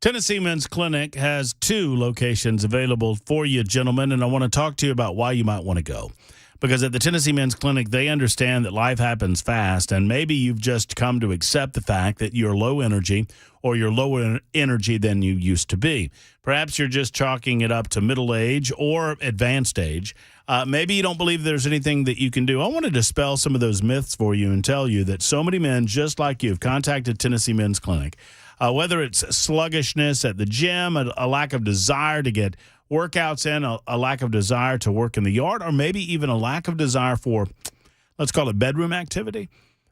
Tennessee Men's Clinic has 2 locations available for you, gentlemen, and I want to talk to you about why you might want to go. Because at the Tennessee Men's Clinic, they understand that life happens fast, and maybe you've just come to accept the fact that you're low energy or you're lower energy than you used to be. Perhaps you're just chalking it up to middle age or advanced age. Maybe you don't believe there's anything that you can do. I want to dispel some of those myths for you and tell you that so many men just like you have contacted Tennessee Men's Clinic. Whether it's sluggishness at the gym, a lack of desire to get workouts in, a lack of desire to work in the yard, or maybe even a lack of desire for, let's call it bedroom activity.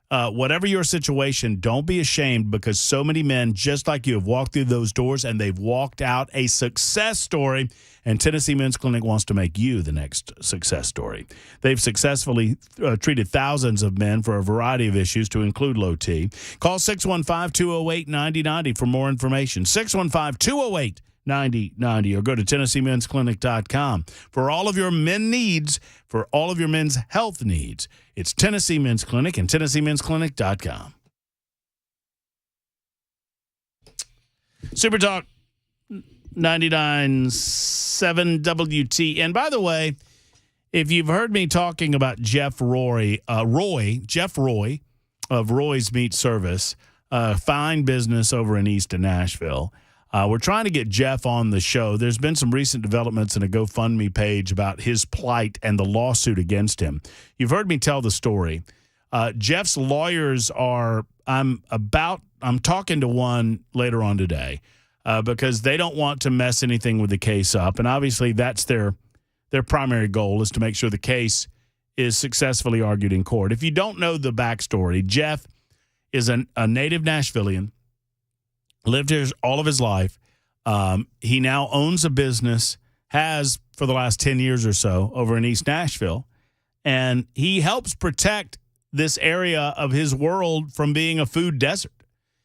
Whatever your situation, don't be ashamed, because so many men just like you have walked through those doors and they've walked out a success story, and Tennessee Men's Clinic wants to make you the next success story. They've successfully treated thousands of men for a variety of issues, to include low T. Call 615-208-9090 for more information. 615-208-9090, or go to TennesseeMen'sClinic.com. For all of your men needs, for all of your men's health needs, it's Tennessee Men's Clinic and TennesseeMen'sClinic.com. Super Talk 99.7 WT. And by the way, if you've heard me talking about Jeff Roy of Roy's Meat Service, fine business over in East of Nashville. We're trying to get Jeff on the show. There's been some recent developments in a GoFundMe page about his plight and the lawsuit against him. You've heard me tell the story. Jeff's lawyers are, I'm talking to one later on today because they don't want to mess anything with the case up. And obviously that's their primary goal, is to make sure the case is successfully argued in court. If you don't know the backstory, Jeff is a native Nashvilleian, lived here all of his life. He now owns a business, has for the last 10 years or so, over in East Nashville. And he helps protect this area of his world from being a food desert.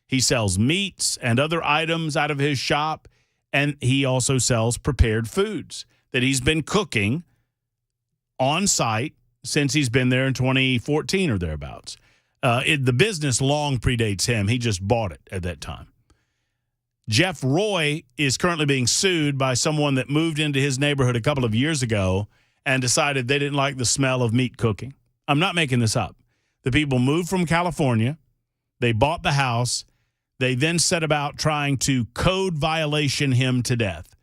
He sells meats and other items out of his shop, and he also sells prepared foods that he's been cooking on site since he's been there in 2014 or thereabouts. The business long predates him. He just bought it at that time. Jeff Roy is currently being sued by someone that moved into his neighborhood a couple of years ago and decided they didn't like the smell of meat cooking. I'm not making this up. The people moved from California. They bought the house. They then set about trying to code violation him to death.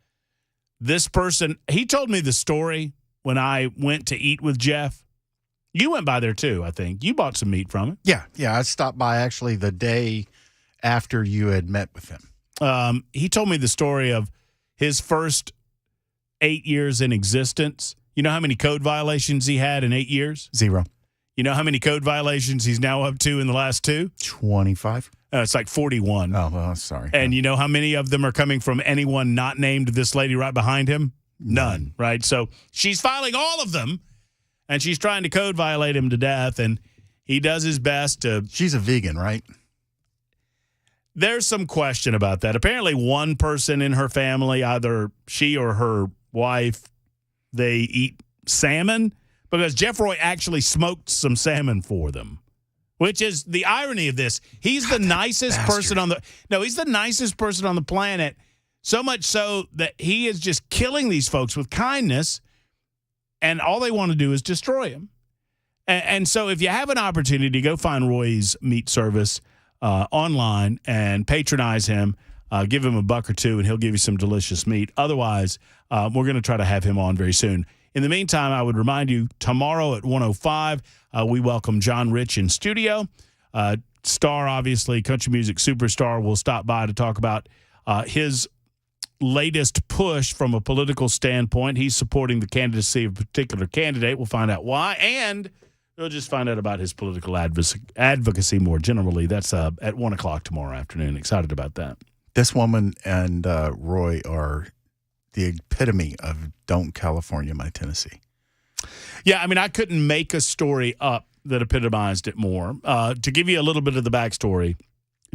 This person, he told me the story when I went to eat with Jeff. You went by there too, I think. You bought some meat from him. Yeah. I stopped by actually the day after you had met with him. He told me the story of his first 8 years in existence. You know how many code violations he had in 8 years? 0. You know how many code violations he's now up to in the last 2? 25. It's like 41. Oh, well, sorry. And you know how many of them are coming from anyone not named this lady right behind him? None, right? So she's filing all of them, and she's trying to code violate him to death, and he does his best to... She's a vegan, right? There's some question about that. Apparently one person in her family, either she or her wife, they eat salmon, because Jeff Roy actually smoked some salmon for them. Which is the irony of this. He's the nicest person on the... No, he's the nicest person on the planet. So much so that he is just killing these folks with kindness, and all they want to do is destroy him. And so if you have an opportunity, go find Roy's Meat Service online and patronize him. Give him $1 or $2, and he'll give you some delicious meat. Otherwise, we're going to try to have him on very soon. In the meantime, I would remind you, tomorrow at 1:05, we welcome John Rich in studio. Star, obviously, country music superstar, will stop by to talk about his latest push from a political standpoint. He's supporting the candidacy of a particular candidate. We'll find out why, and we'll just find out about his political advocacy more generally. That's at 1 o'clock tomorrow afternoon. Excited about that. This woman and Roy are the epitome of don't California my Tennessee. Yeah, I mean, I couldn't make a story up that epitomized it more. To give you a little bit of the backstory,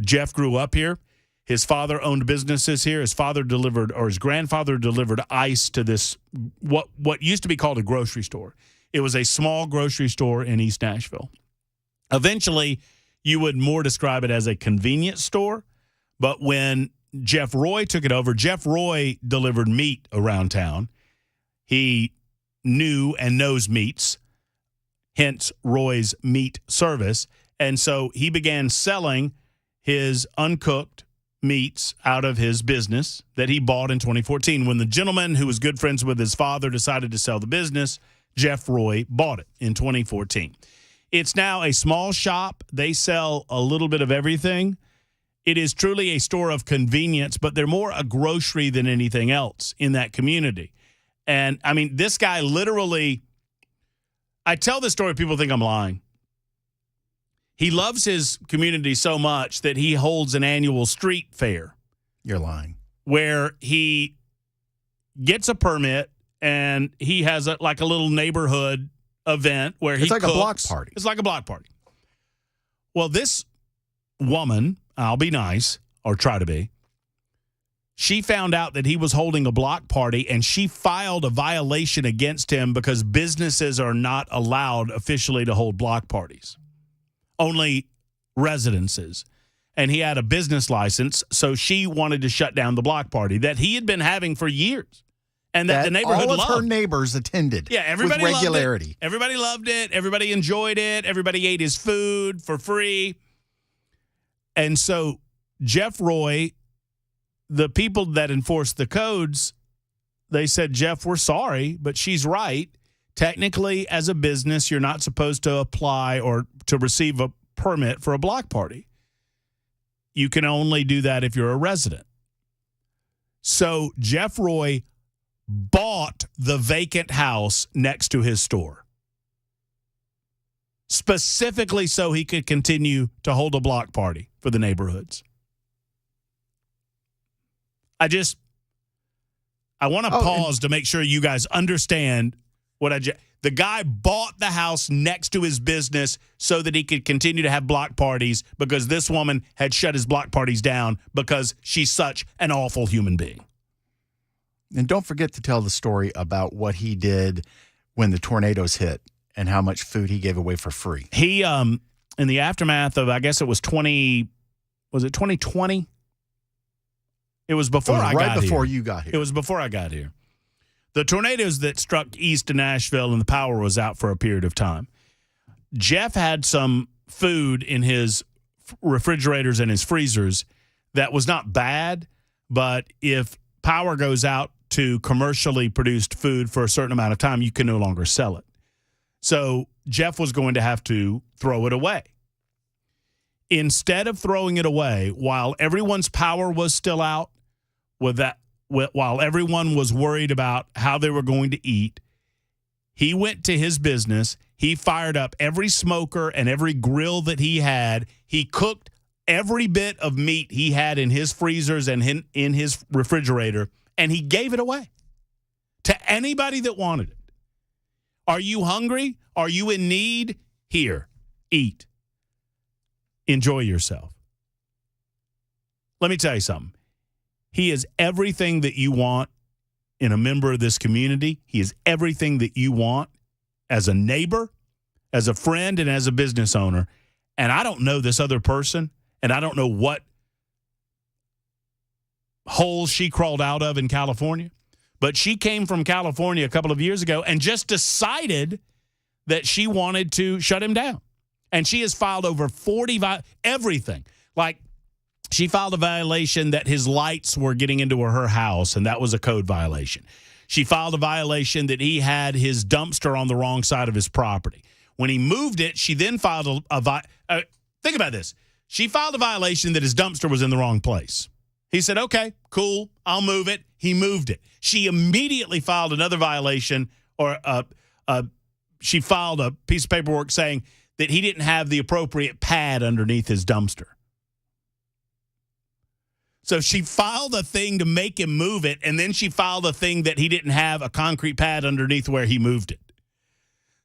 Jeff grew up here. His father owned businesses here. His grandfather delivered ice to this, what used to be called a grocery store. It was a small grocery store in East Nashville. Eventually, you would more describe it as a convenience store. But when Jeff Roy took it over. Jeff Roy delivered meat around town. He knew and knows meats, hence Roy's meat service. And so he began selling his uncooked meats out of his business that he bought in 2014. When the gentleman who was good friends with his father decided to sell the business, Jeff Roy bought it in 2014. It's now a small shop. They sell a little bit of everything. It is truly a store of convenience, but they're more a grocery than anything else in that community. And, I mean, this guy literally, I tell this story, people think I'm lying. He loves his community so much that he holds an annual street fair. You're lying. Where he gets a permit and he has like a little neighborhood event where he It's like cooks. a block party. It's like a block party. Well, this woman, I'll be nice, or try to be, she found out that he was holding a block party and she filed a violation against him because businesses are not allowed officially to hold block parties. Only residences. And he had a business license, so she wanted to shut down the block party that he had been having for years. And that the neighborhood all of loved. her neighbors attended. Yeah, everybody with regularity. Loved it. Everybody loved it. Everybody enjoyed it. Everybody ate his food for free. And so Jeff Roy, the people that enforce the codes, they said, Jeff, we're sorry, but she's right. Technically, as a business, you're not supposed to apply or to receive a permit for a block party. You can only do that if you're a resident. So Jeff Roy bought the vacant house next to his store, specifically so he could continue to hold a block party for the neighborhoods. I want to pause to make sure you guys understand what the guy bought the house next to his business so that he could continue to have block parties because this woman had shut his block parties down because she's such an awful human being. And don't forget to tell the story about what he did when the tornadoes hit and how much food he gave away for free. He, in the aftermath of, I guess it was 2020? It was before I got here. Right before you got here. It was before I got here. The tornadoes that struck east of Nashville and the power was out for a period of time. Jeff had some food in his refrigerators and his freezers that was not bad, but if power goes out to commercially produced food for a certain amount of time, you can no longer sell it. So Jeff was going to have to throw it away. Instead of throwing it away, while everyone's power was still out, while everyone was worried about how they were going to eat, he went to his business. He fired up every smoker and every grill that he had. He cooked every bit of meat he had in his freezers and in his refrigerator, and he gave it away to anybody that wanted it. Are you hungry? Are you in need? Here, eat. Enjoy yourself. Let me tell you something. He is everything that you want in a member of this community. He is everything that you want as a neighbor, as a friend, and as a business owner. And I don't know this other person, and I don't know what hole she crawled out of in California, but she came from California a couple of years ago and just decided that she wanted to shut him down. And she has filed over 40 everything. Like, she filed a violation that his lights were getting into her house, and that was a code violation. She filed a violation that he had his dumpster on the wrong side of his property. When he moved it, she then filed think about this. She filed a violation that his dumpster was in the wrong place. He said, okay, cool, I'll move it. He moved it. She immediately filed another violation, or she filed a piece of paperwork saying that he didn't have the appropriate pad underneath his dumpster. So she filed a thing to make him move it, and then she filed a thing that he didn't have a concrete pad underneath where he moved it.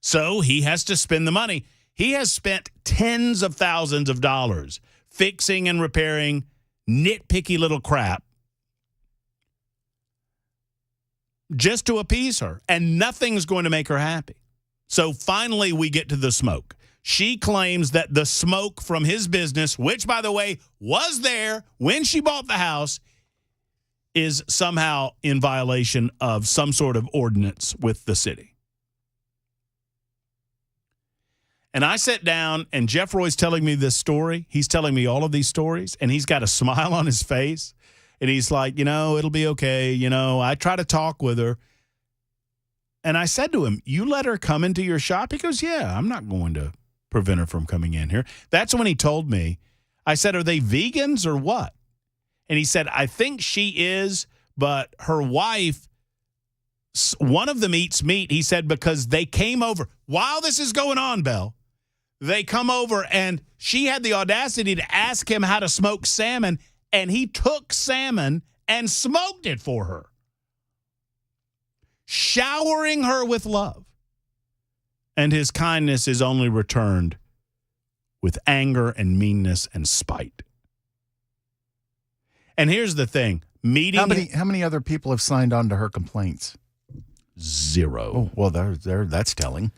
So he has to spend the money. He has spent tens of thousands of dollars fixing and repairing nitpicky little crap just to appease her, and nothing's going to make her happy. So finally we get to the smoke. She claims that the smoke from his business, which, by the way, was there when she bought the house, is somehow in violation of some sort of ordinance with the city. And I sat down, and Jeff Roy's telling me this story. He's telling me all of these stories, and he's got a smile on his face. And he's like, it'll be okay. I try to talk with her. And I said to him, you let her come into your shop? He goes, yeah, I'm not going to prevent her from coming in here. That's when he told me, I said, are they vegans or what? And he said, I think she is, but her wife, one of them eats meat. He said, because they came over. While this is going on, Bell, they come over and she had the audacity to ask him how to smoke salmon, and he took salmon and smoked it for her, showering her with love. And his kindness is only returned with anger and meanness and spite. And here's the thing. How many other people have signed on to her complaints? 0. Oh, well, that's telling.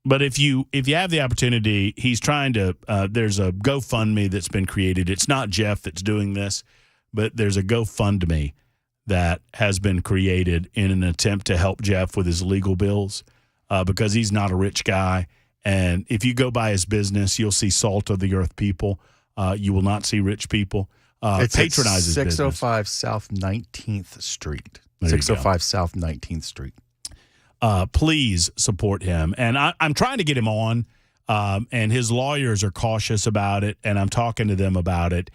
But if you have the opportunity, he's trying to there's a GoFundMe that's been created. It's not Jeff that's doing this, but there's a GoFundMe that has been created in an attempt to help Jeff with his legal bills because he's not a rich guy. And if you go by his business, you'll see salt of the earth people. You will not see rich people. Patronize his business. 605 South 19th Street. There you go. 605 South 19th Street. Please support him. And I'm trying to get him on, and his lawyers are cautious about it, and I'm talking to them about it.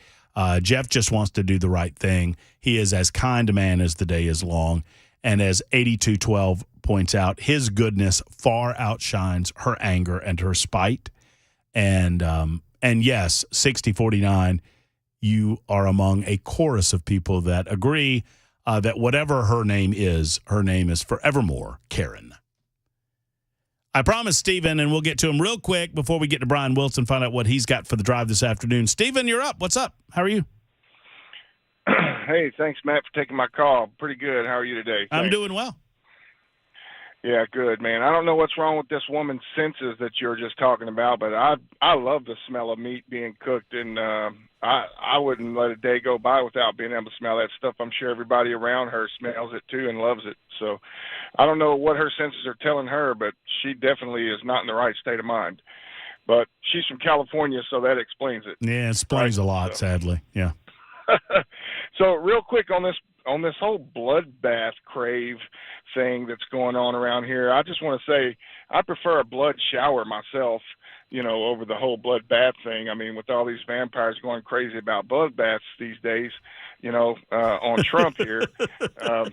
Jeff just wants to do the right thing. He is as kind a man as the day is long. And as 8212 points out, his goodness far outshines her anger and her spite. And yes, 6049, you are among a chorus of people that agree that whatever her name is forevermore Karen. I promised Stephen, and we'll get to him real quick before we get to Brian Wilson, find out what he's got for the drive this afternoon. Stephen, you're up. What's up? How are you? Hey, thanks, Matt, for taking my call. Pretty good. How are you today? I'm doing well. Yeah, good, man. I don't know what's wrong with this woman's senses that you're just talking about, but I love the smell of meat being cooked, and I wouldn't let a day go by without being able to smell that stuff. I'm sure everybody around her smells it too and loves it. So I don't know what her senses are telling her, but she definitely is not in the right state of mind. But she's from California, so that explains it. Yeah, it explains a lot, sadly. Yeah. So real quick on this whole bloodbath crave thing that's going on around here, I just want to say I prefer a blood shower myself, over the whole bloodbath thing. I mean, with all these vampires going crazy about bloodbaths these days, on Trump here, yeah,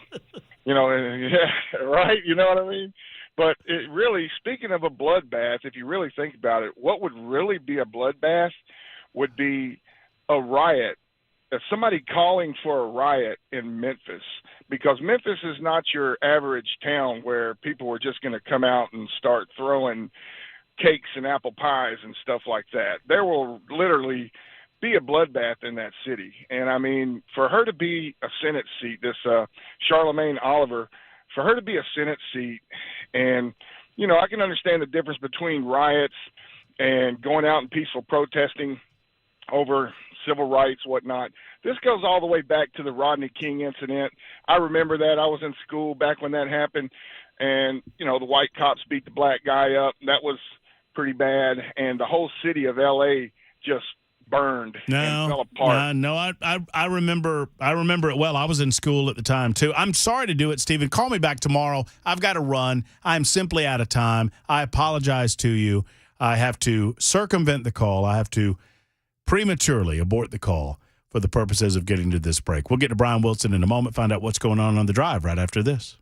right. You know what I mean? But it really, speaking of a bloodbath, if you really think about it, what would really be a bloodbath would be a riot. Somebody calling for a riot in Memphis, because Memphis is not your average town where people were just going to come out and start throwing cakes and apple pies and stuff like that. There will literally be a bloodbath in that city. And I mean, for her to be a Senate seat, this Charlemagne Oliver, for her to be a Senate seat, and, I can understand the difference between riots and going out and peaceful protesting over civil rights, whatnot. This goes all the way back to the Rodney King incident. I remember that. I was in school back when that happened, and, the white cops beat the black guy up. That was pretty bad, and the whole city of L.A. just burned and fell apart. I remember it well. I was in school at the time, too. I'm sorry to do it, Stephen. Call me back tomorrow. I've got to run. I'm simply out of time. I apologize to you. I have to circumvent the call. I have to prematurely abort the call for the purposes of getting to this break. We'll get to Brian Wilson in a moment, find out what's going on the drive right after this.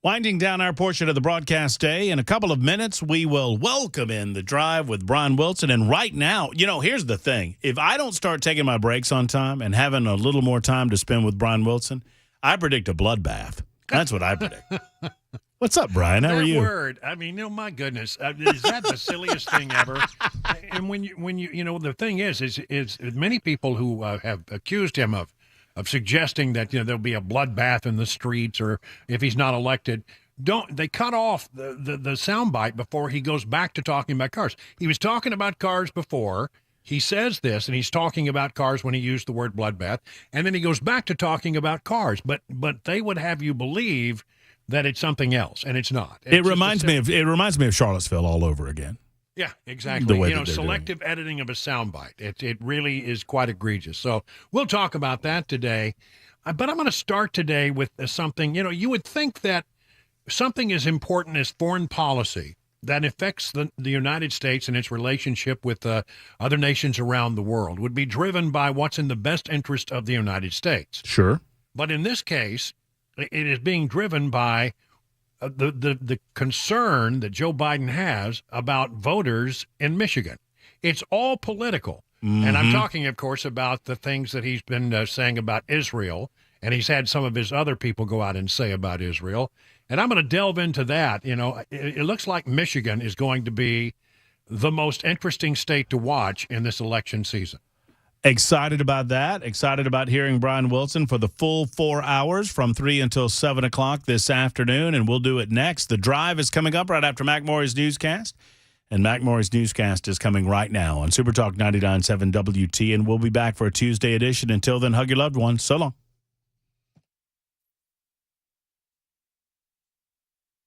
Winding down our portion of the broadcast day, in a couple of minutes, we will welcome in the drive with Brian Wilson. And right now, here's the thing. If I don't start taking my breaks on time and having a little more time to spend with Brian Wilson, I predict a bloodbath. That's what I predict. What's up, Brian? How are you? Word. I mean, my goodness, is that the silliest thing ever? And when you the thing is many people who have accused him of suggesting that there'll be a bloodbath in the streets, or if he's not elected, they cut off the soundbite before he goes back to talking about cars. He was talking about cars before. He says this, and he's talking about cars when he used the word bloodbath, and then he goes back to talking about cars. But they would have you believe that it's something else, and it's not. It reminds me of Charlottesville all over again. Yeah, exactly. Selective editing of a soundbite. It really is quite egregious. So we'll talk about that today. But I'm going to start today with something. You would think that something as important as foreign policy that affects the United States and its relationship with other nations around the world would be driven by what's in the best interest of the United States. Sure. But in this case, it is being driven by the concern that Joe Biden has about voters in Michigan. It's all political. Mm-hmm. And I'm talking, of course, about the things that he's been saying about Israel, and he's had some of his other people go out and say about Israel. And I'm going to delve into that. It looks like Michigan is going to be the most interesting state to watch in this election season. Excited about that. Excited about hearing Brian Wilson for the full 4 hours from 3 until 7 o'clock this afternoon, and we'll do it next. The Drive is coming up right after Mac Morey's newscast, and Mac Morey's newscast is coming right now on Super Talk 99.7 WT, and we'll be back for a Tuesday edition. Until then, hug your loved ones. So long.